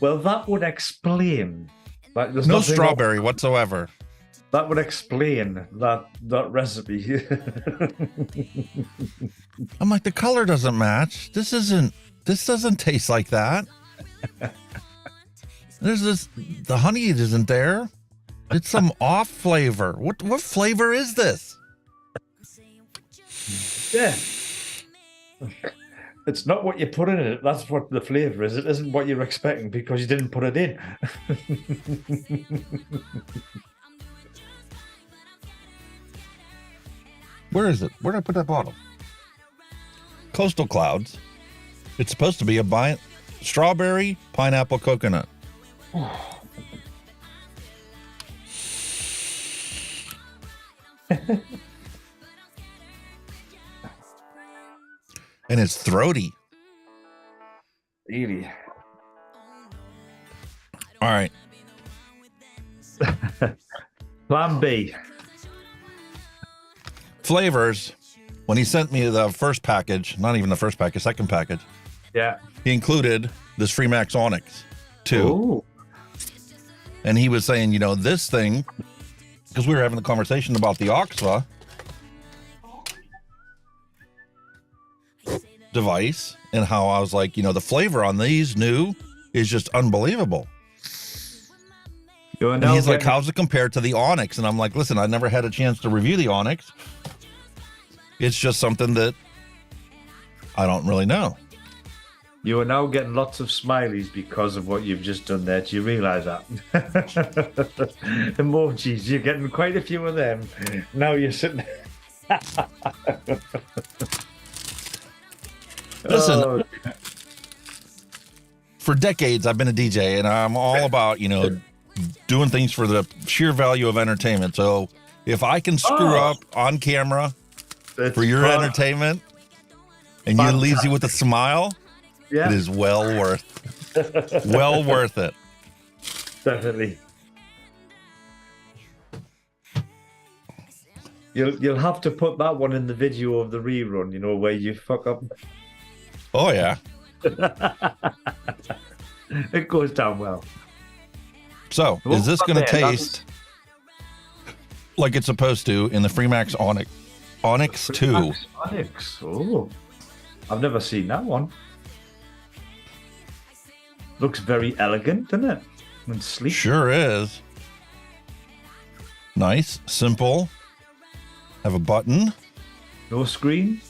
Well, that would explain. Like, there's No nothing strawberry whatsoever. That would explain that recipe. I'm like, the color doesn't match. This doesn't taste like that. The honey isn't there. It's some off flavor. What flavor is this? Yeah. It's not what you put in it. That's what the flavor is. It isn't what you're expecting because you didn't put it in. Where is it? Where did I put that bottle? Coastal Clouds. It's supposed to be a strawberry, pineapple, coconut. And it's throaty. Really? All right. Plan B. Flavors. When he sent me the first package, not even the first package, second package, Yeah. he included this Freemax Onnix too. Ooh. And he was saying, this thing because we were having the conversation about the Oxva device and how I was like, you know, the flavor on these new is just unbelievable. And he's like, how's it compared to the Onnix? And I'm like, listen, I never had a chance to review the Onnix. It's just something that I don't really know. You are now getting lots of smileys because of what you've just done there. Do you realise that? Emojis, you're getting quite a few of them. Now you're sitting Listen, for decades I've been a DJ, and I'm all about, you know, doing things for the sheer value of entertainment. So if I can screw up on camera for your entertainment and you leaves you with a smile, it is well worth it. Definitely. You'll have to put that one in the video of the rerun, you know, where you fuck up. Oh yeah. It goes down well. So, is this going to taste like it's supposed to in the Freemax Onnix 2? Onnix. Oh, I've never seen that one. Looks very elegant, doesn't it? And sleek. Sure is. Nice, simple. Have a button. No screen.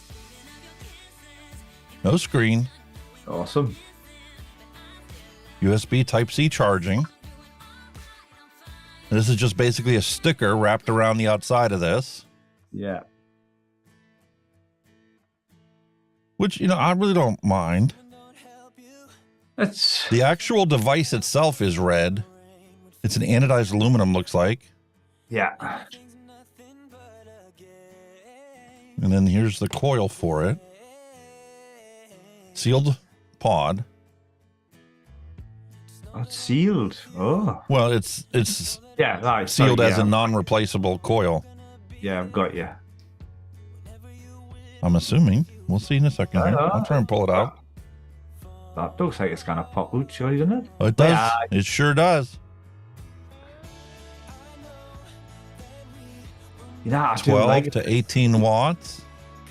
No screen. Awesome. USB Type-C charging. This is just basically a sticker wrapped around the outside of this. Yeah. Which, you know, I really don't mind. That's The actual device itself is red. It's an anodized aluminum, looks like. yeah. And then here's the coil for it. Sealed pod. Oh, it's sealed. Oh. Well, it's Yeah, right. sealed sorry, as a non-replaceable coil. Yeah, I've got you. I'm assuming. We'll see in a second here. I'll try and pull it out. That looks like it's gonna pop out, surely, doesn't it? Oh, it does. Yeah. It sure does. You know, I do 12 like to 18 watts.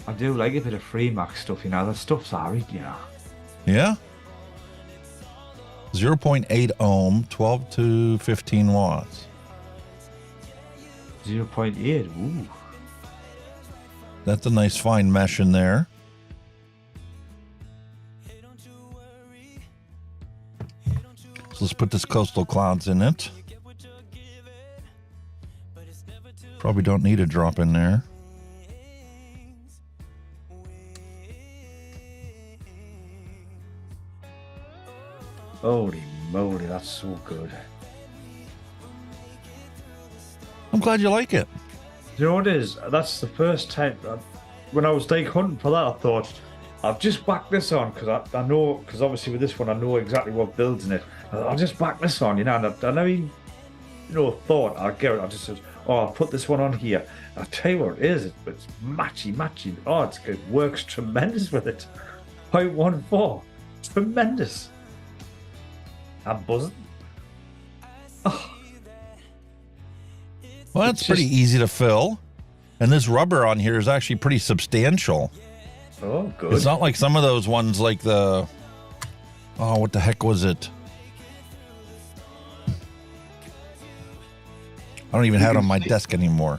I do like a bit of Freemax stuff, you know. The stuff's alright, you know. Yeah. 0.8 ohm, 12 to 15 watts. 0.8. Ooh. That's a nice fine mesh in there. So let's put this Coastal Clouds in it. Probably don't need a drop in there. Holy moly, that's so good. I'm glad you like it. Do you know what it is? That's the first time when I was like hunting for that, I thought I've just whacked this on because I know, because obviously with this one I know exactly what builds in it. I'll just whack this on, you know. And I never even, you know, thought I'd get it. I just said, oh, I'll put this one on here. I'll tell you what it is. It's matchy. Oh, it works tremendous with it. 0.14, tremendous. I'm buzzing. Oh. Well, that's pretty easy to fill. And this rubber on here is actually pretty substantial. Oh, good. It's not like some of those ones like the... Oh, what the heck was it? I don't even have it on my desk anymore.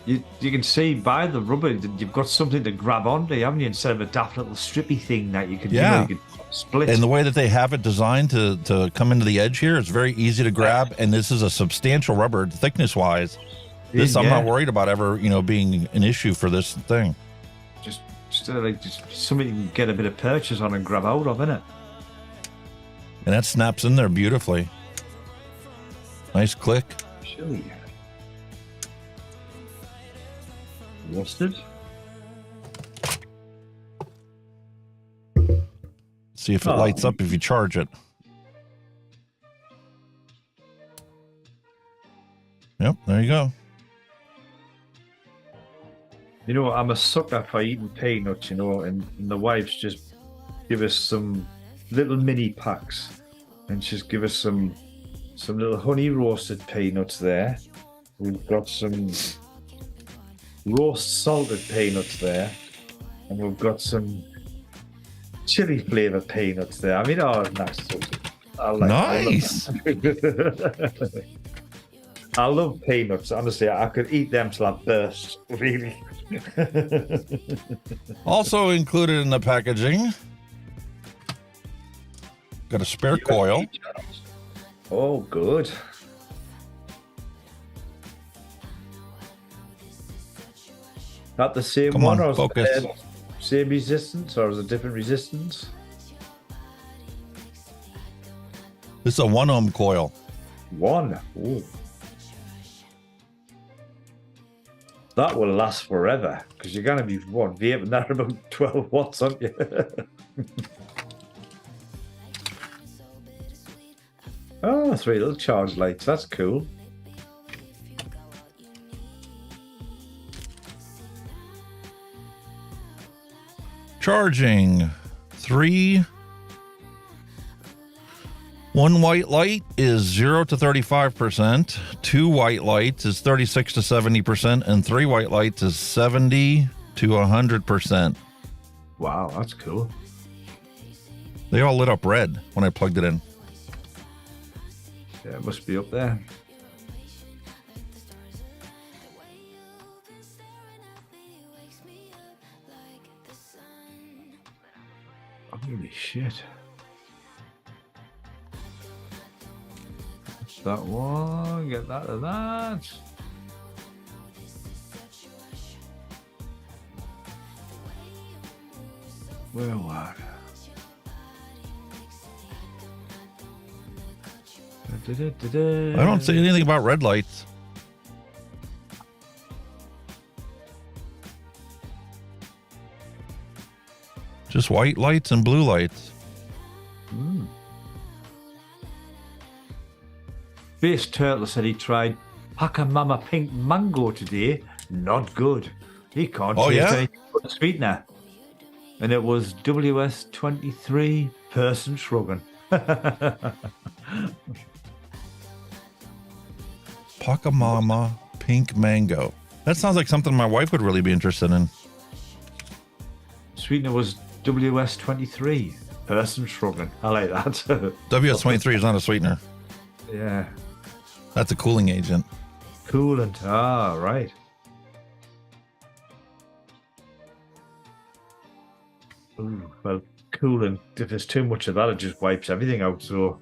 You can see by the rubber that you've got something to grab onto, haven't you? Instead of a daft little strippy thing that you can, Yeah. you can split. And the way that they have it designed to come into the edge here, it's very easy to grab. And this is a substantial rubber thickness-wise. This I'm not worried about ever, you know, being an issue for this thing. Just something you can get a bit of purchase on and grab out of, innit? And that snaps in there beautifully. Nice click. Chili. Roasted. See if it lights up if you charge it. Yep, there you go. You know, I'm a sucker for eating peanuts, you know, and the wife's just give us some little mini packs and just give us some little honey roasted peanuts there. We've got some roast salted peanuts there, and we've got some chili flavour peanuts there. I mean, oh, nice. Nice. I love peanuts. Honestly, I could eat them till I burst. Really. Also included in the packaging, got a spare coil. Oh, good. Not the same Come one, on, or is focus. it same resistance, or is it different resistance? This is a 1 ohm coil. One. Ooh. That will last forever because you're going to be vaping that about 12 watts, aren't you? Oh, 3 little charge lights. That's cool. Charging 3. 1 white light is 0 to 35%. 2 white lights is 36 to 70%, and 3 white lights is 70 to 100%. Wow, that's cool. They all lit up red when I plugged it in. Yeah, it must be up there. Holy shit. That's that one. Get that of that. Where was I don't see anything about red lights. Just white lights and blue lights. Base Turtle said he tried Pacamama Pink Mango today. Not good. He can't Oh, taste yeah? anything but the sweetener. And it was WS23 person shrugging. Pacamama Pink Mango. That sounds like something my wife would really be interested in. Sweetener was WS23 person shrugging. I like that. WS23 is not a sweetener. Yeah. That's a cooling agent. Coolant. Ah, right. Ooh, well, coolant, if there's too much of that, it just wipes everything out, so...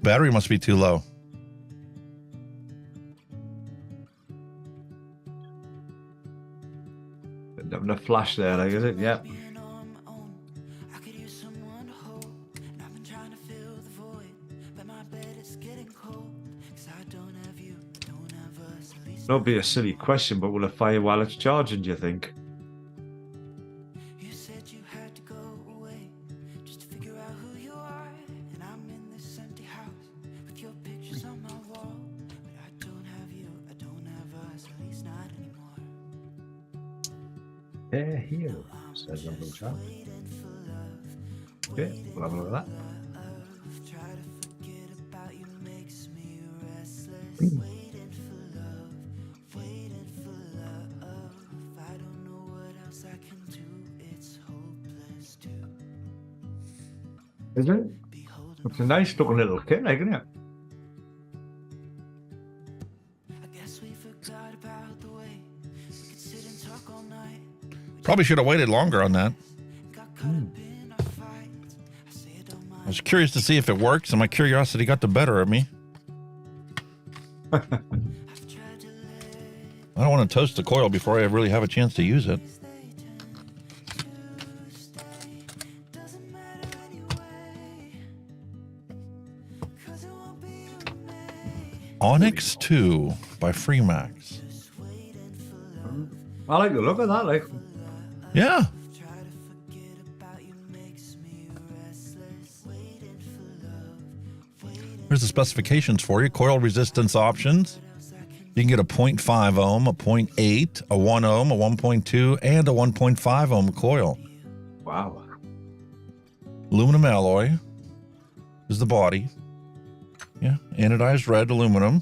Battery must be too low. Having a flash there, like, is it? Yeah. That'll be a silly question, but will it fire while it's charging, do you think? They're here, says Uncle Chap. Okay, we'll have a look at that. Is it? It's a nice looking little kit, isn't it? Probably should have waited longer on that. I was curious to see if it works, and my curiosity got the better of me. I don't want to toast the coil before I really have a chance to use it. Onnix 2 by Freemax. I like the look of that, like. Yeah. Here's the specifications for you. Coil resistance options. You can get a 0.5 ohm, a 0.8, a 1 ohm, a 1.2, and a 1.5 ohm coil. Wow. Aluminum alloy. is the body. Yeah, anodized red aluminum.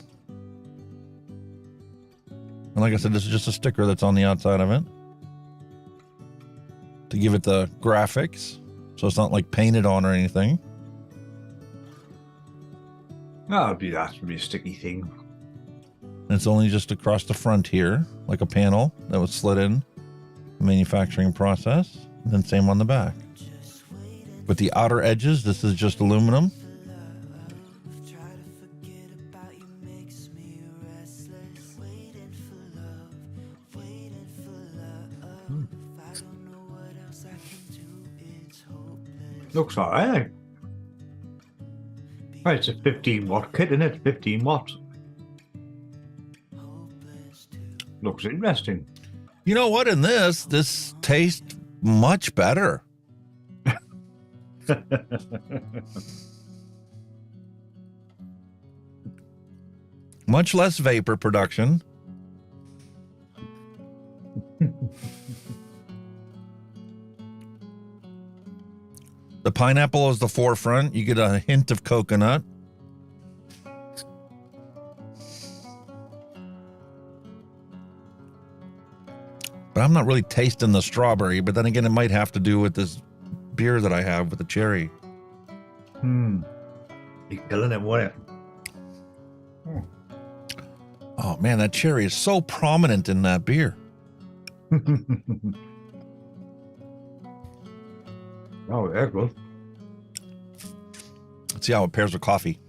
And like I said, this is just a sticker that's on the outside of it to give it the graphics, so it's not like painted on or anything. That would be a sticky thing. And it's only just across the front here, like a panel that was slid in the manufacturing process. And then same on the back. With the outer edges, this is just aluminum. Looks alright. Right, it's a 15 watt kit, isn't it? 15 watts. Looks interesting. You know what? In this tastes much better. Much less vapor production. The pineapple is the forefront. You get a hint of coconut. But I'm not really tasting the strawberry, but then again, it might have to do with this beer that I have with the cherry. You're killing it, what? Oh man, that cherry is so prominent in that beer. Oh, yeah, good. Let's see how it pairs with coffee.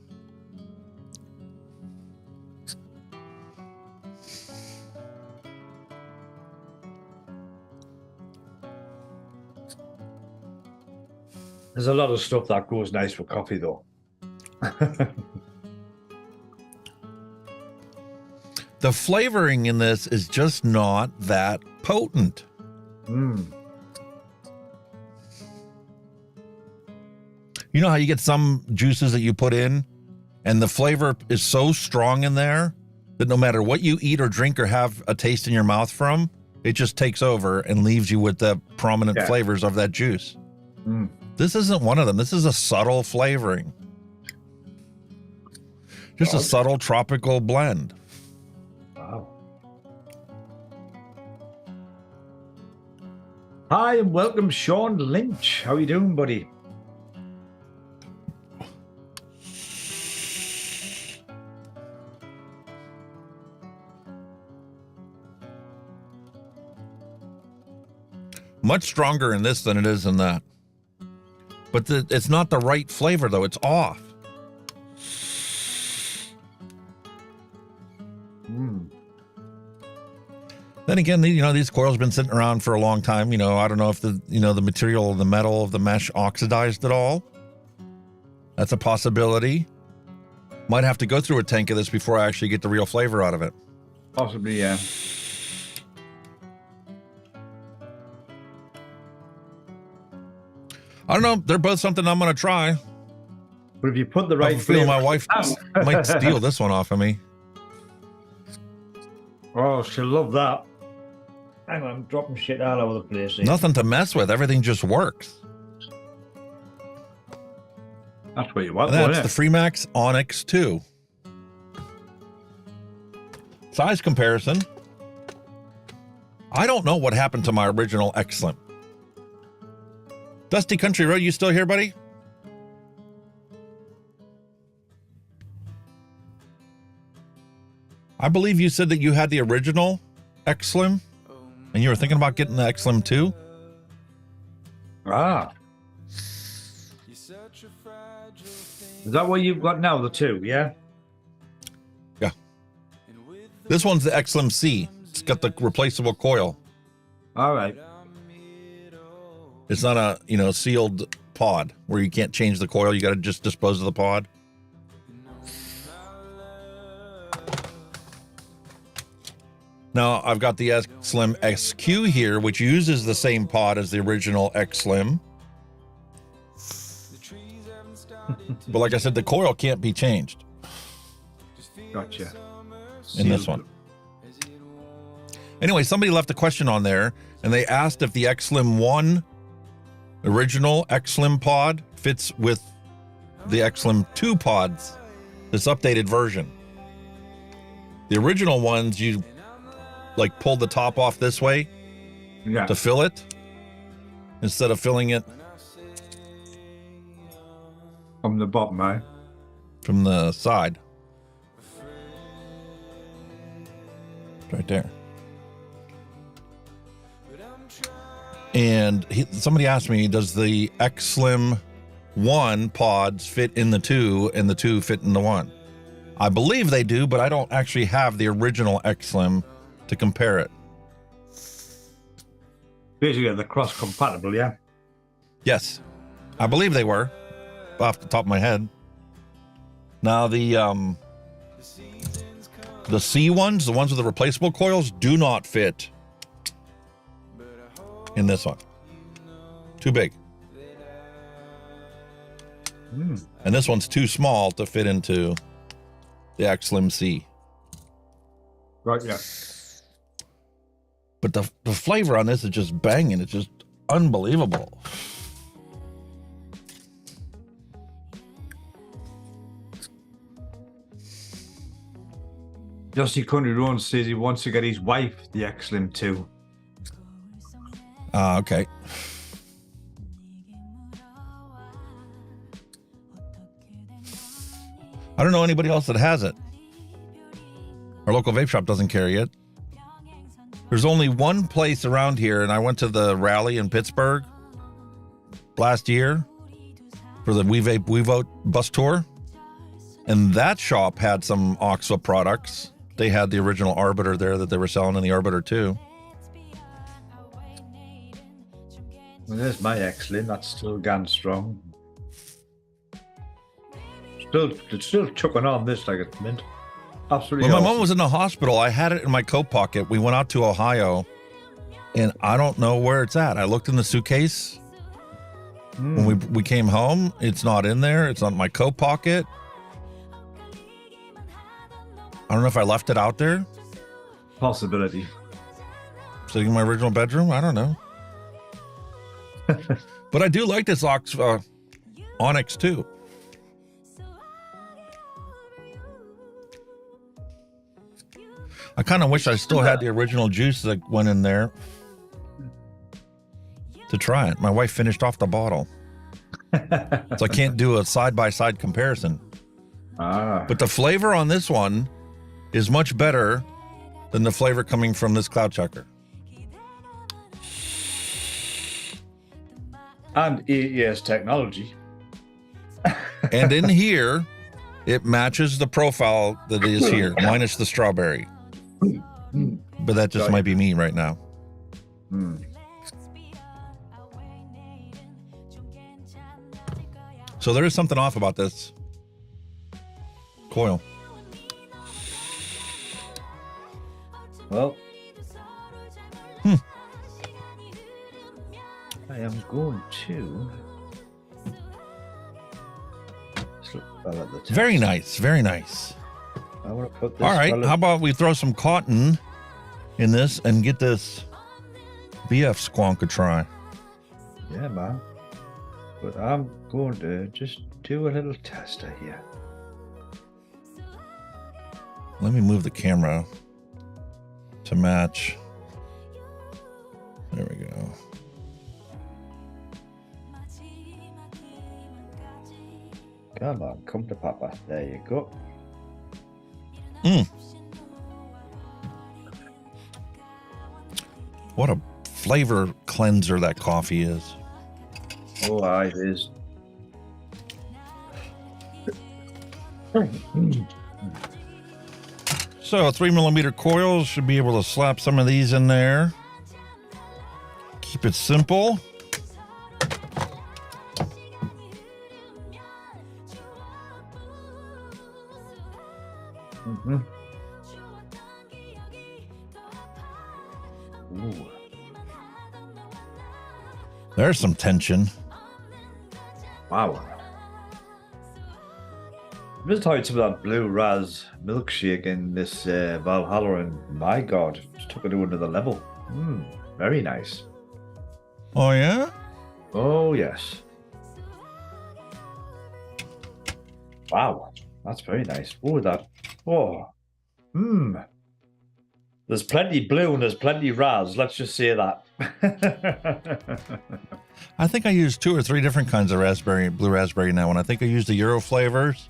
There's a lot of stuff that goes nice with coffee, though. The flavoring in this is just not that potent. You know how you get some juices that you put in and the flavor is so strong in there that no matter what you eat or drink or have a taste in your mouth from, it just takes over and leaves you with the prominent flavors of that juice. This isn't one of them. This is a subtle flavoring. Just a subtle tropical blend. Wow. Hi and welcome, Sean Lynch. How you doing, buddy? Much stronger in this than it is in that. But it's not the right flavor, though. It's off. Then again, these coils have been sitting around for a long time. I don't know if the material, the metal of the mesh oxidized at all. That's a possibility. Might have to go through a tank of this before I actually get the real flavor out of it. Possibly, yeah. I don't know. They're both something I'm going to try. But if you put the right I have a feeling flavor, my wife might steal this one off of me. Oh, she'll love that. Hang on, I'm dropping shit all over the place here. Nothing to mess with. Everything just works. That's what you want, And isn't that's it? the Freemax Onnix 2. Size comparison. I don't know what happened to my original X-Slim. Dusty Country Road, you still here, buddy? I believe you said that you had the original X-Slim and you were thinking about getting the X-Slim 2. Ah. Is that what you've got now, the 2, yeah? Yeah. This one's the X-Slim C. It's got the replaceable coil. All right. It's not a, sealed pod where you can't change the coil. You got to just dispose of the pod. Now, I've got the X-Slim SQ here, which uses the same pod as the original X-Slim. But like I said, the coil can't be changed. Gotcha. In this one. Anyway, somebody left a question on there, and they asked if the X-Slim 1 original X-Slim pod fits with the X-Slim 2 pods, this updated version. The original ones, you like pulled the top off this way to fill it instead of filling it from the bottom, eh? From the side. Right there. And somebody asked me, does the X-Slim 1 pods fit in the 2 and the 2 fit in the 1? I believe they do, but I don't actually have the original X-Slim to compare it. Basically, they're cross-compatible, yeah? Yes, I believe they were, off the top of my head. Now, the C ones, the ones with the replaceable coils, do not fit in this one. Too big. And this one's too small to fit into the X-Slim C. Right, yeah. But the flavor on this is just banging. It's just unbelievable. Justy Country Road says he wants to get his wife the X-Slim 2. Okay. I don't know anybody else that has it. Our local vape shop doesn't carry it. There's only one place around here, and I went to the rally in Pittsburgh last year for the We Vape, We Vote bus tour, and that shop had some Oxva products. They had the original Arbiter there that they were selling in the Arbiter too. Well, there's my X-Slim. That's still gone strong. It's still chucking on this like it's mint. Absolutely. When my awesome. mom was in the hospital, I had it in my coat pocket. We went out to Ohio, and I don't know where it's at. I looked in the suitcase. When we came home, it's not in there. It's not in my coat pocket. I don't know if I left it out there. Possibility. Sitting in my original bedroom. I don't know. But I do like this Onnix too. I kind of wish I still had the original juice that went in there to try it. My wife finished off the bottle. So I can't do a side-by-side comparison. But the flavor on this one is much better than the flavor coming from this cloud chucker. And 8 years technology. And in here, it matches the profile that is here, minus the strawberry. But that just might be me right now. So there is something off about this coil. Well, I am going to. Very nice, very nice. I want to put this. All right, how about we throw some cotton in this and get this BF squonk a try? Yeah, man. But I'm going to just do a little tester here. Let me move the camera to match. There we go. Come on, come to Papa. There you go. What a flavor cleanser that coffee is. Oh, it is. So 3mm coils, should be able to slap some of these in there. Keep it simple. Ooh. There's some tension. Wow. I'm just talking some of that blue raz milkshake in this Valhalla, and my God, just took it to another level. Very nice. Oh, yeah? Oh, yes. Wow, that's very nice. Oh, that. Oh, There's plenty blue and there's plenty raz. Let's just say that. I think I used 2 or 3 different kinds of blue raspberry now, and I think I used the Euro flavors.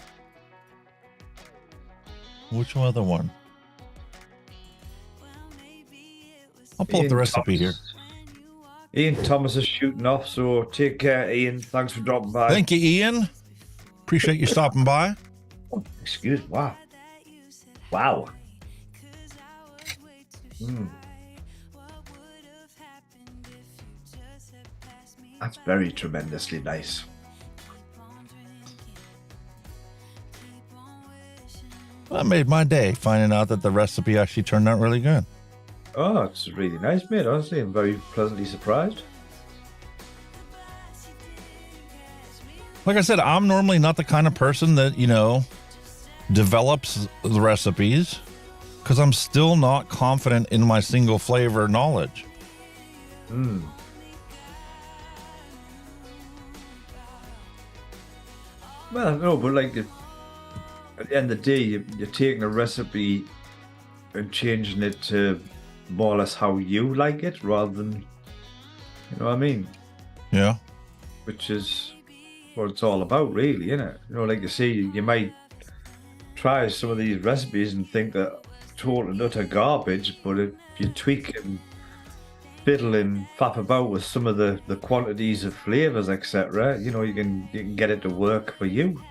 Which other one? I'll pull up the recipe here. Ian Thomas is shooting off, so take care, Ian. Thanks for dropping by. Thank you, Ian. Appreciate you stopping by. Oh, excuse me. Wow. Wow. That's very tremendously nice. That made my day, finding out that the recipe actually turned out really good. Oh, it's really nice, mate. Honestly, I'm very pleasantly surprised. Like I said, I'm normally not the kind of person that, develops the recipes because I'm still not confident in my single flavor knowledge. Well, no, but like at the end of the day, you're taking a recipe and changing it to more or less how you like it rather than, you know what I mean? Yeah. Which is what it's all about, really, isn't it? Like you say, you might try some of these recipes and think that total and utter garbage, but if you tweak and fiddle and faff about with some of the quantities of flavors, etc., you can get it to work for you.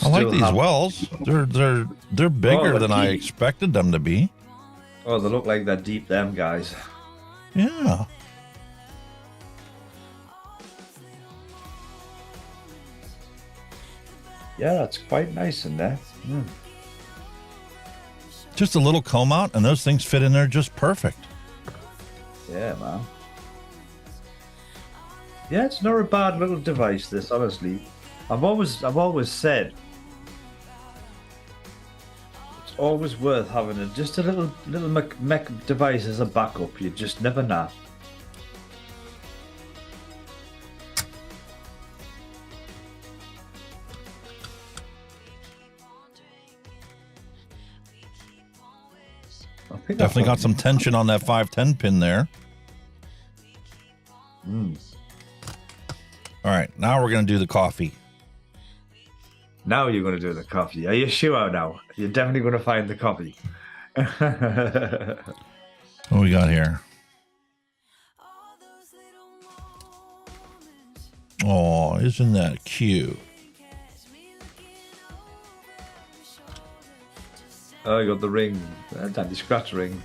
I like these wells. They're bigger than I expected them to be. Oh, they look like they're deep, them guys. Yeah. Yeah, that's quite nice in there. Just a little comb out, and those things fit in there just perfect. Yeah, man. Yeah, it's not a bad little device, this, honestly. I've always said it's always worth having just a little mech device as a backup. You just never know. Definitely got some tension on that 510 pin there. All right, now we're going to do the coffee. Now you're going to do the coffee. Are you sure now? You're definitely going to find the coffee. What we got here? Oh, isn't that cute? Oh, I got the ring. Daddy scratch ring.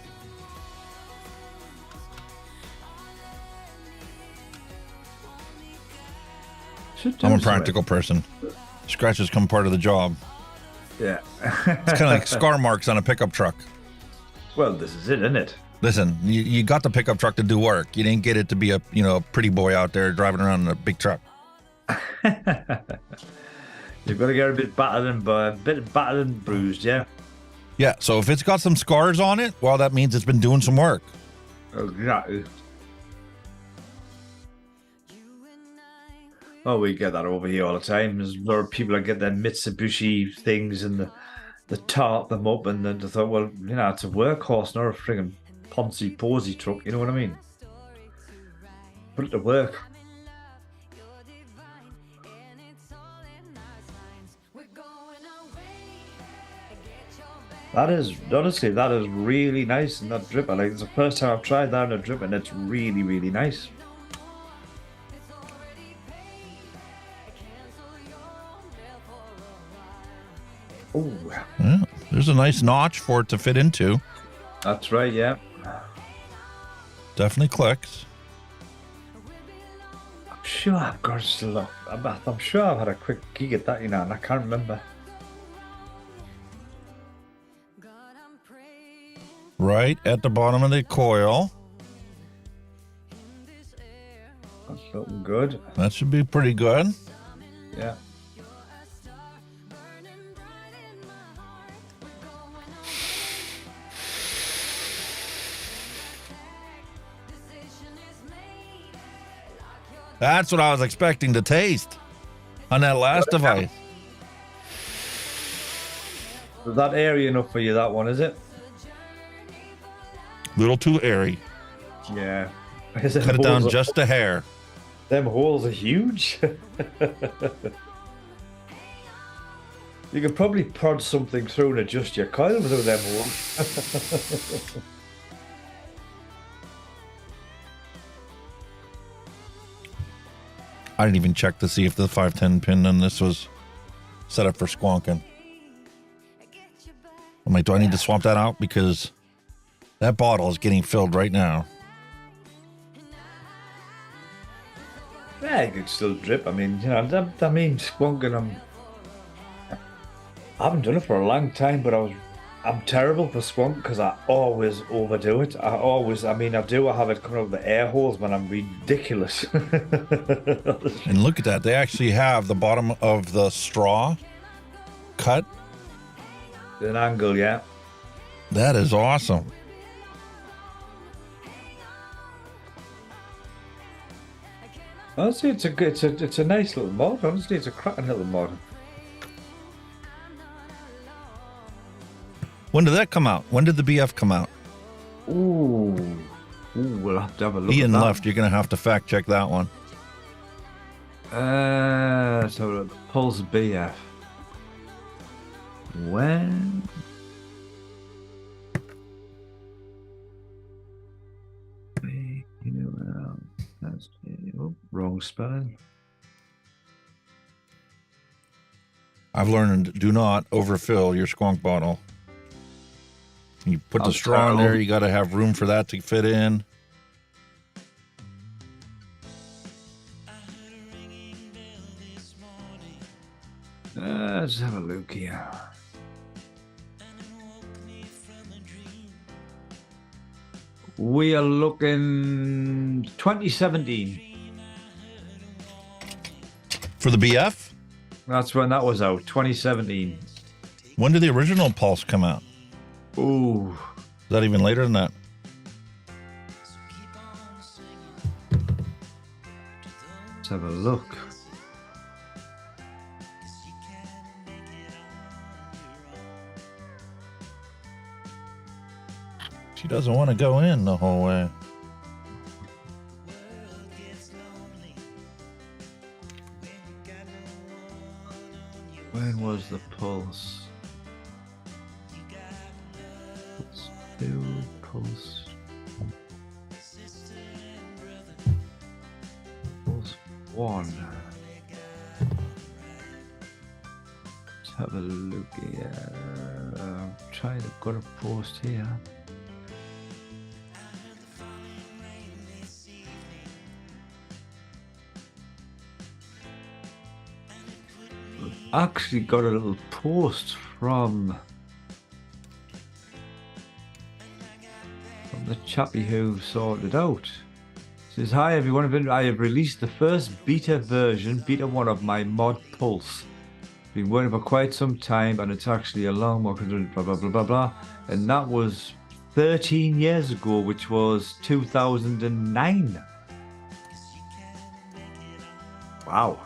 I'm a practical person. Scratches come part of the job. Yeah. It's kind of like scar marks on a pickup truck. Well, this is it, isn't it? Listen, you got the pickup truck to do work. You didn't get it to be a pretty boy out there driving around in a big truck. You've got to get a bit battered and bruised, yeah. Yeah. So if it's got some scars on it, well, that means it's been doing some work. Exactly. Oh, we get that over here all the time. There's a lot of people that get their Mitsubishi things and they tart them up and then they thought, well, it's a workhorse, not a friggin' Ponzi Posy truck. You know what I mean? Put it to work. That is really nice in that dripper. Like, it's the first time I've tried that in a dripper and it's really, really nice. Oh, yeah, there's a nice notch for it to fit into. That's right, yeah. Definitely clicks. I'm sure I've got still up. I'm sure I've had a quick gig at that, and I can't remember. Right at the bottom of the coil. That's looking good. That should be pretty good. Yeah. That's what I was expecting to taste. On that last device. Is that airy enough for you, that one, is it? Little too airy. Yeah. Cut it down just a hair. Them holes are huge. You could probably prod something through and adjust your coil through them holes. I didn't even check to see if the 510 pin on this was set up for squonking. I'm like, do I need to swap that out? Because that bottle is getting filled right now. Yeah, you could still drip. I mean, you know, that means squonking. I haven't done it for a long time, but I'm terrible for squonk because I always overdo it. I have it coming out of the air holes, man. I'm ridiculous. And look at that. They actually have the bottom of the straw cut. An angle, yeah. That is awesome. Honestly, it's a nice little mod. Honestly, it's a cracking little mod. When did that come out? When did the BF come out? Ooh, we'll have to have a look. Ian at that. left. You're going to have to fact check that one. So the Pulse BF. When? That's wrong spelling. I've learned do not overfill your squonk bottle. You put the straw in there, you got to have room for that to fit in. Let's have a look here. We are looking 2017. For the BF? That's when that was out, 2017. When did the original Pulse come out? Ooh. Is that even later than that? Let's have a look. She doesn't want to go in the whole way. When was the Pulse? Pulse. Pulse 1. Let's have a look here. I'm trying to get a post here. Actually got a little post from the chappie who sorted it out. It says, hi everyone, I have released the first beta version, beta 1 of my mod Pulse. Been working for quite some time and it's actually a long more blah blah blah blah blah. And that was 13 years ago, which was 2009. Wow.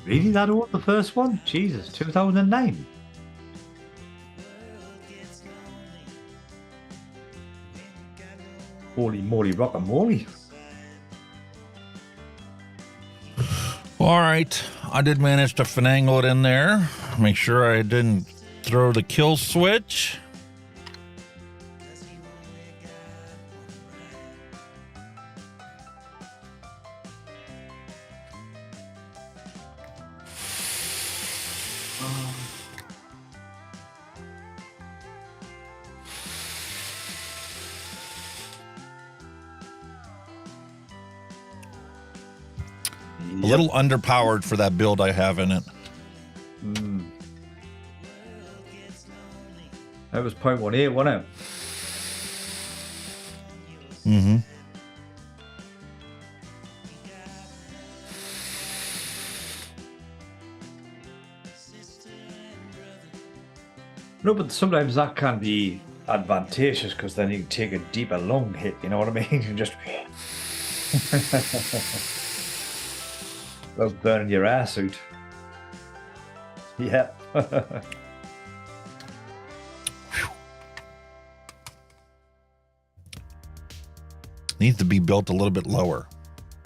Really that old, the first one? Jesus, 2009. Holy moly, rockamoly. All right. I did manage to finagle it in there. Make sure I didn't throw the kill switch. A little underpowered for that build I have in it. That was 0.18, wasn't it? Mm-hmm. No, but sometimes that can be advantageous because then you can take a deeper long hit, you know what I mean? You can just... About burning your ass out. Yeah. Needs to be built a little bit lower.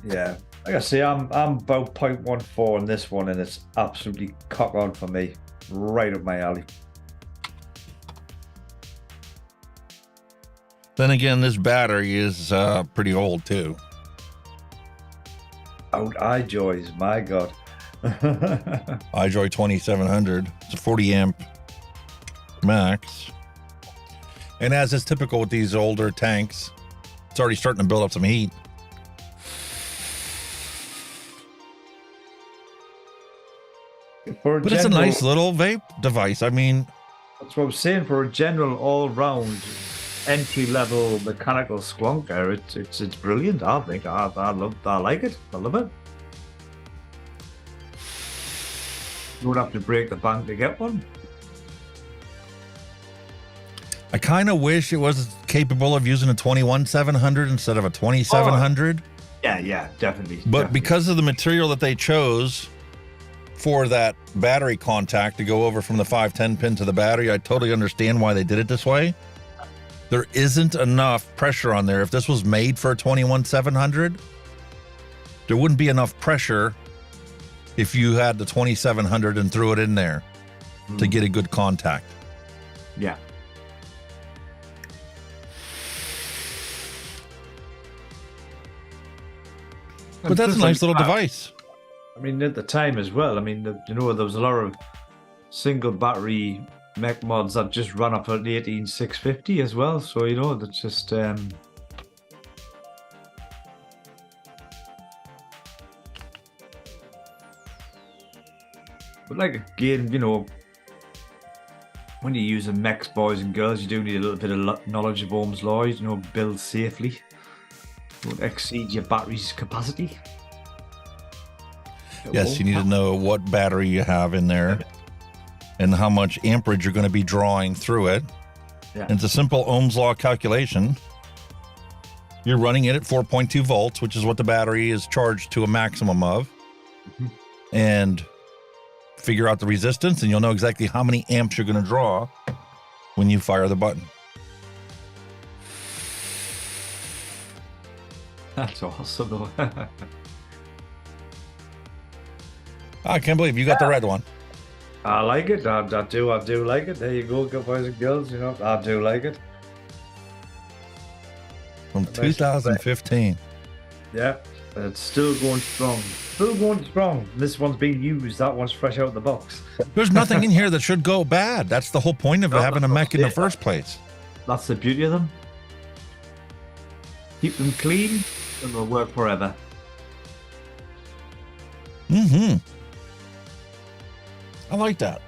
Yeah. Like I say, I'm about 0.14 in this one, and it's absolutely cock on for me. Right up my alley. Then again, this battery is pretty old too. Out iJoys, my God. iJoy 2700. It's a 40 amp max. And as is typical with these older tanks, it's already starting to build up some heat. But it's a nice little vape device. I mean, that's what I'm saying. For a general all-round entry-level mechanical squonker, it's brilliant. I think I like it. I love it. You don't have to break the bank to get one. I kind of wish it was capable of using a 21700 instead of a 2700. Yeah, definitely. But definitely. Because of the material that they chose for that battery contact to go over from the 510 pin to the battery, I totally understand why they did it this way. There isn't enough pressure on there. If this was made for a 21700, there wouldn't be enough pressure if you had the 2700 and threw it in there to get a good contact. Yeah. But that's a nice little device. I mean, at the time as well, I mean, there was a lot of single battery mech mods that just run up at the 18650 as well. So, that's just... But like, again, when you use a mechs, boys and girls, you do need a little bit of knowledge of Ohm's law, build safely. Don't exceed your battery's capacity. Yes, you need to know what battery you have in there and how much amperage you're going to be drawing through it. Yeah. And it's a simple Ohm's law calculation. You're running it at 4.2 volts, which is what the battery is charged to a maximum of. Mm-hmm. And figure out the resistance, and you'll know exactly how many amps you're going to draw when you fire the button. That's awesome, though. I can't believe you got the red one. I like it. I do like it. There you go, good boys and girls. I do like it. From 2015. Yeah, but it's still going strong. Still going strong. This one's being used. That one's fresh out of the box. There's nothing in here that should go bad. That's the whole point of having a mech in the first place. That's the beauty of them. Keep them clean, and they'll work forever. Mm-hmm. I like that.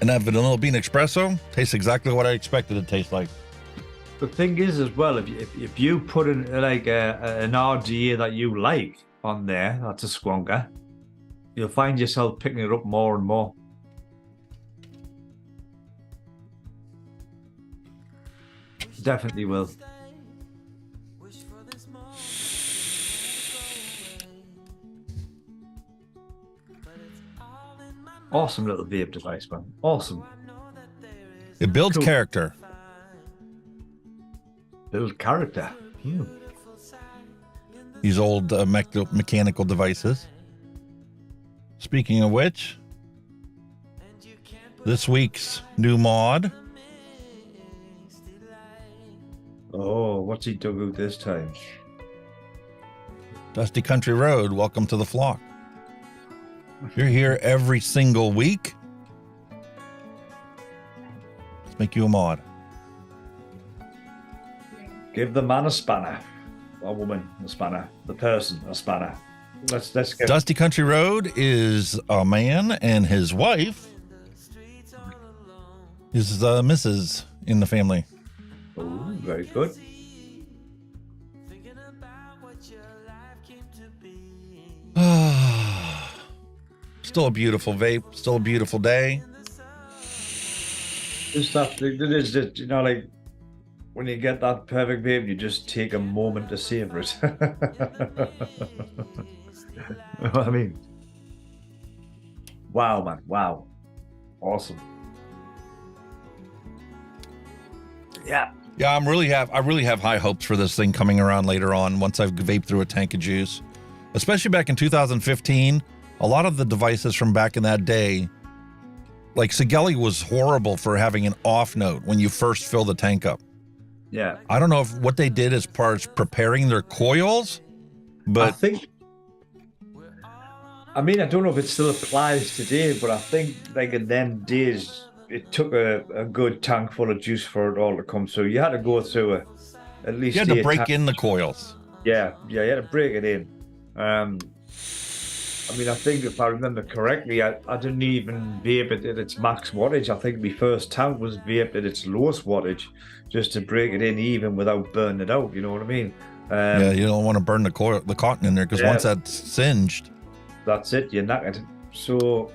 And that vanilla bean espresso tastes exactly what I expected it to taste like. The thing is, as well, if you put in like an RDA that you like on there, that's a squonker, you'll find yourself picking it up more and more. Definitely will. Awesome little vape device, man. Awesome. It builds character. Build character. These old mechanical devices. Speaking of which, this week's new mod. Oh, what's he dug out this time? Dusty Country Road, welcome to the flock. You're here every single week. Let's make you a mod. Give the man a spanner. A woman a spanner. The person a spanner. Let's get... Dusty Country Road is a man, and his wife is the Mrs. in the family. Oh, very good. Still a beautiful vape. Still a beautiful day. This stuff, it is just, like, when you get that perfect vape, you just take a moment to savor it. You know what I mean? Wow, man. Wow. Awesome. Yeah. Yeah, I really have high hopes for this thing coming around later on once I've vaped through a tank of juice. Especially back in 2015, a lot of the devices from back in that day, like Sigelli was horrible for having an off note when you first fill the tank up. Yeah. I don't know if what they did as far as preparing their coils, but I think, I mean, I don't know if it still applies today, but I think like in them days, it took a good tank full of juice for it all to come through. You had to go through at least. you had to break in the coils. Yeah, you had to break it in. I mean, I think if I remember correctly, I didn't even vape it at its max wattage. I think my first tank was vaped at its lowest wattage, just to break it in even without burning it out. You know what I mean? Yeah, you don't want to burn the cotton in there because once that's singed, that's it. You're knackered. So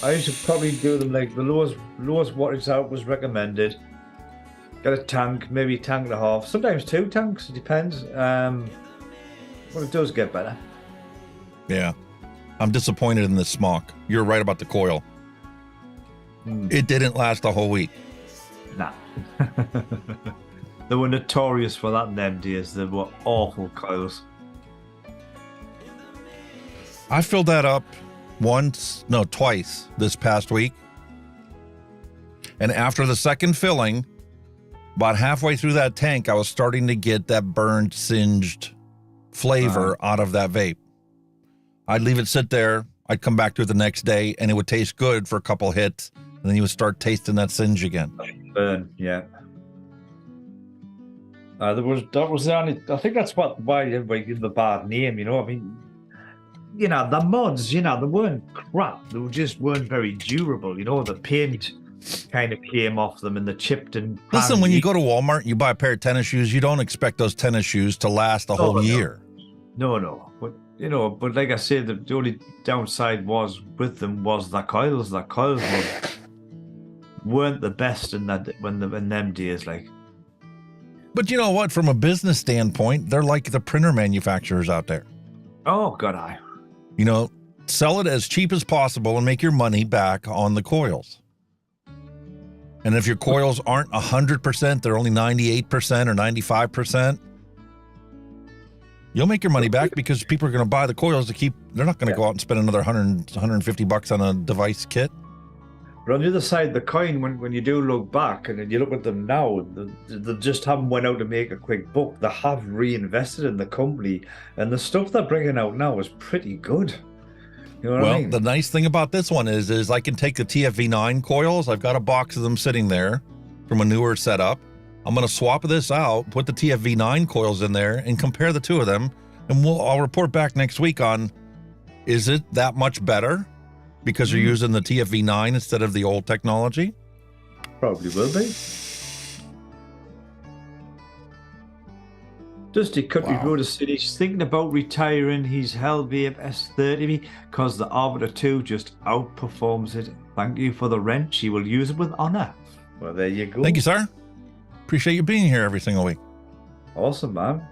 I used to probably do them like the lowest wattage out was recommended. Get a tank, maybe a tank and a half, sometimes 2 tanks. It depends. But it does get better. Yeah. I'm disappointed in this smock. You're right about the coil. It didn't last a whole week. Nah. They were notorious for that in them days. They were awful coils. I filled that up twice this past week. And after the second filling, about halfway through that tank, I was starting to get that burned, singed flavor out of that vape. I'd leave it sit there. I'd come back to it the next day, and it would taste good for a couple hits, and then you would start tasting that singe again. Burn, yeah. That was the only. I think that's why everybody gives the bad name. You know, I mean, you know, the mods. You know, they weren't crap. They just weren't very durable. You know, the paint kind of came off them, and the chipped and. Listen, when you go to Walmart and you buy a pair of tennis shoes, you don't expect those tennis shoes to last a whole year. No, but you know, but like I said, the only downside was with them was the coils. The coils weren't the best in them days, like. But you know what? From a business standpoint, they're like the printer manufacturers out there. Oh God, you know, sell it as cheap as possible and make your money back on the coils. And if your coils aren't 100%, they're only 98% or 95%. You'll make your money back because people are going to buy the coils to keep. They're not going to go out and spend another $150 on a device kit. But on the other side of the coin, when you do look back and then you look at them now, they just haven't went out to make a quick buck. They have reinvested in the company, and the stuff they're bringing out now is pretty good. You know what I mean? The nice thing about this one is I can take the TFV9 coils. I've got a box of them sitting there from a newer setup. I'm going to swap this out, put the TFV9 coils in there, and compare the two of them. And I'll report back next week on, is it that much better because you're using the TFV9 instead of the old technology? Probably will be. Dusty Country Road to City. He's thinking about retiring his Hell Vape S30 because the Arbiter 2 just outperforms it. Thank you for the wrench. He will use it with honor. Well, there you go. Thank you, sir. Appreciate you being here every single week. Awesome, man.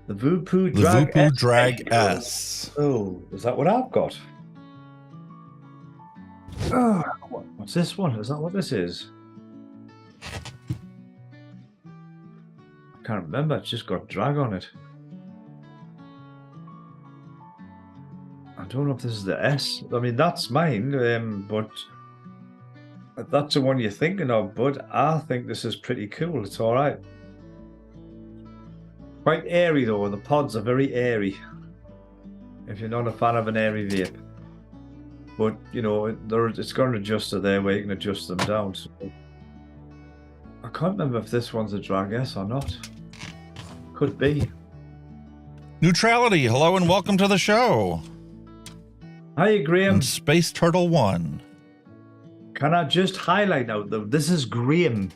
The Voopoo Drag S. Oh, is that what I've got? Oh, what's this one? Is that what this is? I can't remember. It's just got drag on it. I don't know if this is the S. I mean, that's mine, but that's the one you're thinking of, bud. I think this is pretty cool. It's all right. Quite airy, though. The pods are very airy. If you're not a fan of an airy vape. But, you know, it's got an adjuster there where you can adjust them down. So I can't remember if this one's a drag S or not. Could be. Neutrality, hello and welcome to the show. Hi, Graham. And Space Turtle 1. Can I just highlight now, though, this is Graham.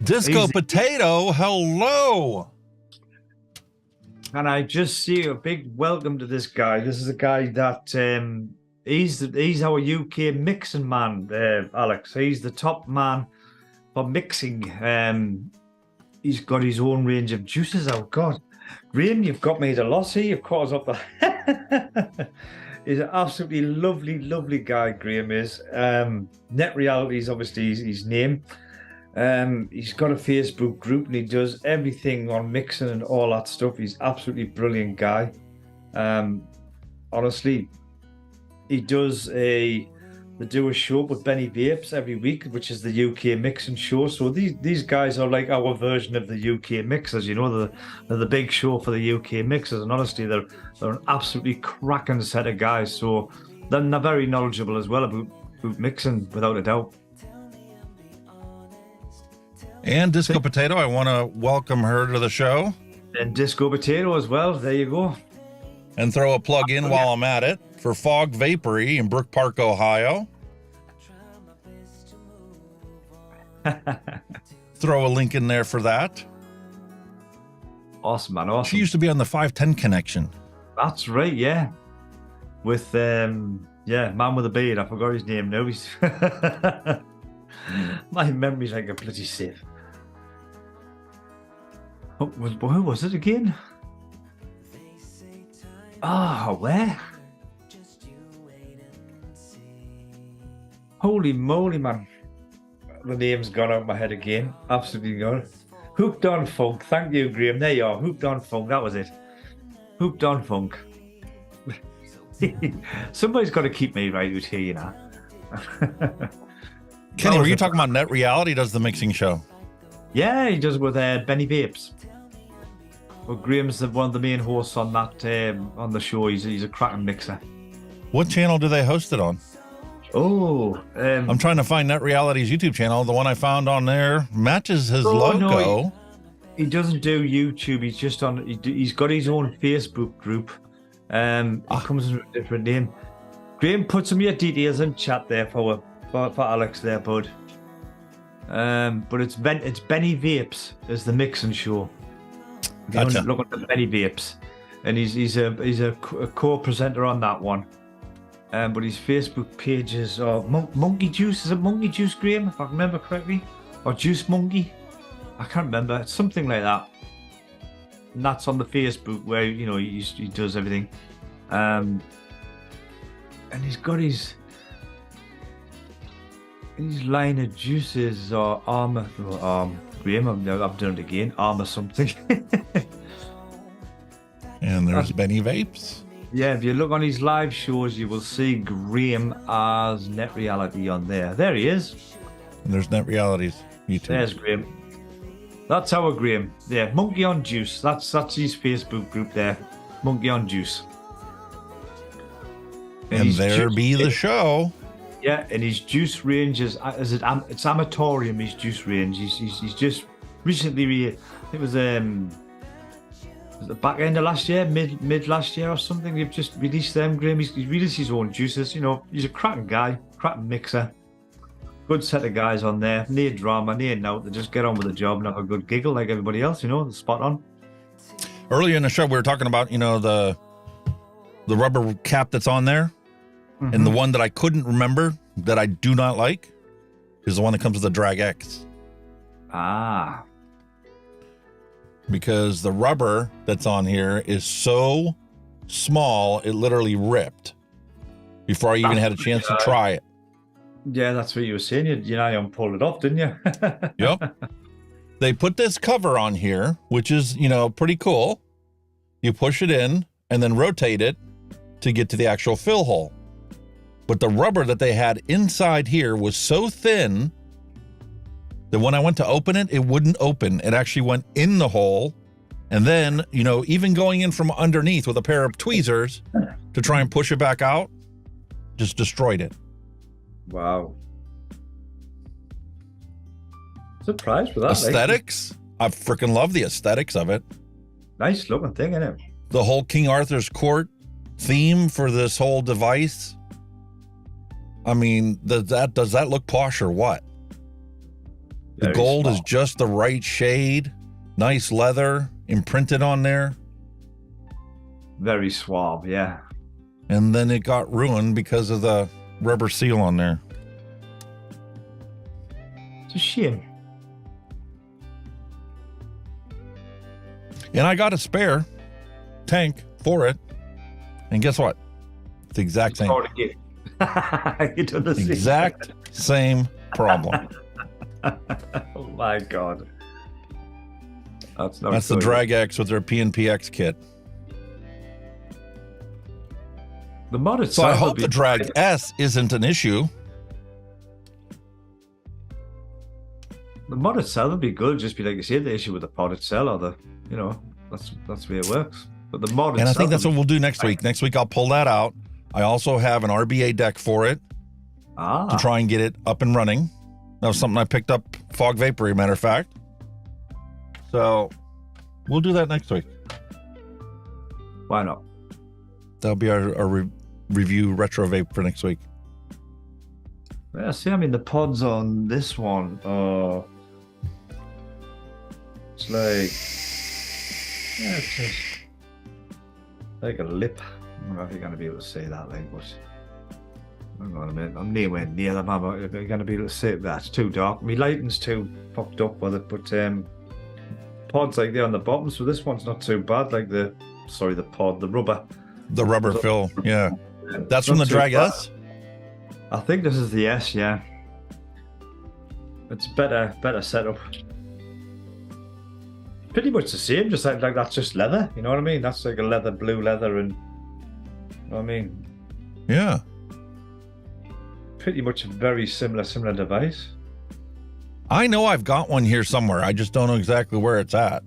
Disco Potato, hello. Can I just say a big welcome to this guy? This is a guy that he's our UK mixing man, Alex. He's the top man for mixing. He's got his own range of juices out. God, Graham, you've got me at a loss here. You've caught us up the. He's an absolutely lovely, lovely guy, Graham is. Net Reality is obviously his name. He's got a Facebook group and he does everything on mixing and all that stuff. He's absolutely brilliant guy. Honestly, they do a show with VandyVapes every week, which is the UK mixing show. So these guys are like our version of the UK mixers, you know, they're the big show for the UK mixers. And honestly, they're an absolutely cracking set of guys. So they're very knowledgeable as well about mixing, without a doubt. And Disco Potato, I want to welcome her to the show. And Disco Potato as well. There you go. And throw a plug in while I'm at it for Fog Vapory in Brook Park, Ohio. Throw a link in there for that. Awesome, man. Awesome. She used to be on the 510 connection. That's right, yeah. With, man with a beard. I forgot his name now. He's my memory's like a bloody sieve. Who was it again? Where? Holy moly, man. The name's gone out of my head again. Absolutely gone. Hooked on Funk. Thank you, Graham. There you are. Hooked on Funk. That was it. Hooked on Funk. Somebody's got to keep me right out here, you know. Kenny, were you talking about Net Reality does the mixing show? Yeah, he does with VandyVapes. Well, Graham's one of the main hosts on that on the show. He's a cracking mixer. What channel do they host it on? I'm trying to find Net Reality's YouTube channel. The one I found on there matches his logo. No, he doesn't do YouTube. He's just on. He's got his own Facebook group. He comes under a different name. Graham, put some of your details in chat there for Alex there, bud. But it's VandyVapes is the mixing show. Gotcha. Look at the VandyVapes, and he's a co-presenter on that one. But his Facebook pages are Monkey Juice. Is it Monkey Juice, Graham, if I remember correctly, or Juice Monkey? I can't remember. It's something like that. And that's on the Facebook where he does everything. And he's got his line of juices or armor. Graham, I've done it again. Armor something. And there's VandyVapes. Yeah, if you look on his live shows, you will see Graham as Net Reality on there. There he is. And there's Net Reality's YouTube. There's Graham. That's our Graham. Yeah, Monkey on Juice. That's his Facebook group there. Monkey on Juice. And there be the show. Yeah, and his juice range it's Amatorium, his juice range. He's just recently, it was the back end of last year, mid last year or something. They've just released them, Graham. He's released his own juices. He's a cracking guy, cracking mixer. Good set of guys on there. No drama, no note. They just get on with the job and have a good giggle like everybody else. They're spot on. Earlier in the show, we were talking about the rubber cap that's on there. Mm-hmm. And the one that I couldn't remember that I do not like is the one that comes with the Drag X. Because the rubber that's on here is so small, it literally ripped before I even had a chance to try it. Yeah, that's what you were saying. You pulled it off, didn't you? Yep. They put this cover on here, which is, pretty cool. You push it in and then rotate it to get to the actual fill hole. But the rubber that they had inside here was so thin that when I went to open it, it wouldn't open. It actually went in the hole. And then, even going in from underneath with a pair of tweezers to try and push it back out, just destroyed it. Wow. Surprised with that. Aesthetics? I freaking love the aesthetics of it. Nice looking thing, isn't it? The whole King Arthur's Court theme for this whole device. I mean, does that look posh or what? The Very gold small. is just the right shade. Nice leather imprinted on there. Very suave, yeah. And then it got ruined because of the rubber seal on there. It's a shame. And I got a spare tank for it. And guess what? It's the exact same. You done the same. Exact same problem. Oh my God. That's not That's the good. Drag X with their PNPX kit. The mod So itself I will hope be- the Drag S isn't an issue. The mod itself would be good, just be like you say, the issue with the pod itself, or the, you know, that's the way it works. But the mod And I itself think that's would what we'll do next week. Next week, I'll pull that out. I also have an RBA deck for it to try and get it up and running. That was something I picked up Fog Vapory, matter of fact. So we'll do that next week. Why not? That'll be our review retro vape for next week. Yeah, see, I mean, the pods on this one, it's like, yeah, it's just like a lip. I don't know if you're going to be able to say that, like, but hang on a minute, I'm nowhere near them. I'm going to be able to say that's too dark. My lighting's too fucked up with it, but pods like they're on the bottom, so this one's not too bad. Like the rubber. The rubber fill, yeah. That's from Not the too Drag bad. S? I think this is the S, yeah. It's better setup. Pretty much the same, just like that's just leather, you know what I mean? That's like a leather, blue leather, and you know what I mean? Yeah. Pretty much a very similar device. I know I've got one here somewhere. I just don't know exactly where it's at.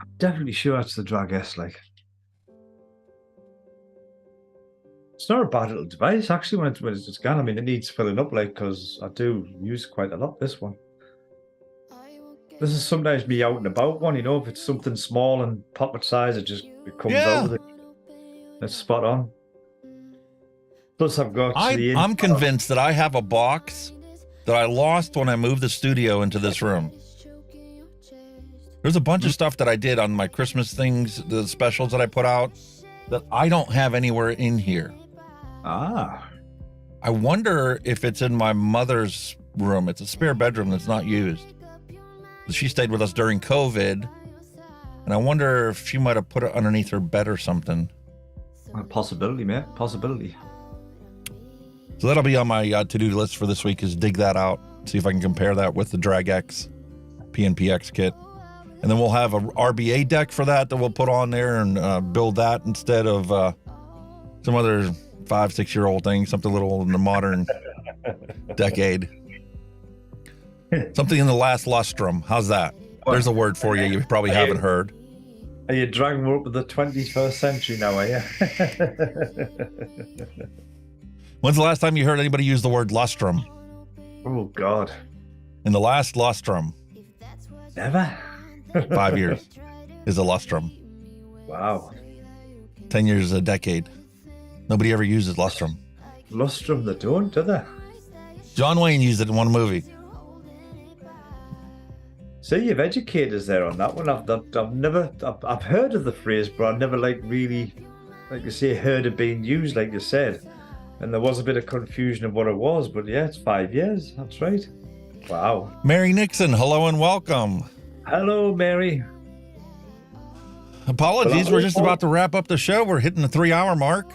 I'm definitely sure it's the Drag S, like. It's not a bad little device, actually, when it's gone. I mean, it needs filling up, like, because I do use quite a lot, this one. This is sometimes me out and about one, you know, if it's something small and pocket size, it comes out with it. It's spot on. Plus, I've got I'm convinced that I have a box that I lost when I moved the studio into this room. There's a bunch of stuff that I did on my Christmas things, the specials that I put out, that I don't have anywhere in here. Ah. I wonder if it's in my mother's room. It's a spare bedroom that's not used. She stayed with us during COVID, and I wonder if she might have put it underneath her bed or something. A possibility, mate. Possibility. So that'll be on my to-do list for this week, is dig that out, see if I can compare that with the Drag X PNPX kit. And then we'll have a RBA deck for that we'll put on there and build that instead of some other 5-6 year old thing, something a little in the modern decade. Something in the last lustrum. How's that? There's a word for you probably haven't heard. Are you dragging more up to the 21st century now, are you? When's the last time you heard anybody use the word lustrum? Oh, God. In the last lustrum. Never. 5 years is a lustrum. Wow. 10 years is a decade. Nobody ever uses lustrum. Lustrum, they don't, do they? John Wayne used it in one movie. So you've educated us there on that one. I've heard of the phrase, but I've never really, like you say, heard it being used, like you said. And there was a bit of confusion of what it was, but yeah, it's 5 years. That's right. Wow. Mary Nixon, hello and welcome. Hello, Mary. Apologies, we're just about to wrap up the show. We're hitting the 3-hour mark.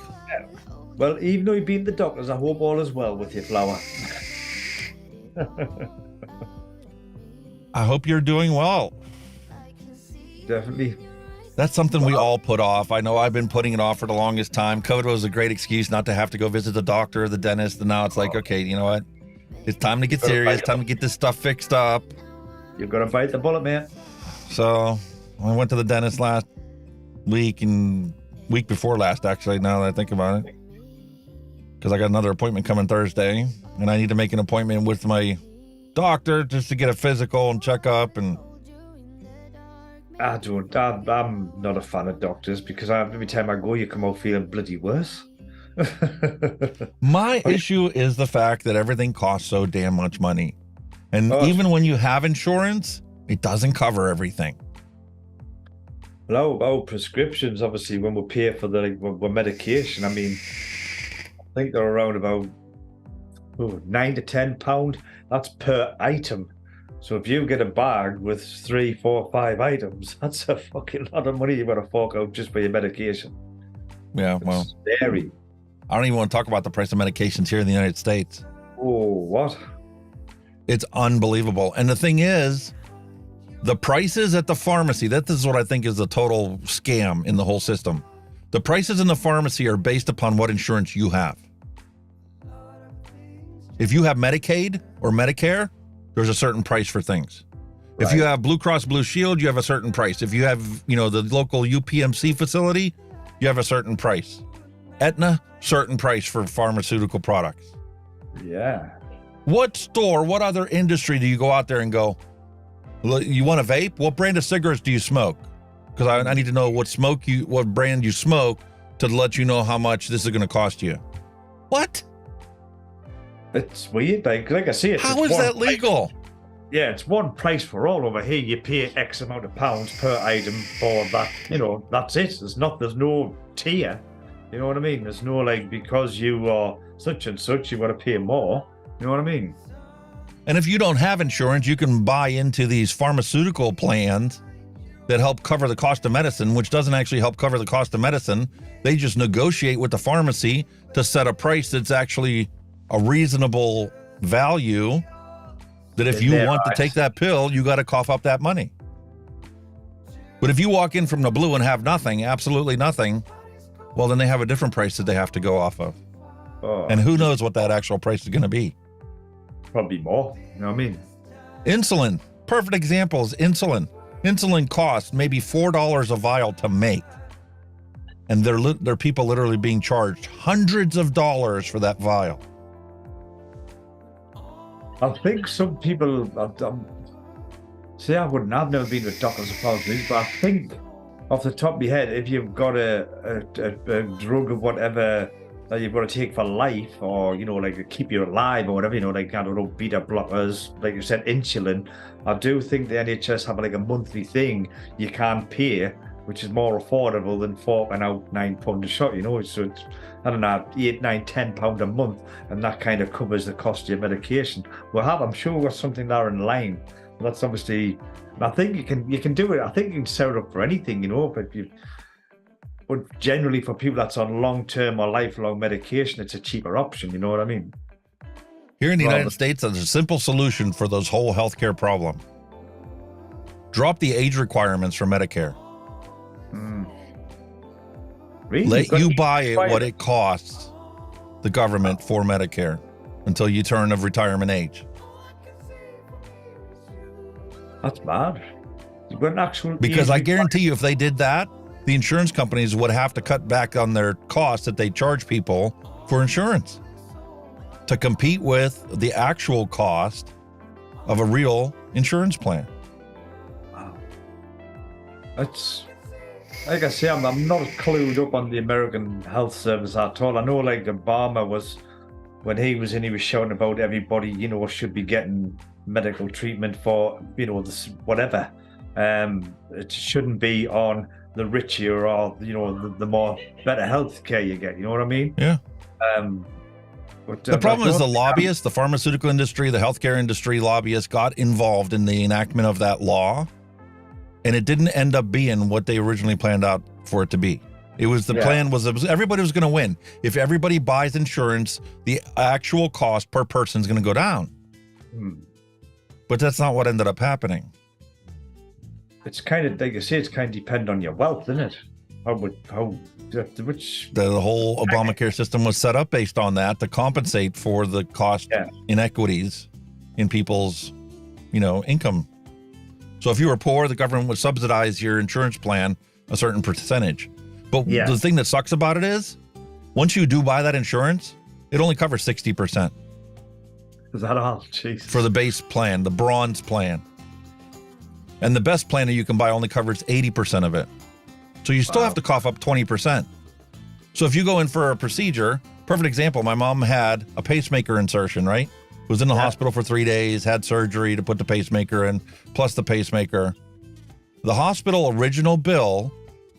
Well, even though you've been to the doctors, I hope all is well with you, Flower. I hope you're doing well. Definitely. That's something we all put off. I know I've been putting it off for the longest time. COVID was a great excuse not to have to go visit the doctor or the dentist. And now it's like, okay, you know what? It's time to get serious. Time to get this stuff fixed up. You've got to bite the bullet, man. So I went to the dentist last week and week before last, actually, now that I think about it. Because I got another appointment coming Thursday. And I need to make an appointment with my doctor just to get a physical and check up. And I'm not a fan of doctors because every time I go, you come out feeling bloody worse. my issue is the fact that everything costs so damn much money. And even when you have insurance, it doesn't cover everything. Well, prescriptions, obviously, when we pay for the medication, I mean, I think they're around about £9 to £10. That's per item. So if you get a bag with 3, 4, 5 items, that's a fucking lot of money you've got to fork out just for your medication. Yeah, well, It's scary. I don't even want to talk about the price of medications here in the United States. Oh, what? It's unbelievable. And the thing is, the prices at the pharmacy, this is what I think is the total scam in the whole system. The prices in the pharmacy are based upon what insurance you have. If you have Medicaid or Medicare, there's a certain price for things. Right. If you have Blue Cross Blue Shield, you have a certain price. If you have, the local UPMC facility, you have a certain price. Aetna, certain price for pharmaceutical products. Yeah. What store, what other industry do you go out there and go, you want a vape? What brand of cigarettes do you smoke? Because I need to know what brand you smoke to let you know how much this is going to cost you. What? It's weird. Like I say, How is that legal? Yeah, it's one price for all. Over here, you pay X amount of pounds per item for that. That's it. There's no tier. You know what I mean? There's no because you are such and such, you got to pay more. You know what I mean? And if you don't have insurance, you can buy into these pharmaceutical plans that help cover the cost of medicine, which doesn't actually help cover the cost of medicine. They just negotiate with the pharmacy to set a price that's actually a reasonable value, that if you want to take that pill, you got to cough up that money. But if you walk in from the blue and have nothing, absolutely nothing, well, then they have a different price that they have to go off of. Oh, And who knows what that actual price is going to be. probably more. You know what I mean? Insulin, perfect example is insulin. Insulin costs maybe $4 a vial to make. And there are people literally being charged hundreds of dollars for that vial. I think some people, I've never been with doctors apologies, but I think off the top of your head, if you've got a drug or whatever that you've got to take for life, or to keep you alive or whatever, beta blockers, like you said, insulin, I do think the NHS have a monthly thing you can't pay, which is more affordable than forking out £9 a shot. So it's, I don't know, £8, £9, £10 a month, and that kind of covers the cost of your medication. I'm sure we've got something there in line. That's obviously, I think you can do it. I think you can set it up for anything, but generally for people that's on long-term or lifelong medication, it's a cheaper option. You know what I mean? Here in the United States, there's a simple solution for those whole healthcare problem. Drop the age requirements for Medicare. Really? Let you buy it what it costs the government for Medicare until you turn of retirement age. That's bad. You've got an actual Because I guarantee you, if they did that, the insurance companies would have to cut back on their costs that they charge people for insurance to compete with the actual cost of a real insurance plan. Wow. It's, like I say, I'm not clued up on the American health service at all. I know Obama was, when he was in, he was shouting about everybody, should be getting medical treatment for, this whatever. It shouldn't be on the richer or, the more better health care you get. You know what I mean? Yeah. But, the problem is the lobbyists, the pharmaceutical industry, the healthcare industry lobbyists got involved in the enactment of that law, and it didn't end up being what they originally planned out for it to be. It was plan was everybody was going to win. If everybody buys insurance, the actual cost per person is going to go down. But that's not what ended up happening. It's kind of, like you say, it's kind of depend on your wealth, isn't it? Which the whole Obamacare system was set up based on that to compensate for the cost inequities in people's, income. So if you were poor, the government would subsidize your insurance plan a certain percentage. But the thing that sucks about it is, once you do buy that insurance, it only covers 60%. Is that all? Jeez. For the base plan, the bronze plan. And the best plan that you can buy only covers 80% of it. So you still have to cough up 20%. So if you go in for a procedure, perfect example, my mom had a pacemaker insertion, right? Was in the hospital for 3 days, had surgery to put the pacemaker in, plus the pacemaker. The hospital original bill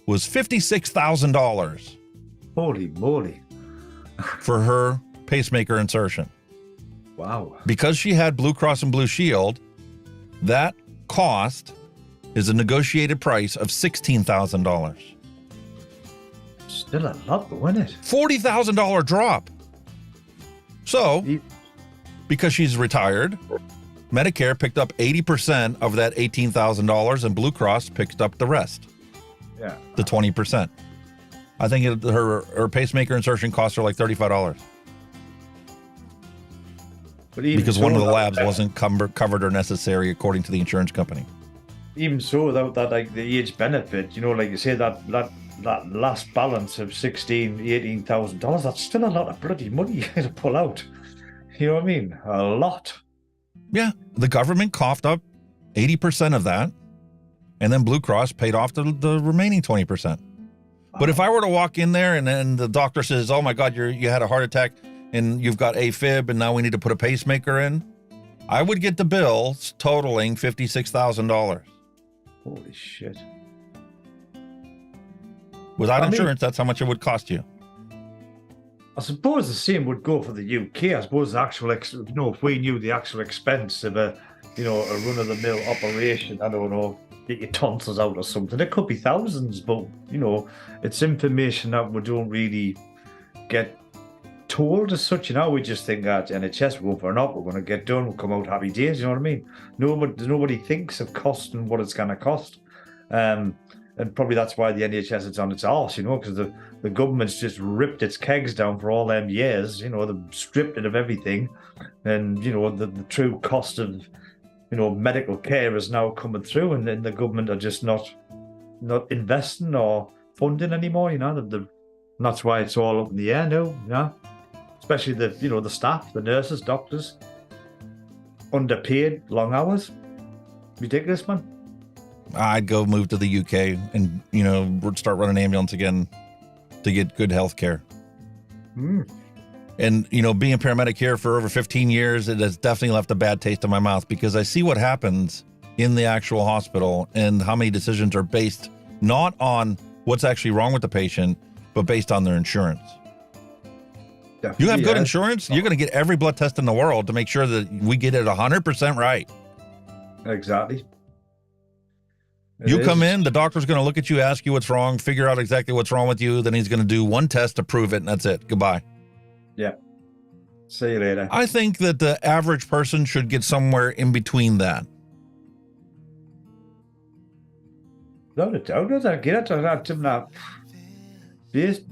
was $56,000. Holy moly. For her pacemaker insertion. Wow. Because she had Blue Cross and Blue Shield, That cost is a negotiated price of $16,000. Still a lot, though, isn't it? $40,000 drop. So, because she's retired, Medicare picked up 80% of that $18,000 and Blue Cross picked up the rest. Yeah. The 20%. I think her pacemaker insertion cost her like $35. But even Because so, one of the labs wasn't covered or necessary according to the insurance company. Even so, without that, like the age benefit, like you say, that last balance of $18,000, that's still a lot of bloody money to pull out. You know what I mean? A lot. Yeah, the government coughed up 80% of that, and then Blue Cross paid off the remaining 20%. But if I were to walk in there and then the doctor says, "Oh my God, you had a heart attack and you've got AFib, and now we need to put a pacemaker in," I would get the bill totaling $56,000. Holy shit! Without insurance, that's how much it would cost you. I suppose the same would go for the UK. I suppose the actual, if we knew the actual expense of a run-of-the-mill operation, I don't know, get your tonsils out or something, it could be thousands, but, it's information that we don't really get told as such. We just think that NHS, we're going for an op, we're going to get done, we'll come out happy days, you know what I mean? Nobody thinks of cost and what it's going to cost. And probably that's why the NHS is on its arse, because the government's just ripped its kegs down for all them years, they've stripped it of everything. And, the true cost of, medical care is now coming through, and then the government are just not investing or funding anymore, and that's why it's all up in the air now, especially the staff, the nurses, doctors, underpaid, long hours. Ridiculous, man. I'd go move to the UK and, start running an ambulance again to get good health care. And, being a paramedic here for over 15 years, it has definitely left a bad taste in my mouth because I see what happens in the actual hospital and how many decisions are based not on what's actually wrong with the patient, but based on their insurance. Definitely, You have good insurance, you're going to get every blood test in the world to make sure that we get it 100% right. Exactly. You come in, the doctor's going to look at you, ask you what's wrong, figure out exactly what's wrong with you. Then he's going to do one test to prove it, and that's it. Goodbye. Yeah. See you later. I think that the average person should get somewhere in between that. Without a doubt, I get it.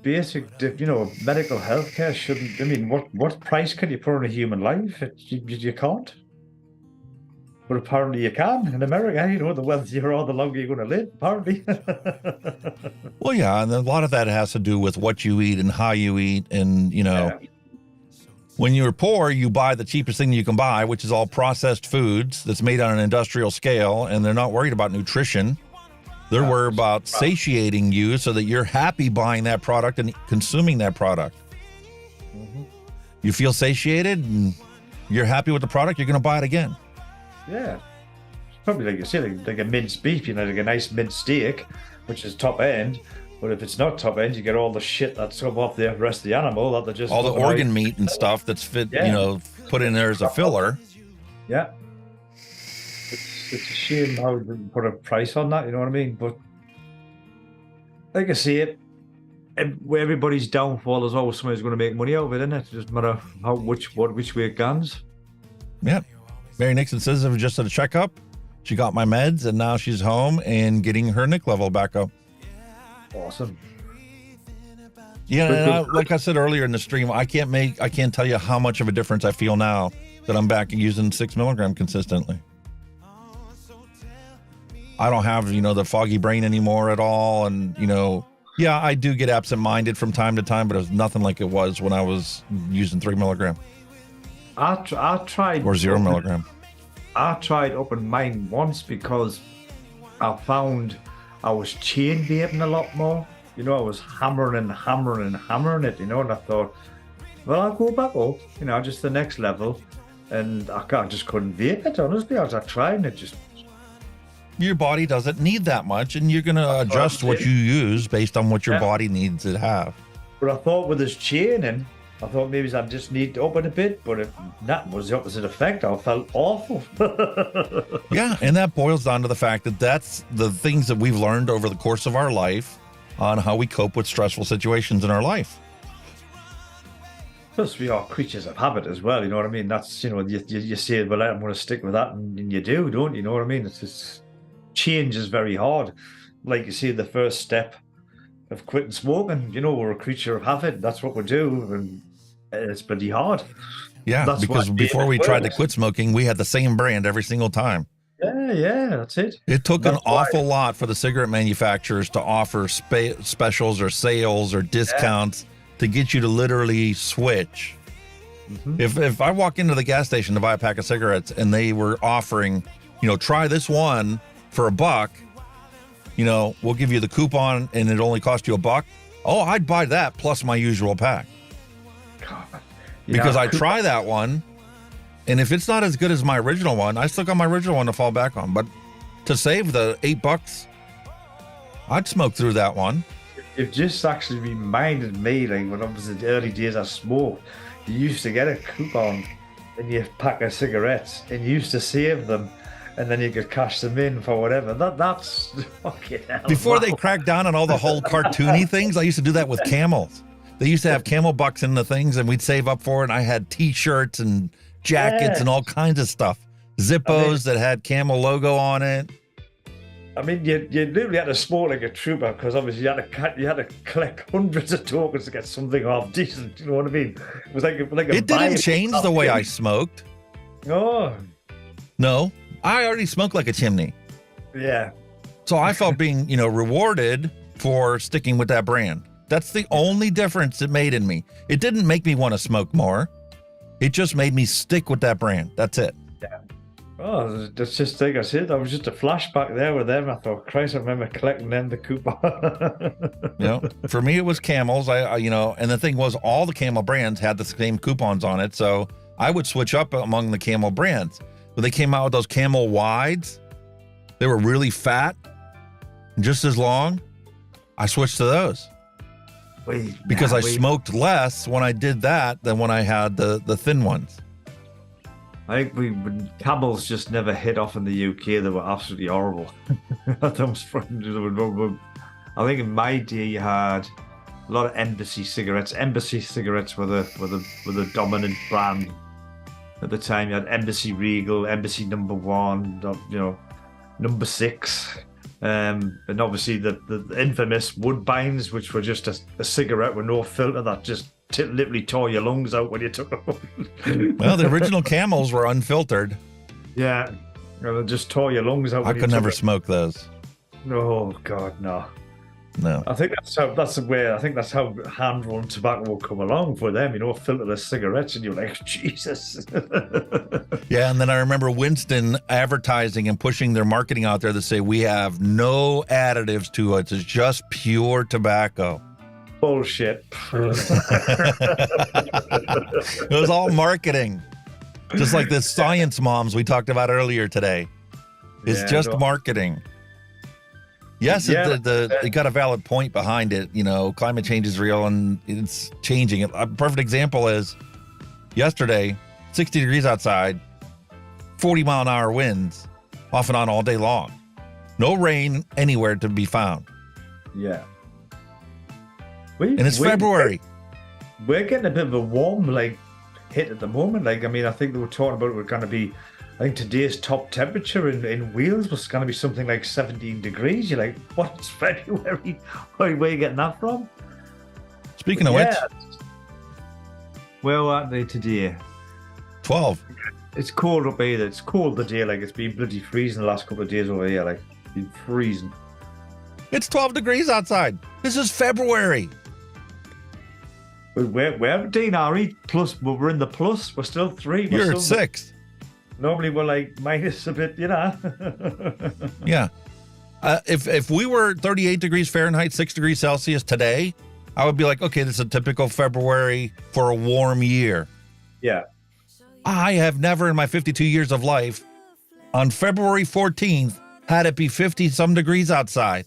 Basic, medical health care shouldn't. I mean, what price can you put on a human life? You can't. But apparently you can. In America, the wealthier you are, the longer you're going to live, apparently. Well, yeah, and a lot of that has to do with what you eat and how you eat. And, when you're poor, you buy the cheapest thing you can buy, which is all processed foods that's made on an industrial scale, and they're not worried about nutrition. They're worried about satiating you so that you're happy buying that product and consuming that product. Mm-hmm. You feel satiated and you're happy with the product, you're going to buy it again. Yeah. It's probably like you say, like a minced beef, like a nice minced steak, which is top end. But if it's not top end, you get all the shit that's come off the rest of the animal that they just all the organ meat and stuff that's put in there as a filler. Yeah. It's a shame how they put a price on that, you know what I mean? But like I say, where everybody's downfall is always somebody's going to make money out of it, isn't it? It doesn't matter which way it goes. Yeah. Mary Nixon says it was just at a checkup. She got my meds, and now she's home and getting her NIC level back up. Awesome. Yeah, like I said earlier in the stream, I can't tell you how much of a difference I feel now that I'm back using 6 milligram consistently. I don't have, the foggy brain anymore at all. And, yeah, I do get absent-minded from time to time, but it's nothing like it was when I was using 3 milligram. I tried. Or 0 milligram. I tried upping mine once because I found I was chain vaping a lot more. I was hammering it, and I thought, well, I'll go back up, just the next level. And I just couldn't vape it, honestly. I tried, and it just... Your body doesn't need that much, and you're going to adjust what you use based on what your body needs to have. But I thought with this chaining, I thought maybe I just need to up it a bit, but that was the opposite effect. I felt awful. Yeah, and that boils down to the fact that that's the things that we've learned over the course of our life on how we cope with stressful situations in our life. Plus, we are creatures of habit as well. You know what I mean? That's, you say, well, I'm going to stick with that, and you do, don't you? You know what I mean? It's just, change is very hard. Like you say, the first step of quitting smoking, we're a creature of habit. That's what we do, and it's pretty hard. Yeah, That's because before we tried to quit smoking, we had the same brand every single time. Yeah, that's it. It took an awful lot for the cigarette manufacturers to offer specials or sales or discounts to get you to literally switch. Mm-hmm. If I walk into the gas station to buy a pack of cigarettes and they were offering, try this one for $1, we'll give you the coupon and it only cost you $1. Oh, I'd buy that plus my usual pack. God. Because I try that one, and if it's not as good as my original one, I still got my original one to fall back on. But to save the $8, I'd smoke through that one. You've just actually reminded me, like when I was in the early days I smoked, you used to get a coupon in your pack of cigarettes and you used to save them, and then you could cash them in for whatever. That's fucking hell. Before they cracked down on all the whole cartoony things, I used to do that with camels. They used to have camel bucks in the things, and we'd save up for it. And I had T-shirts and jackets and all kinds of stuff. Zippos that had camel logo on it. I mean, you literally had to smoke like a trooper, because obviously you had to collect hundreds of tokens to get something half decent. You know what I mean? It was like a It didn't change the way I smoked. Oh. No, I already smoked like a chimney. Yeah. So I felt being, rewarded for sticking with that brand. That's the only difference it made in me. It didn't make me want to smoke more. It just made me stick with that brand. That's it. Yeah. Oh, that's just like I said. That was just a flashback there with them. I thought, Christ, I remember collecting them the coupon. For me, it was Camels. I and the thing was, all the Camel brands had the same coupons on it. So I would switch up among the Camel brands. When they came out with those Camel wides, they were really fat and just as long. I switched to those. Because I smoked less when I did that than when I had the thin ones. I think Camels just never hit off in the UK. They were absolutely horrible. I think in my day you had a lot of Embassy cigarettes. Embassy cigarettes were the dominant brand at the time. You had Embassy Regal, Embassy Number 1, Number 6. And obviously the infamous Woodbines, which were just a cigarette with no filter that just literally tore your lungs out when you took them. Well, the original Camels were unfiltered. Yeah, they just tore your lungs out. I could never smoke those. Oh God, no. No. I think that's how hand-rolled tobacco will come along for them. Filterless cigarettes, and you're like, Jesus. Yeah, and then I remember Winston advertising and pushing their marketing out there to say we have no additives to it. It's just pure tobacco. Bullshit. It was all marketing. Just like the science moms we talked about earlier today. It's just marketing. Yes, it got a valid point behind it. Climate change is real and it's changing. A perfect example is yesterday, 60 degrees outside, 40-mile-an-hour winds off and on all day long. No rain anywhere to be found. Yeah. And it's February. We're getting a bit of a warm hit at the moment. I think they were talking about it was going to be, I think today's top temperature in Wales was going to be something like 17 degrees. You're like, what's February? Where are you getting that from? Speaking of which. Where are they today? 12. It's cold up here. It's cold the day. It's been bloody freezing the last couple of days over here. It's been freezing. It's 12 degrees outside. This is February. We're DNRE plus. We're in the plus. We're still 3. You're at 6. Normally we're minus a bit, Yeah. If we were 38 degrees Fahrenheit, 6 degrees Celsius today, I would be like, okay, this is a typical February for a warm year. Yeah. I have never in my 52 years of life, on February 14th, had it be 50-some degrees outside.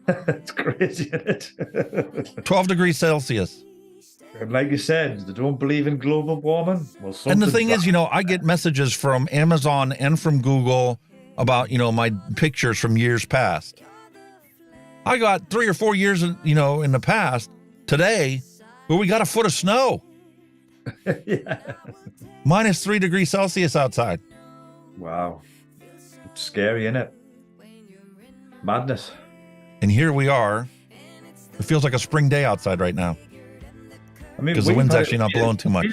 It's crazy, isn't it? 12 degrees Celsius. And like you said, they don't believe in global warming. Well, And the something's thing is, wrong. I get messages from Amazon and from Google about, my pictures from years past. I got 3 or 4 years, in the past, today, where we got a foot of snow. Yeah. Minus 3 degrees Celsius outside. Wow. It's scary, isn't it? Madness. And here we are. It feels like a spring day outside right now. I mean, Because the we've wind's had actually not blowing too much.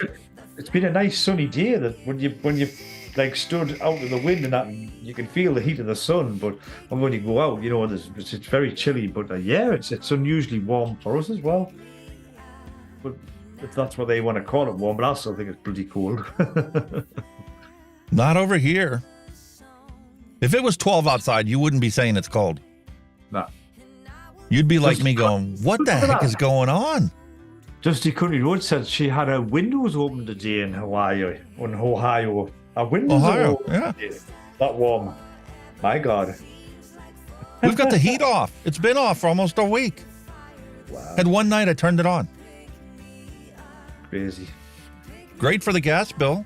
It's been a nice sunny day that when you like stood out of the wind and that, you can feel the heat of the sun. But when you go out, it's very chilly. But it's unusually warm for us as well. But if that's what they want to call it warm, but I still think it's bloody cold. Not over here. If it was 12 outside, you wouldn't be saying it's cold. Nah. You'd be like me going, what the heck is going on? Dusty Country Road said she had her windows open today in Ohio. Her windows are Ohio, open yeah. today. That warm. My God. We've got the heat off. It's been off for almost a week. Wow. Had one night I turned it on. Crazy. Great for the gas bill.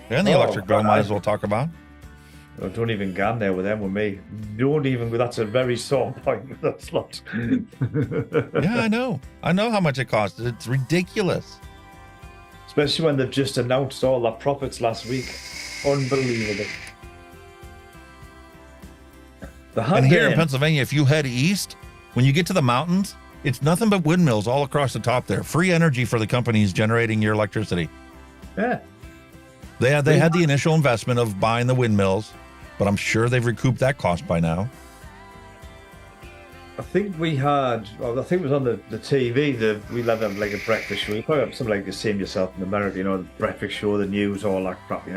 And the Oh, electric bill, might as well talk about. Oh, don't even go there with them with me. Don't even. That's a very sore point with that slot. Yeah, I know. I know how much it costs. It's ridiculous. Especially when they've just announced all their profits last week. Unbelievable. And here in Pennsylvania, if you head east, when you get to the mountains, it's nothing but windmills all across the top there. Free energy for the companies generating your electricity. Yeah. They had the initial investment of buying the windmills, but I'm sure they've recouped that cost by now. I think we had, I think it was on the TV, we had like a breakfast show. You probably have something like the same yourself in America, the breakfast show, the news, all that crap,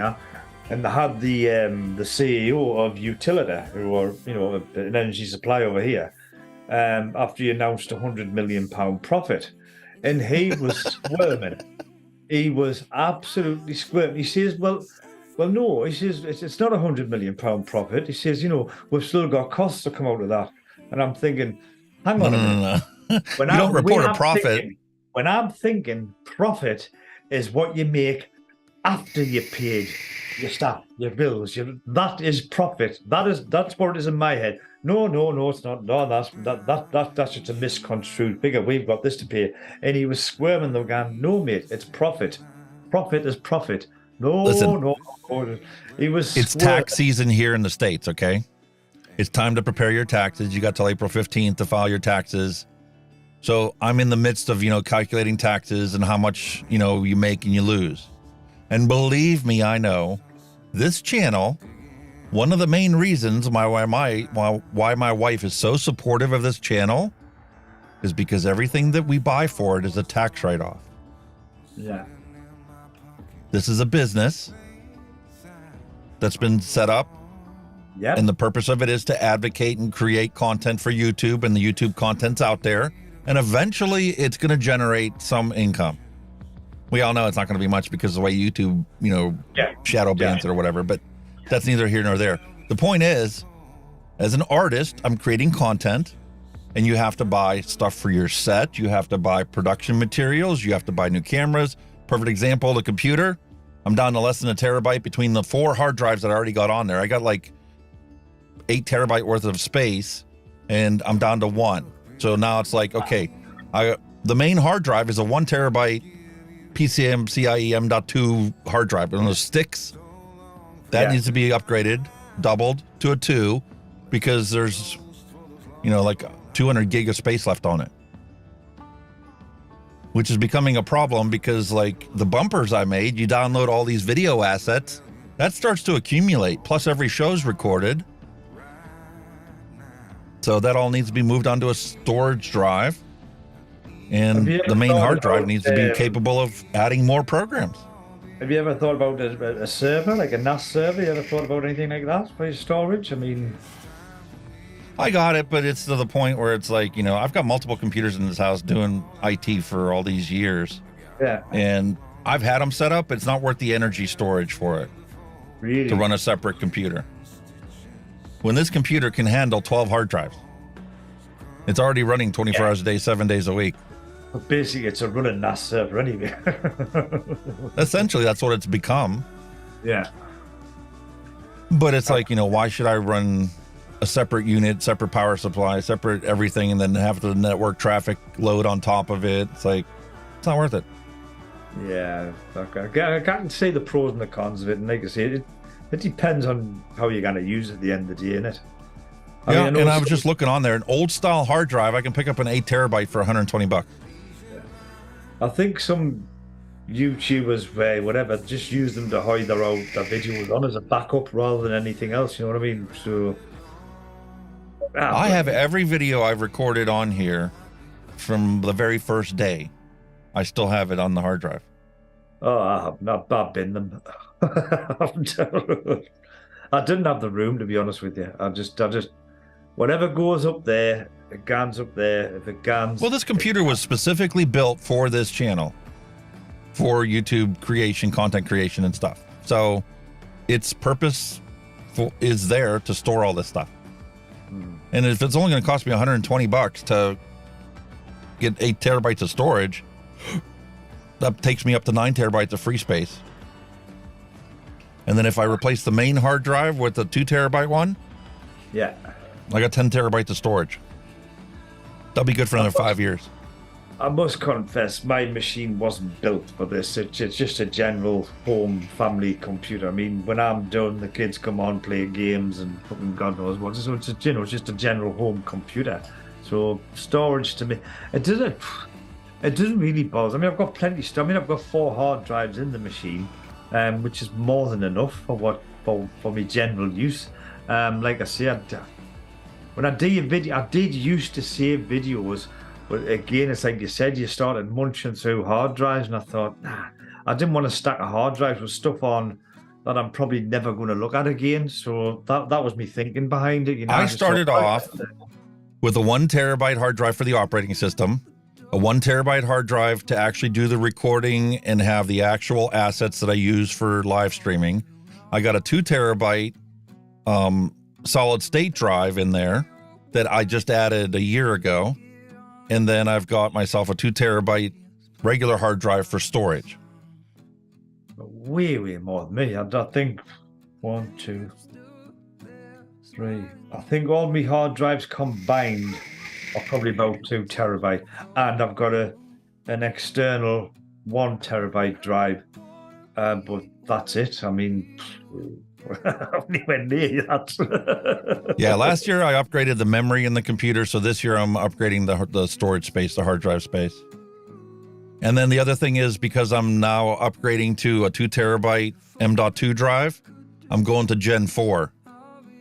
And they had the CEO of Utilita, who are, an energy supply over here, after he announced £100 million profit. And he was squirming. He was absolutely squirming. He says, well, no. He says, it's not £100 million profit. He says, we've still got costs to come out of that. And I'm thinking, hang on a minute. No. You don't report a profit. When I'm thinking profit is what you make after you paid your staff, your bills. That is profit. That's what it is in my head. No, it's not. No, that's just a misconstrued figure. We've got this to pay. And he was squirming them, going, no, mate, it's profit. Profit is profit. No, Listen, no. He was. It's tax season here in the States, okay? It's time to prepare your taxes. You got till April 15th to file your taxes. So I'm in the midst of, calculating taxes and how much, you make and you lose. And believe me, I know this channel, one of the main reasons why my wife is so supportive of this channel is because everything that we buy for it is a tax write-off. Yeah. This is a business that's been set up. Yep. And the purpose of it is to advocate and create content for YouTube, and the YouTube content's out there. And eventually it's going to generate some income. We all know it's not going to be much because of the way YouTube, shadow bans it or whatever, but that's neither here nor there. The point is, as an artist, I'm creating content, and you have to buy stuff for your set. You have to buy production materials. You have to buy new cameras. Perfect example, the computer. I'm down to less than a terabyte between the 4 hard drives that I already got on there. I got like 8 terabyte worth of space, and I'm down to 1. So now it's like, okay, the main hard drive is a 1 terabyte PCM-CIE M.2 hard drive. And those sticks, that needs to be upgraded, doubled to a 2, because there's, like 200 gig of space left on it. Which is becoming a problem because, like, the bumpers I made, you download all these video assets, that starts to accumulate, plus every show's recorded. So that all needs to be moved onto a storage drive. And the main hard drive needs to be capable of adding more programs. Have you ever thought about a server, like a NAS server? You ever thought about anything like that for your storage? I mean... I got it, but it's to the point where it's like, I've got multiple computers in this house doing IT for all these years. Yeah. And I've had them set up. It's not worth the energy storage for it. Really? To run a separate computer. When this computer can handle 12 hard drives, it's already running 24 hours a day, 7 days a week. But basically, it's a running NAS server anyway. Essentially, that's what it's become. Yeah. But it's like, why should I run a separate unit, separate power supply, separate everything, and then have the network traffic load on top of it? It's like, it's not worth it. Yeah, okay. I can't say the pros and the cons of it. And like I say, it depends on how you're going to use it at the end of the day, innit? I was just looking on there, an old style hard drive, I can pick up an 8 terabyte for $120. I think some YouTubers, whatever, just use them to hide their videos on as a backup rather than anything else. You know what I mean? So I have every video I've recorded on here from the very first day. I still have it on the hard drive. Oh, I have not. I've been them. I didn't have the room, to be honest with you. I just whatever goes up there, it GANs up there. If it GANs, well, this computer was specifically built for this channel, for YouTube creation, content creation, and stuff. So its purpose is there to store all this stuff. And if it's only going to cost me $120 to get 8 terabytes of storage, that takes me up to 9 terabytes of free space. And then if I replace the main hard drive with the 2 terabyte one, yeah, I got 10 terabytes of storage. That'll be good for another 5 years. I must confess, my machine wasn't built for this. It's just a general home family computer. I mean, when I'm done, the kids come on, play games, and fucking God knows what. So it's just a general home computer. So storage to me, it doesn't really bother. I mean, I've got plenty of stuff. I mean, I've got 4 hard drives in the machine, which is more than enough for my general use. Like I said, when I do a video, I did used to save videos. But again, it's like you said, you started munching through hard drives, and I thought, I didn't want to stack a hard drive with stuff on that I'm probably never going to look at again. So that was me thinking behind it. I started off with a 1 terabyte hard drive for the operating system, a 1 terabyte hard drive to actually do the recording and have the actual assets that I use for live streaming. I got a 2 terabyte solid state drive in there that I just added a year ago. And then I've got myself a 2 terabyte regular hard drive for storage. Way more than me. I think 1, 2, 3. I think all my hard drives combined are probably about 2 terabyte. And I've got an external 1 terabyte drive. But that's it. I mean, anywhere near that. Yeah, last year I upgraded the memory in the computer, so this year I'm upgrading the storage space, the hard drive space. And then the other thing is, because I'm now upgrading to a 2 terabyte M.2 drive, I'm going to Gen 4.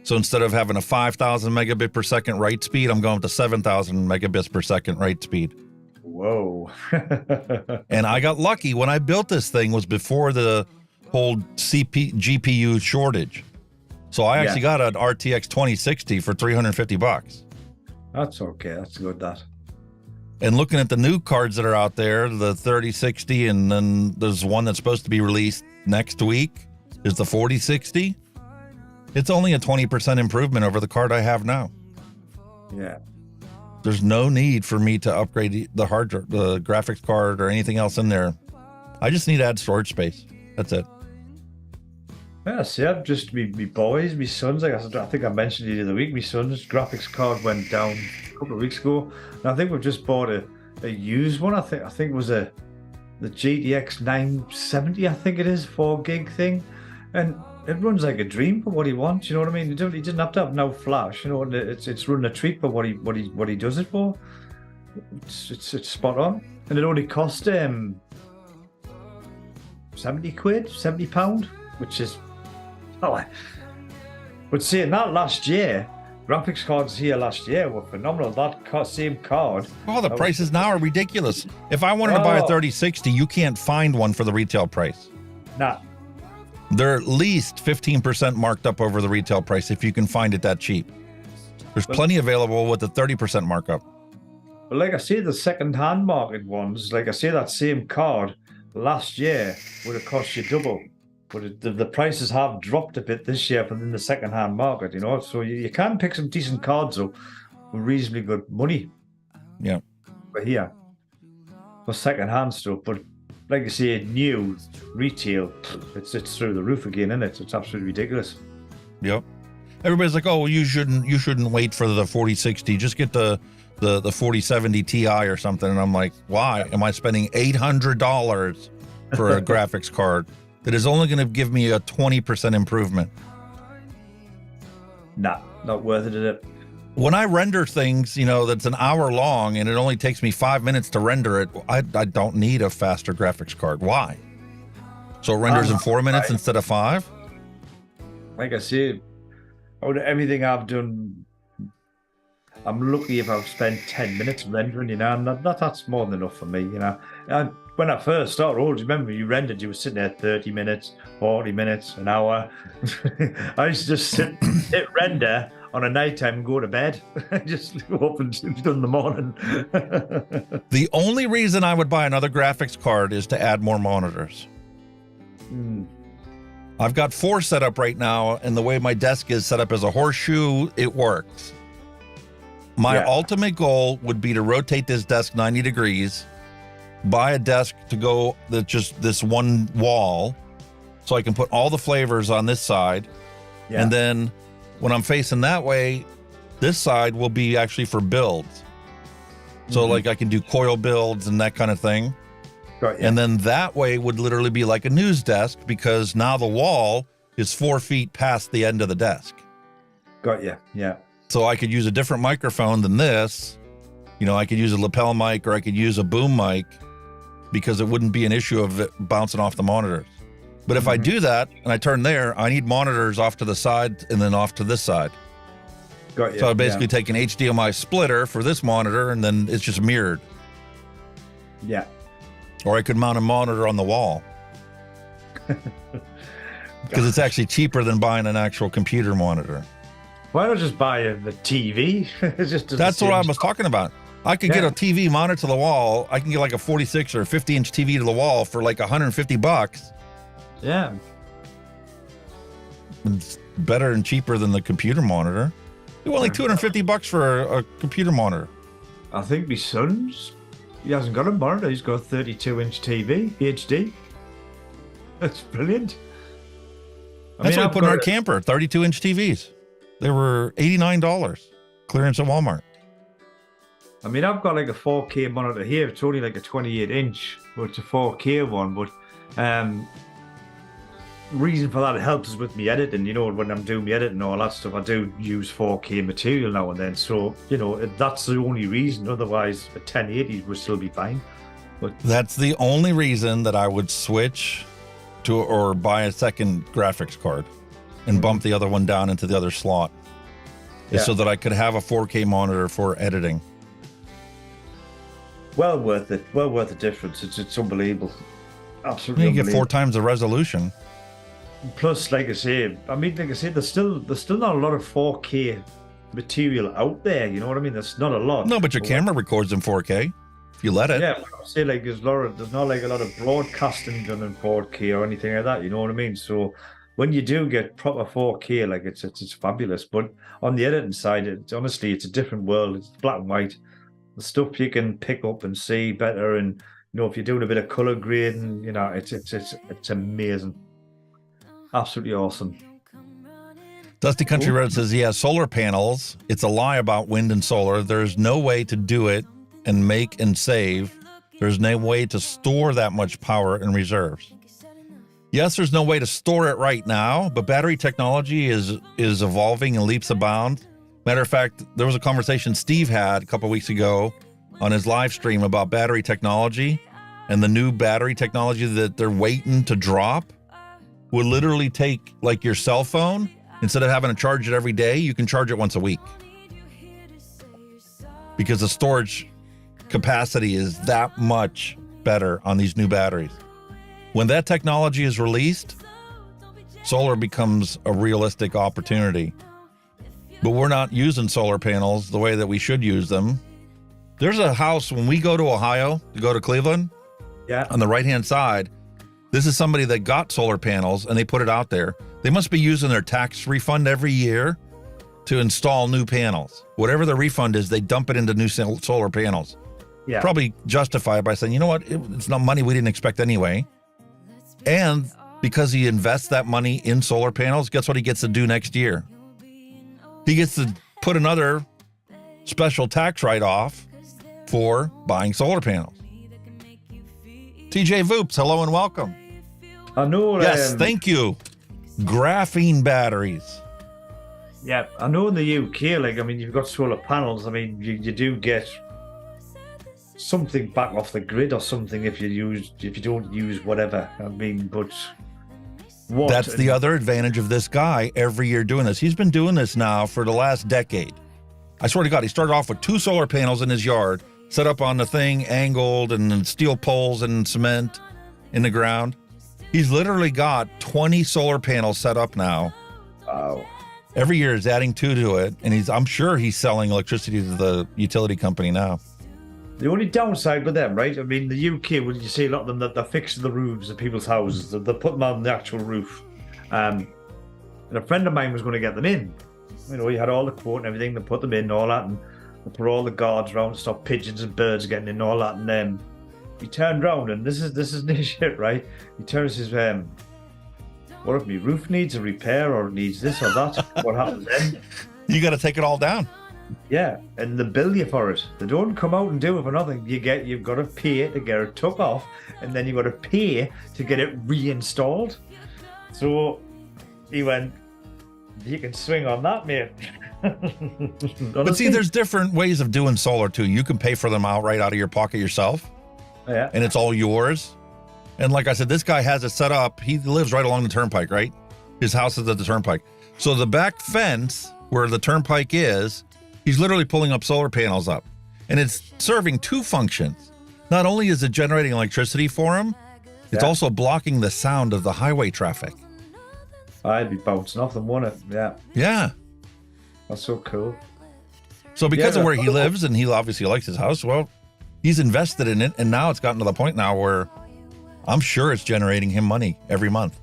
So instead of having a 5,000 megabit per second write speed, I'm going to 7,000 megabits per second write speed. Whoa. And I got lucky. When I built this thing was before the whole GPU shortage. So I actually got an RTX 2060 for $350. That's okay. That's good, that. And looking at the new cards that are out there, the 3060, and then there's one that's supposed to be released next week, is the 4060. It's only a 20% improvement over the card I have now. Yeah. There's no need for me to upgrade the graphics card or anything else in there. I just need to add storage space. That's it. Yeah, see, I've just my boys, my sons. I think I mentioned it the other week. My son's graphics card went down a couple of weeks ago, and I think we've just bought a used one. I think it was the GTX 970. I think it is 4 gig thing, and it runs like a dream for what he wants. You know what I mean? He doesn't have to have no flash. You know, and it's running a treat for what he does it for. It's spot on, and it only cost 70 quid, £70, which is. But seeing that last year, graphics cards here last year were phenomenal. That same card. Oh, the prices now are ridiculous. If I wanted to buy a 3060, you can't find one for the retail price. Nah. They're at least 15% marked up over the retail price if you can find it that cheap. There's plenty available with the 30% markup. But like I say, the second-hand market ones, like I say, that same card last year would have cost you double. But the prices have dropped a bit this year from in the second-hand market, you know. So you can pick some decent cards up with reasonably good money. Yeah. But here. for second-hand stuff, but like I say, new retail, it's through the roof again, isn't it? It's absolutely ridiculous. Yep. Everybody's like, oh, well, you shouldn't wait for the 4060. Just get the 4070 Ti or something. And I'm like, why am I spending $800 for a graphics card that is only going to give me a 20% improvement? Nah, not worth it, is it? When I render things, that's an hour long and it only takes me 5 minutes to render it, I don't need a faster graphics card. Why? So it renders in 4 minutes instead of 5? Like I say, out of everything I've done, I'm lucky if I've spent 10 minutes rendering, and that's more than enough for me, And when I first started, remember you rendered, you were sitting there 30 minutes, 40 minutes, an hour. I used to just hit render on a night time and go to bed. Just go up and do in the morning. The only reason I would buy another graphics card is to add more monitors. I've got 4 set up right now, and the way my desk is set up as a horseshoe, it works. My ultimate goal would be to rotate this desk 90 degrees, buy a desk to go that's just this one wall, so I can put all the flavors on this side, and then when I'm facing that way, this side will be actually for builds. So like I can do coil builds and that kind of thing. Right, and then that way would literally be like a news desk, because now the wall is 4 feet past the end of the desk. Got you. Yeah. So I could use a different microphone than this. I could use a lapel mic or I could use a boom mic, because it wouldn't be an issue of it bouncing off the monitors. But if I do that and I turn there, I need monitors off to the side and then off to this side. Got you. So I basically take an HDMI splitter for this monitor and then it's just mirrored. Yeah. Or I could mount a monitor on the wall. Because it's actually cheaper than buying an actual computer monitor. Why not just buy the TV? That's what I was talking about. I could get a TV monitor to the wall. I can get like a 46 or 50-inch TV to the wall for like $150. Yeah. It's better and cheaper than the computer monitor. It was like $250 for a computer monitor. I think my son's, he hasn't got a monitor. He's got a 32-inch TV, HD. That's brilliant. That's what we put in our camper, 32-inch TVs. They were $89, clearance at Walmart. I mean, I've got like a 4K monitor here. It's only like a 28-inch, but it's a 4K one. But reason for that, it helps us with me editing. When I'm doing my editing and all that stuff, I do use 4K material now and then. So, that's the only reason. Otherwise, a 1080 would still be fine. But that's the only reason that I would switch to or buy a second graphics card and bump the other one down into the other slot, is so that I could have a 4K monitor for editing. Well worth it. Well worth the difference. It's unbelievable. Absolutely. You get 4 times the resolution. Plus, like I say, there's still not a lot of 4K material out there. You know what I mean? There's not a lot. No, but your camera records in 4K if you let it. Yeah, I say like there's not like a lot of broadcasting done in 4K or anything like that. You know what I mean? So when you do get proper 4K, like it's fabulous. But on the editing side, honestly, it's a different world. It's black and white. The stuff you can pick up and see better, and if you're doing a bit of color grading, it's amazing. Absolutely awesome. Dusty Country Road says he has solar panels. It's a lie about wind and solar. There's no way to do it and make and save. There's no way to store that much power in reserves. Yes, there's no way to store it right now, but battery technology is evolving in leaps abound. Matter of fact, there was a conversation Steve had a couple of weeks ago on his live stream about battery technology, and the new battery technology that they're waiting to drop will literally take like your cell phone. Instead of having to charge it every day, you can charge it once a week, because the storage capacity is that much better on these new batteries. When that technology is released, solar becomes a realistic opportunity. But we're not using solar panels the way that we should use them. There's a house, when we go to Ohio to go to Cleveland, on the right-hand side, this is somebody that got solar panels and they put it out there. They must be using their tax refund every year to install new panels. Whatever the refund is, they dump it into new solar panels. Yeah. Probably justify it by saying, you know what, it's not money we didn't expect anyway. And because he invests that money in solar panels, guess what he gets to do next year? He gets to put another special tax write-off for buying solar panels. TJ Voops, hello and welcome. I know. Yes, thank you. Graphene batteries. Yeah, I know in the UK, like, I mean, you've got solar panels. I mean, you do get something back off the grid or something if you don't use whatever. I mean, but what? That's the other advantage of this guy every year doing this. He's been doing this now for the last decade. I swear to God, he started off with 2 solar panels in his yard, set up on the thing, angled, and steel poles and cement in the ground. He's literally got 20 solar panels set up now. Wow. Every year is adding 2 to it, and I'm sure he's selling electricity to the utility company now. The only downside with them, right? I mean, the UK, when you see a lot of them that they're fixing the roofs of people's houses, they're putting them on the actual roof. And a friend of mine was going to get them in. You know, he had all the quote and everything, they put them in and all that, and they put all the guards around to stop pigeons and birds getting in and all that. And then he turned around, and this is new shit, right? He turns his what if my roof needs a repair or it needs this or that? What happens then? You got to take it all down. Yeah, and they bill you for it. They don't come out and do it for nothing. You've got to pay to get it took off, and then you've got to pay to get it reinstalled. So he went, you can swing on that, mate. But see, there's different ways of doing solar too. You can pay for them outright out of your pocket yourself. Yeah. And it's all yours. And like I said, this guy has it set up. He lives right along the turnpike, right? His house is at the turnpike. So the back fence where the turnpike is, he's literally pulling up solar panels up. And it's serving 2 functions. Not only is it generating electricity for him, it's also blocking the sound of the highway traffic. I'd be bouncing off them, wouldn't it? Yeah. Yeah. That's so cool. So because of where he lives, and he obviously likes his house, well, he's invested in it, and now it's gotten to the point now where I'm sure it's generating him money every month.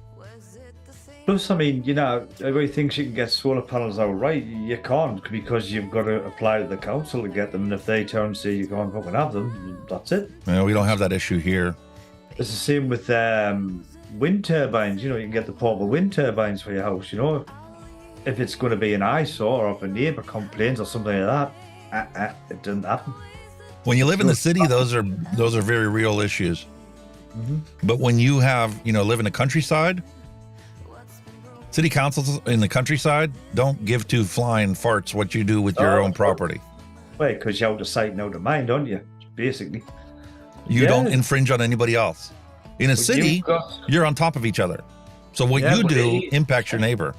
Plus, I mean, you know, everybody thinks you can get solar panels outright. You can't, because you've got to apply to the council to get them, and if they turn and say you can't fucking have them, that's it. We don't have that issue here. It's the same with wind turbines. You know, you can get the portable wind turbines for your house, you know. If it's going to be an eyesore or if a neighbour complains or something like that, it doesn't happen. When you live in the city, those are very real issues. Mm-hmm. But when you live in the countryside, city councils in the countryside don't give 2 flying farts what you do with your own property. Right, because you're out of sight and out of mind, aren't you? Basically. You don't infringe on anybody else. In a city, you're on top of each other. So what you do impacts your neighbor.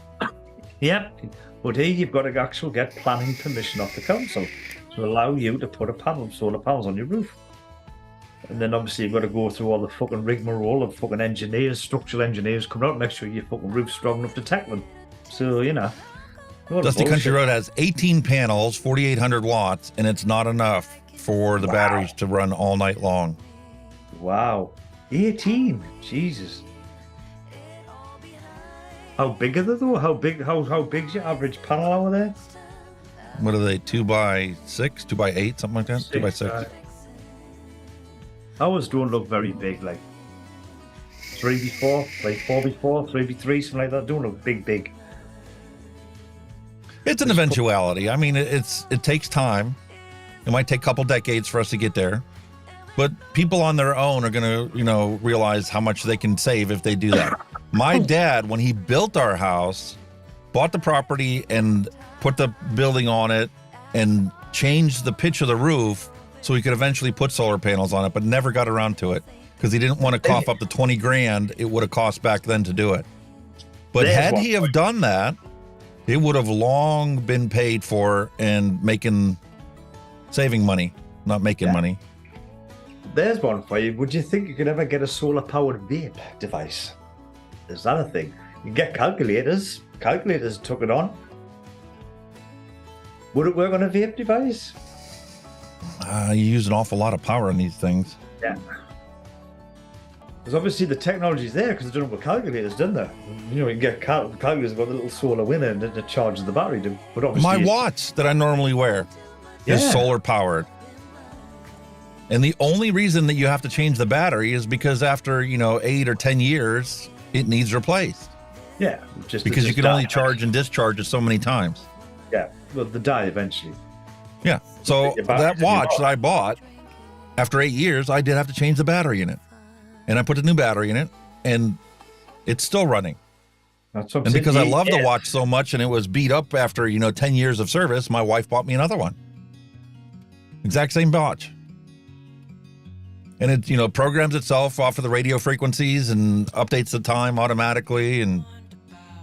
Yep. But here you've got to actually get planning permission off the council to allow you to put solar panels on your roof. And then obviously you've got to go through all the fucking rigmarole of fucking engineers, structural engineers coming out to make sure your fucking roof's strong enough to tackle them. So, you know. Dusty Country Road has 18 panels, 4,800 watts, and it's not enough for the batteries to run all night long. Wow. 18? Jesus. How big are they though? How big's your average panel over there? What are they, 2x6, 2x8, something like that? 2x6. Ours don't look very big, like 3x4, like 4x4, 3x3, something like that. Don't look big. It's an eventuality. I mean, it takes time. It might take a couple decades for us to get there. But people on their own are going to, realize how much they can save if they do that. My dad, when he built our house, bought the property and put the building on it and changed the pitch of the roof so he could eventually put solar panels on it, but never got around to it because he didn't want to cough up the 20 grand it would have cost back then to do it. But had he have done that, it would have long been paid for and saving money, not making money. There's one for you. Would you think you could ever get a solar-powered vape device? Is that a thing? You can get calculators. Calculators took it on. Would it work on a vape device? You use an awful lot of power on these things. Yeah. Because obviously the technology's there because they're done with calculators, didn't they? You can get calculators got the little solar winner and it charges the battery. But obviously my watch that I normally wear is solar powered. And the only reason that you have to change the battery is because after, 8 or 10 years, it needs replaced. Yeah. Because you can only charge and discharge it so many times. Yeah. Well, they die eventually. Yeah. So that watch that I bought, after 8 years, I did have to change the battery in it. And I put a new battery in it, and it's still running. That's what I'm and saying. because I love the watch so much and it was beat up after, 10 years of service, my wife bought me another one. Exact same watch. And it, programs itself off of the radio frequencies and updates the time automatically.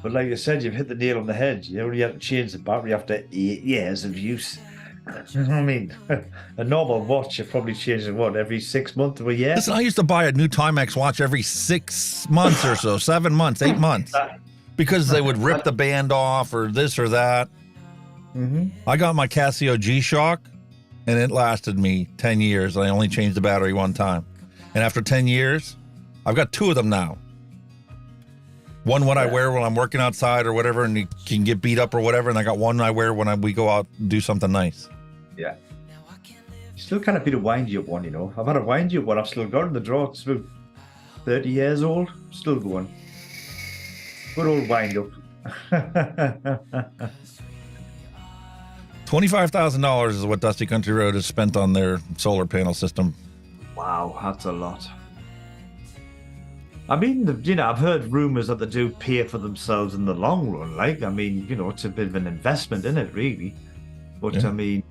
But like I said, you've hit the nail on the head. You only have to change the battery after 8 years of use. You know what I mean? A normal watch, you probably change it, every 6 months or a year? Listen, I used to buy a new Timex watch every 6 months or so, 7 months, 8 months, because they would rip the band off or this or that. Mm-hmm. I got my Casio G-Shock, and it lasted me 10 years. I only changed the battery one time. And after 10 years, I've got 2 of them now. One I wear when I'm working outside or whatever, and it can get beat up or whatever. And I got one I wear when we go out and do something nice. Yeah. Still kind of be a windy up one, I've had a windy up one. I've still got in the drawer. It's about 30 years old. Still going. Good old wind up. $25,000 is what Dusty Country Road has spent on their solar panel system. Wow, that's a lot. I mean, I've heard rumors that they do pay for themselves in the long run. It's a bit of an investment in it, really. But yeah. I mean,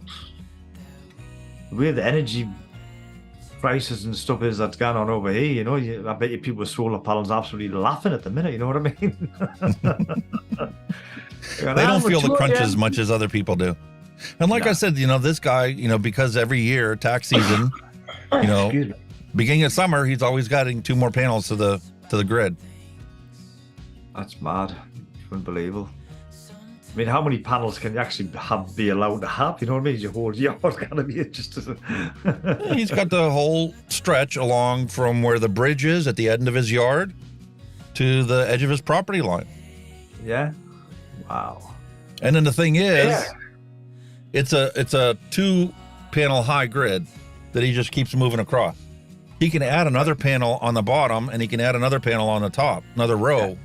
the way the energy prices and stuff is that's going on over here, I bet you people with solar panels are absolutely laughing at the minute, you know what I mean? They don't feel the crunch as much as other people do. And like I said, this guy, because every year, tax season, beginning of summer, he's always getting 2 more panels to the grid. That's mad. Unbelievable. I mean, how many panels can you actually be allowed to have? You know what I mean? Your whole yard's gonna be just as He's got the whole stretch along from where the bridge is at the end of his yard to the edge of his property line. Yeah. Wow. And then the thing is, it's a 2-panel high grid that he just keeps moving across. He can add another panel on the bottom, and he can add another panel on the top, another row. Yeah.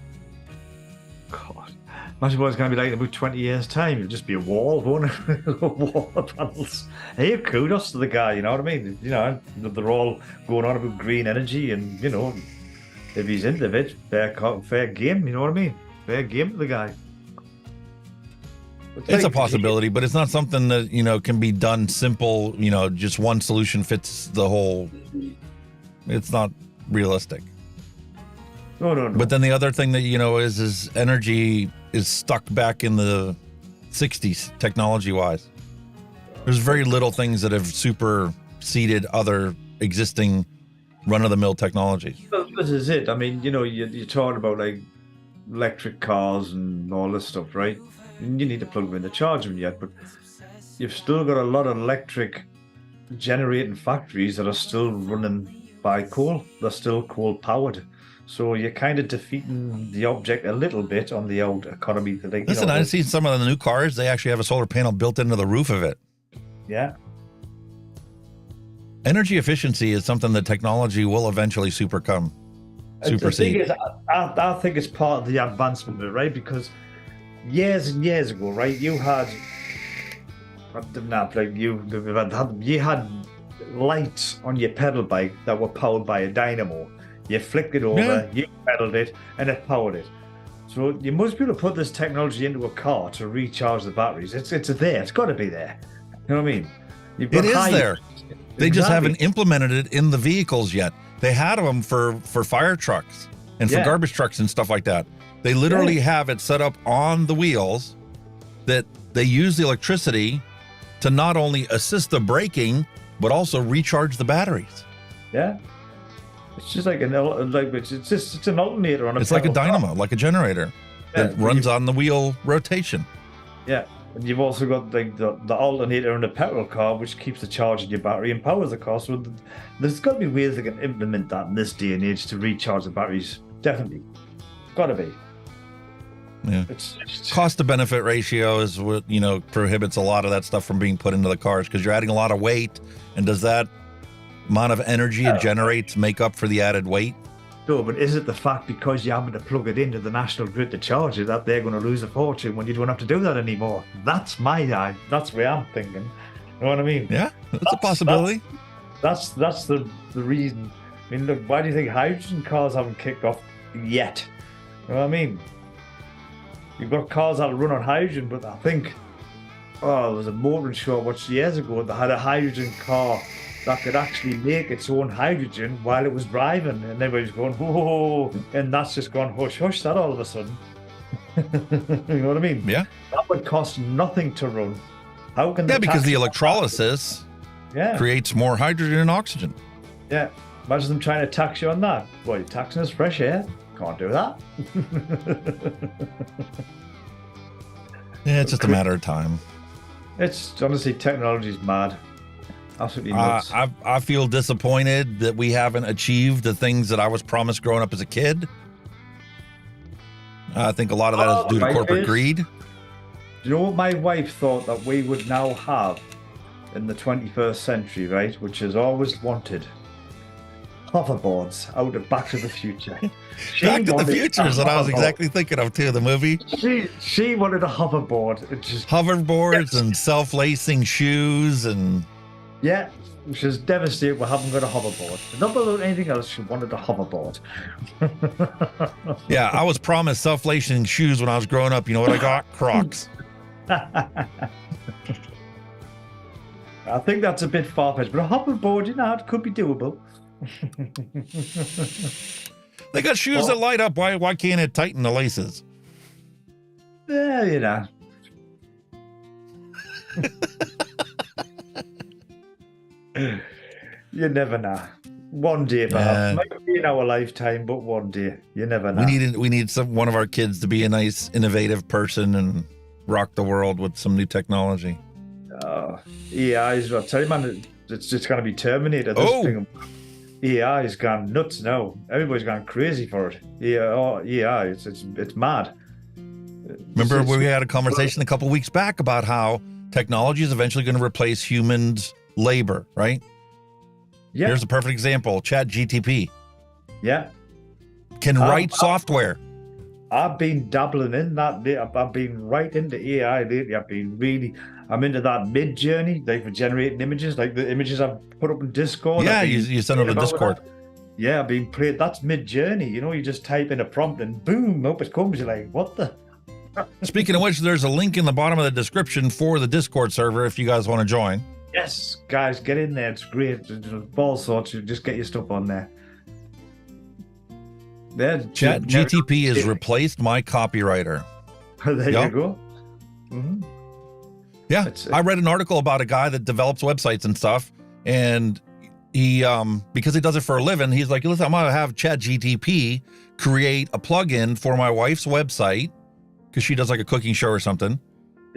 God. Imagine what it's going to be like in about 20 years' time. It'll just be a wall, won't it? A wall of panels. Hey, kudos to the guy, you know what I mean? They're all going on about green energy, and, if he's into it, fair game, you know what I mean? Fair game to the guy. It's a possibility, but it's not something that, can be done simple, just one solution fits the whole. It's not realistic. No. But then the other thing that, is energy is stuck back in the 60s, technology-wise. There's very little things that have superseded other existing run-of-the-mill technologies. Well, this is it. I mean, you're talking about, like, electric cars and all this stuff, right? You need to plug them in to charge them yet, but you've still got a lot of electric generating factories that are still running by coal. They're still coal powered. So you're kind of defeating the object a little bit on the old economy. Listen, I've seen some of the new cars, they actually have a solar panel built into the roof of it. Yeah. Energy efficiency is something that technology will eventually supersede. I think it's part of the advancement of it, right? Because years and years ago, right, you had lights on your pedal bike that were powered by a dynamo. You flicked it over, you pedaled it, and it powered it. So you must be able to put this technology into a car to recharge the batteries. It's there. It's got to be there. You know what I mean? It is there. They just haven't implemented it in the vehicles yet. They had them for fire trucks and for garbage trucks and stuff like that. They literally have it set up on the wheels that they use the electricity to not only assist the braking, but also recharge the batteries. Yeah. It's just like it's an alternator on a. It's like a dynamo, like a generator that runs on the wheel rotation. Yeah, and you've also got like the alternator in a petrol car, which keeps the charge in your battery and powers the car. So there's got to be ways they can implement that in this day and age to recharge the batteries. Definitely, got to be. Yeah. Cost to benefit ratio is what prohibits a lot of that stuff from being put into the cars because you're adding a lot of weight, and does that amount of energy it generates make up for the added weight? No, but is it the fact because you're having to plug it into the national grid to charge it that they're going to lose a fortune when you don't have to do that anymore? That's that's where I'm thinking. You know what I mean? Yeah, that's a possibility. That's the reason. I mean, look, why do you think hydrogen cars haven't kicked off yet? You know what I mean? You've got cars that run on hydrogen, but I think, there was a motoring show much years ago that had a hydrogen car that could actually make its own hydrogen while it was driving, and everybody's going, whoa, and that's just gone hush hush, that all of a sudden. You know what I mean? Yeah. That would cost nothing to run. How can because the electrolysis creates more hydrogen and oxygen. Yeah. Imagine them trying to tax you on that. Well, you're taxing us fresh air. Can't do that. Yeah, it's just a matter of time. It's honestly, technology's mad. Absolutely nuts. I feel disappointed that we haven't achieved the things that I was promised growing up as a kid. I think a lot of that is due to corporate greed. Do you know what my wife thought that we would now have in the 21st century, right? Which has always wanted hoverboards out of Back to the Future. Back to the Future is what I was exactly thinking of too. The movie. She wanted a hoverboard. Hoverboards and self-lacing shoes and. Yeah, which is devastating. We haven't got a hoverboard. Not about anything else. She wanted a hoverboard. Yeah, I was promised self-lacing shoes when I was growing up. You know what I got? Crocs. I think that's a bit far-fetched, but a hoverboard, it could be doable. They got shoes that light up. Why can't it tighten the laces? Yeah, You never know. One day, perhaps. Might be in our lifetime, but one day. You never know. We need one of our kids to be a nice, innovative person and rock the world with some new technology. AI is, I'll tell you, man, it's just going to be Terminated. AI has gone nuts now. Everybody's gone crazy for it. AI, it's mad. Remember we had a conversation a couple weeks back about how technology is eventually going to replace humans' labor, right? Yeah. Here's a perfect example. ChatGTP. Yeah. Can write software. I've been dabbling in that. I've been right into AI lately. I'm into that mid-journey, like for generating images, like the images I've put up in Discord. Yeah, you send them to Discord. Yeah, I've been playing. That's mid-journey. You just type in a prompt and boom, up it comes. You're like, what the? Speaking of which, there's a link in the bottom of the description for the Discord server if you guys want to join. Yes, guys, get in there. It's great. All sorts. You just get your stuff on there. ChatGTP has replaced my copywriter. There you go. Mm-hmm. Yeah, I read an article about a guy that develops websites and stuff, and he, because he does it for a living, he's like, listen, I'm going to have ChatGTP create a plugin for my wife's website, because she does like a cooking show or something,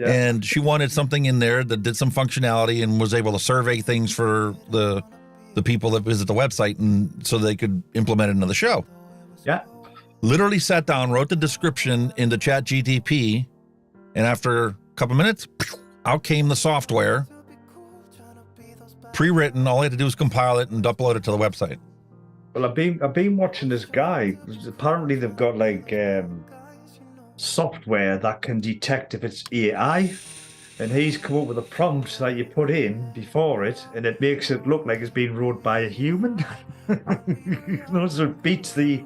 and she wanted something in there that did some functionality and was able to survey things for the people that visit the website, and so they could implement it into the show. Yeah. Literally sat down, wrote the description into ChatGTP, and after a couple minutes, out came the software, pre-written. All I had to do was compile it and upload it to the website. Well, I've been watching this guy. Apparently, they've got like software that can detect if it's AI, and he's come up with a prompt that you put in before it, and it makes it look like it's been wrote by a human. So it beats the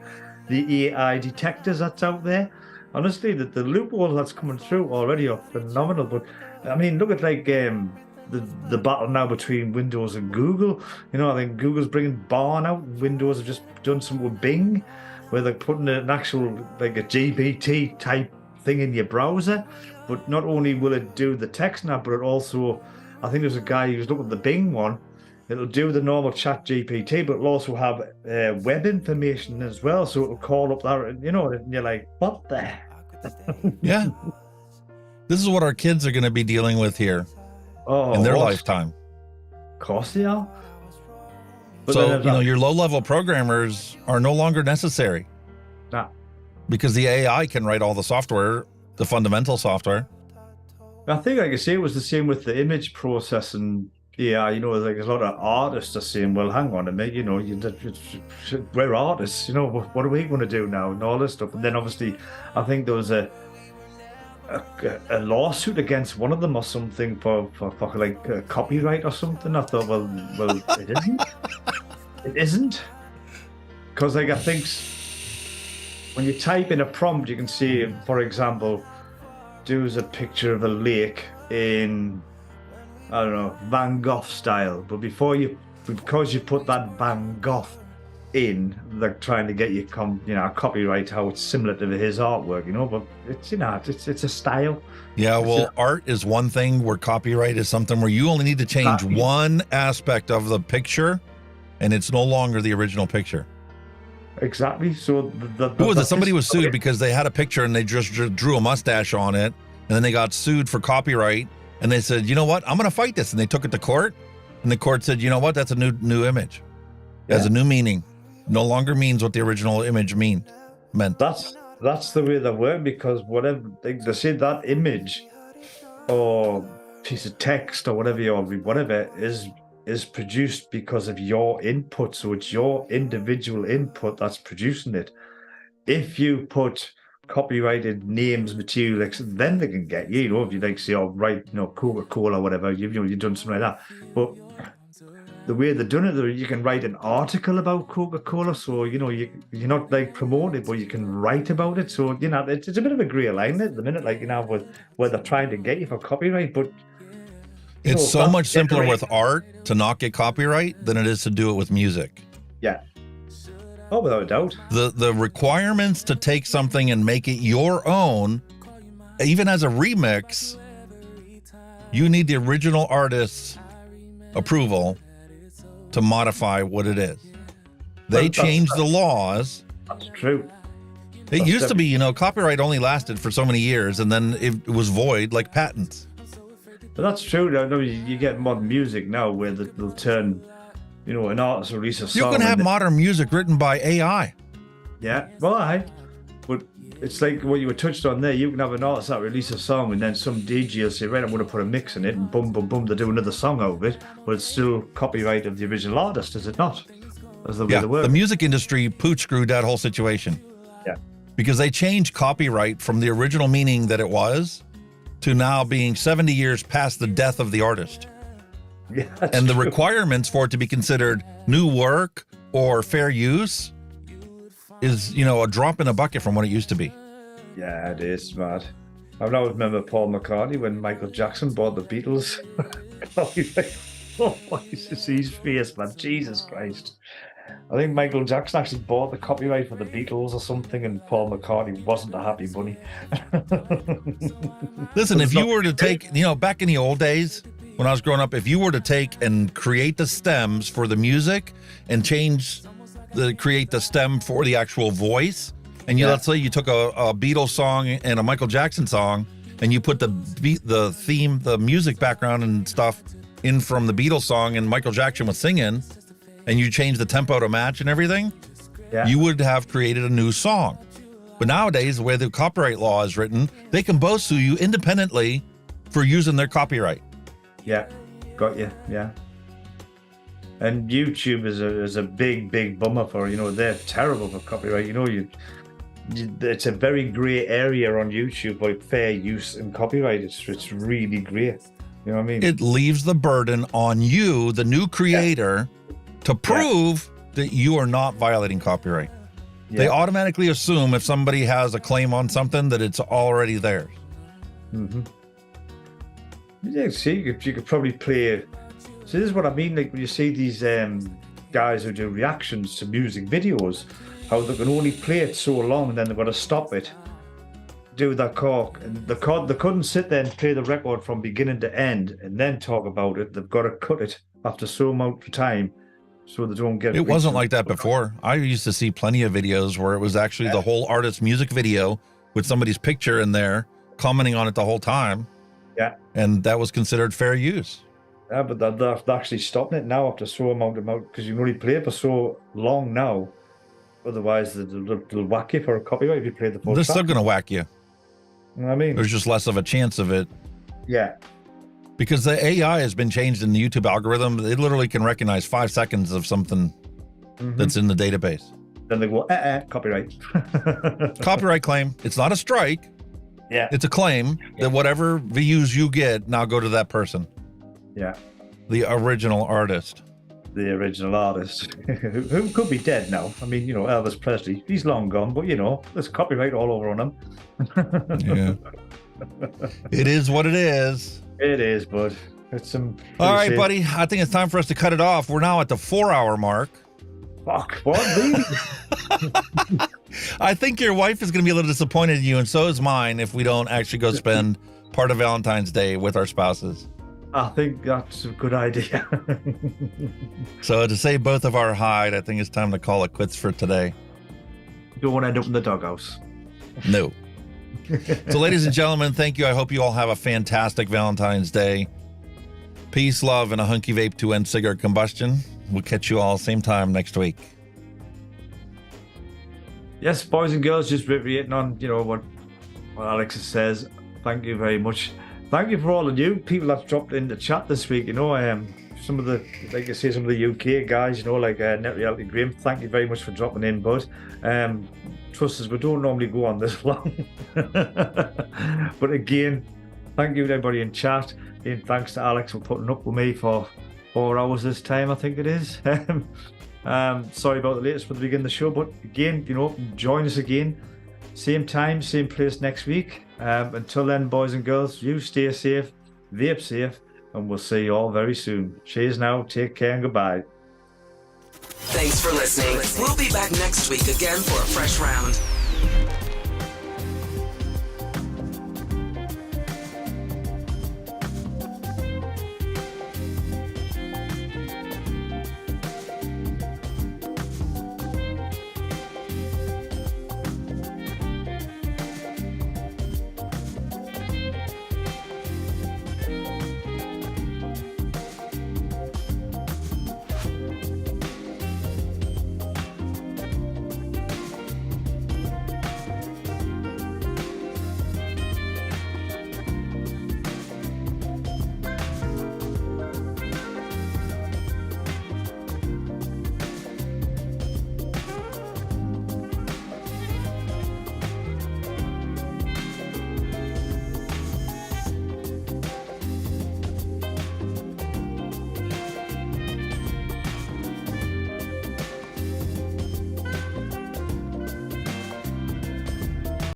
AI detectors that's out there. Honestly, the loophole that's coming through already are phenomenal. But I mean, look at like the battle now between Windows and Google. I think Google's bringing Barn out. Windows have just done something with Bing, where they're putting an actual like a GPT type thing in your browser. But not only will it do the text now, but it also, I think there's a guy who's looking at the Bing one. It'll do the normal chat GPT, but it'll also have web information as well. So it'll call up that, and you're like, what the? Yeah. This is what our kids are going to be dealing with here in their lifetime. Of course they are. But so, your low-level programmers are no longer necessary. Nah. Because the AI can write all the software, the fundamental software. I think, like I say, it was the same with the image processing Yeah, like a lot of artists are saying, well, hang on a minute, we're artists, what are we going to do now and all this stuff. And then obviously, I think there was a lawsuit against one of them or something for like copyright or something. I thought, well, it isn't. It isn't. Because like I think when you type in a prompt, you can see, for example, there's a picture of a lake in, I don't know, Van Gogh style. But because you put that Van Gogh in, they're trying to get you copyright how it's similar to his artwork, but it's a style. Yeah, well, art is one thing where copyright is something where you only need to change one aspect of the picture and it's no longer the original picture. Exactly. So who was it? Somebody was sued because they had a picture and they just drew a mustache on it, and then they got sued for copyright, and they said, you know what, I'm going to fight this, and they took it to court, and the court said, you know what, that's a new image. It has a new meaning. No longer means what the original image meant. That's the way they work, because whatever they say, that image or piece of text or whatever is produced because of your input. So it's your individual input that's producing it. If you put copyrighted names, material, then they can get you. If you say, Coca-Cola or whatever, you've done something like that. But the way they've done it, you can write an article about Coca-Cola, so you're not like promoting it, but you can write about it. So it's a bit of a grey line at the minute, where they're trying to get you for copyright. But it's so much simpler with art to not get copyright than it is to do it with music. Yeah. Oh, without a doubt. The requirements to take something and make it your own, even as a remix, you need the original artist's approval to modify what it is. They changed the laws. That's true. It used to be, copyright only lasted for so many years, and then it was void like patents. But that's true. No, you get modern music now where they'll turn, an artist release a song. You can have modern music written by AI. Yeah, well, but it's like what you were touched on there. You can have an artist that release a song, and then some DJ will say, right, I'm going to put a mix in it, and boom, boom, boom, they do another song out of it. But it's still copyright of the original artist, is it not? That's the way they work. The music industry pooch screwed that whole situation. Yeah. Because they changed copyright from the original meaning that it was to now being 70 years past the death of the artist. Yeah, and the requirements for it to be considered new work or fair use is, a drop in a bucket from what it used to be. Yeah, it is mad. I always remember Paul McCartney when Michael Jackson bought the Beatles. His face, man. Jesus Christ. I think Michael Jackson actually bought the copyright for the Beatles or something, and Paul McCartney wasn't a happy bunny. Listen, if you were to take, back in the old days when I was growing up, if you were to take and create the stems for the music and create the stem for the actual voice, and let's say you took a Beatles song and a Michael Jackson song, and you put the theme, the music background and stuff in from the Beatles song, and Michael Jackson was singing, and you change the tempo to match and everything, you would have created a new song. But nowadays, the way the copyright law is written, they can both sue you independently for using their copyright. Yeah, got you. Yeah. And YouTube is a big bummer for, they're terrible for copyright. It's a very grey area on YouTube, like fair use and copyright. It's really grey. You know what I mean? It leaves the burden on you, the new creator, to prove that you are not violating copyright. Yeah. They automatically assume if somebody has a claim on something that it's already theirs. Mm-hmm. Yeah, see, you could probably play. So this is what I mean, like when you see these guys who do reactions to music videos, how they can only play it so long and then they've got to stop it, do that cork, and they couldn't sit there and play the record from beginning to end and then talk about it. They've got to cut it after so amount of time so they don't get. It wasn't like that before. I used to see plenty of videos where it was actually the whole artist's music video with somebody's picture in there, commenting on it the whole time. Yeah. And that was considered fair use. Yeah, but they're actually stopping it now after so amount because you can only play it for so long now. Otherwise, they'll whack you for a copyright if you play the full track. They're still going to whack you. You know what I mean? There's just less of a chance of it. Yeah. Because the AI has been changed in the YouTube algorithm. It literally can recognize 5 seconds of something that's in the database. Then they go, copyright. Copyright claim. It's not a strike. Yeah. It's a claim that whatever views you get now go to that person. Yeah. The original artist. The original artist, who could be dead now. I mean, Elvis Presley, he's long gone, but there's copyright all over on him. Yeah. It is what it is. It is, bud. It's some. All right, buddy. I think it's time for us to cut it off. We're now at the 4-hour mark. Fuck, what? Really? I think your wife is going to be a little disappointed in you, and so is mine, if we don't actually go spend part of Valentine's Day with our spouses. I think that's a good idea. So to save both of our hide, I think it's time to call it quits for today. Don't want to end up in the doghouse. No. So ladies and gentlemen, thank you. I hope you all have a fantastic Valentine's Day. Peace, love, and a hunky vape to end cigarette combustion. We'll catch you all same time next week. Yes, boys and girls, just reiterating on, what Alex says. Thank you very much. Thank you for all of you people that's dropped in the chat this week. Some of the, like I say, some of the UK guys, like Net Reality Grim. Thank you very much for dropping in, bud. Trust us, we don't normally go on this long. But again, thank you to everybody in chat. And thanks to Alex for putting up with me for 4 hours this time, I think it is. Sorry about the latest for the beginning of the show, but again, join us again. Same time, same place next week. Until then, boys and girls, you stay safe, vape safe, and we'll see you all very soon. Cheers now, take care, and goodbye. Thanks for listening. We'll be back next week again for a fresh round.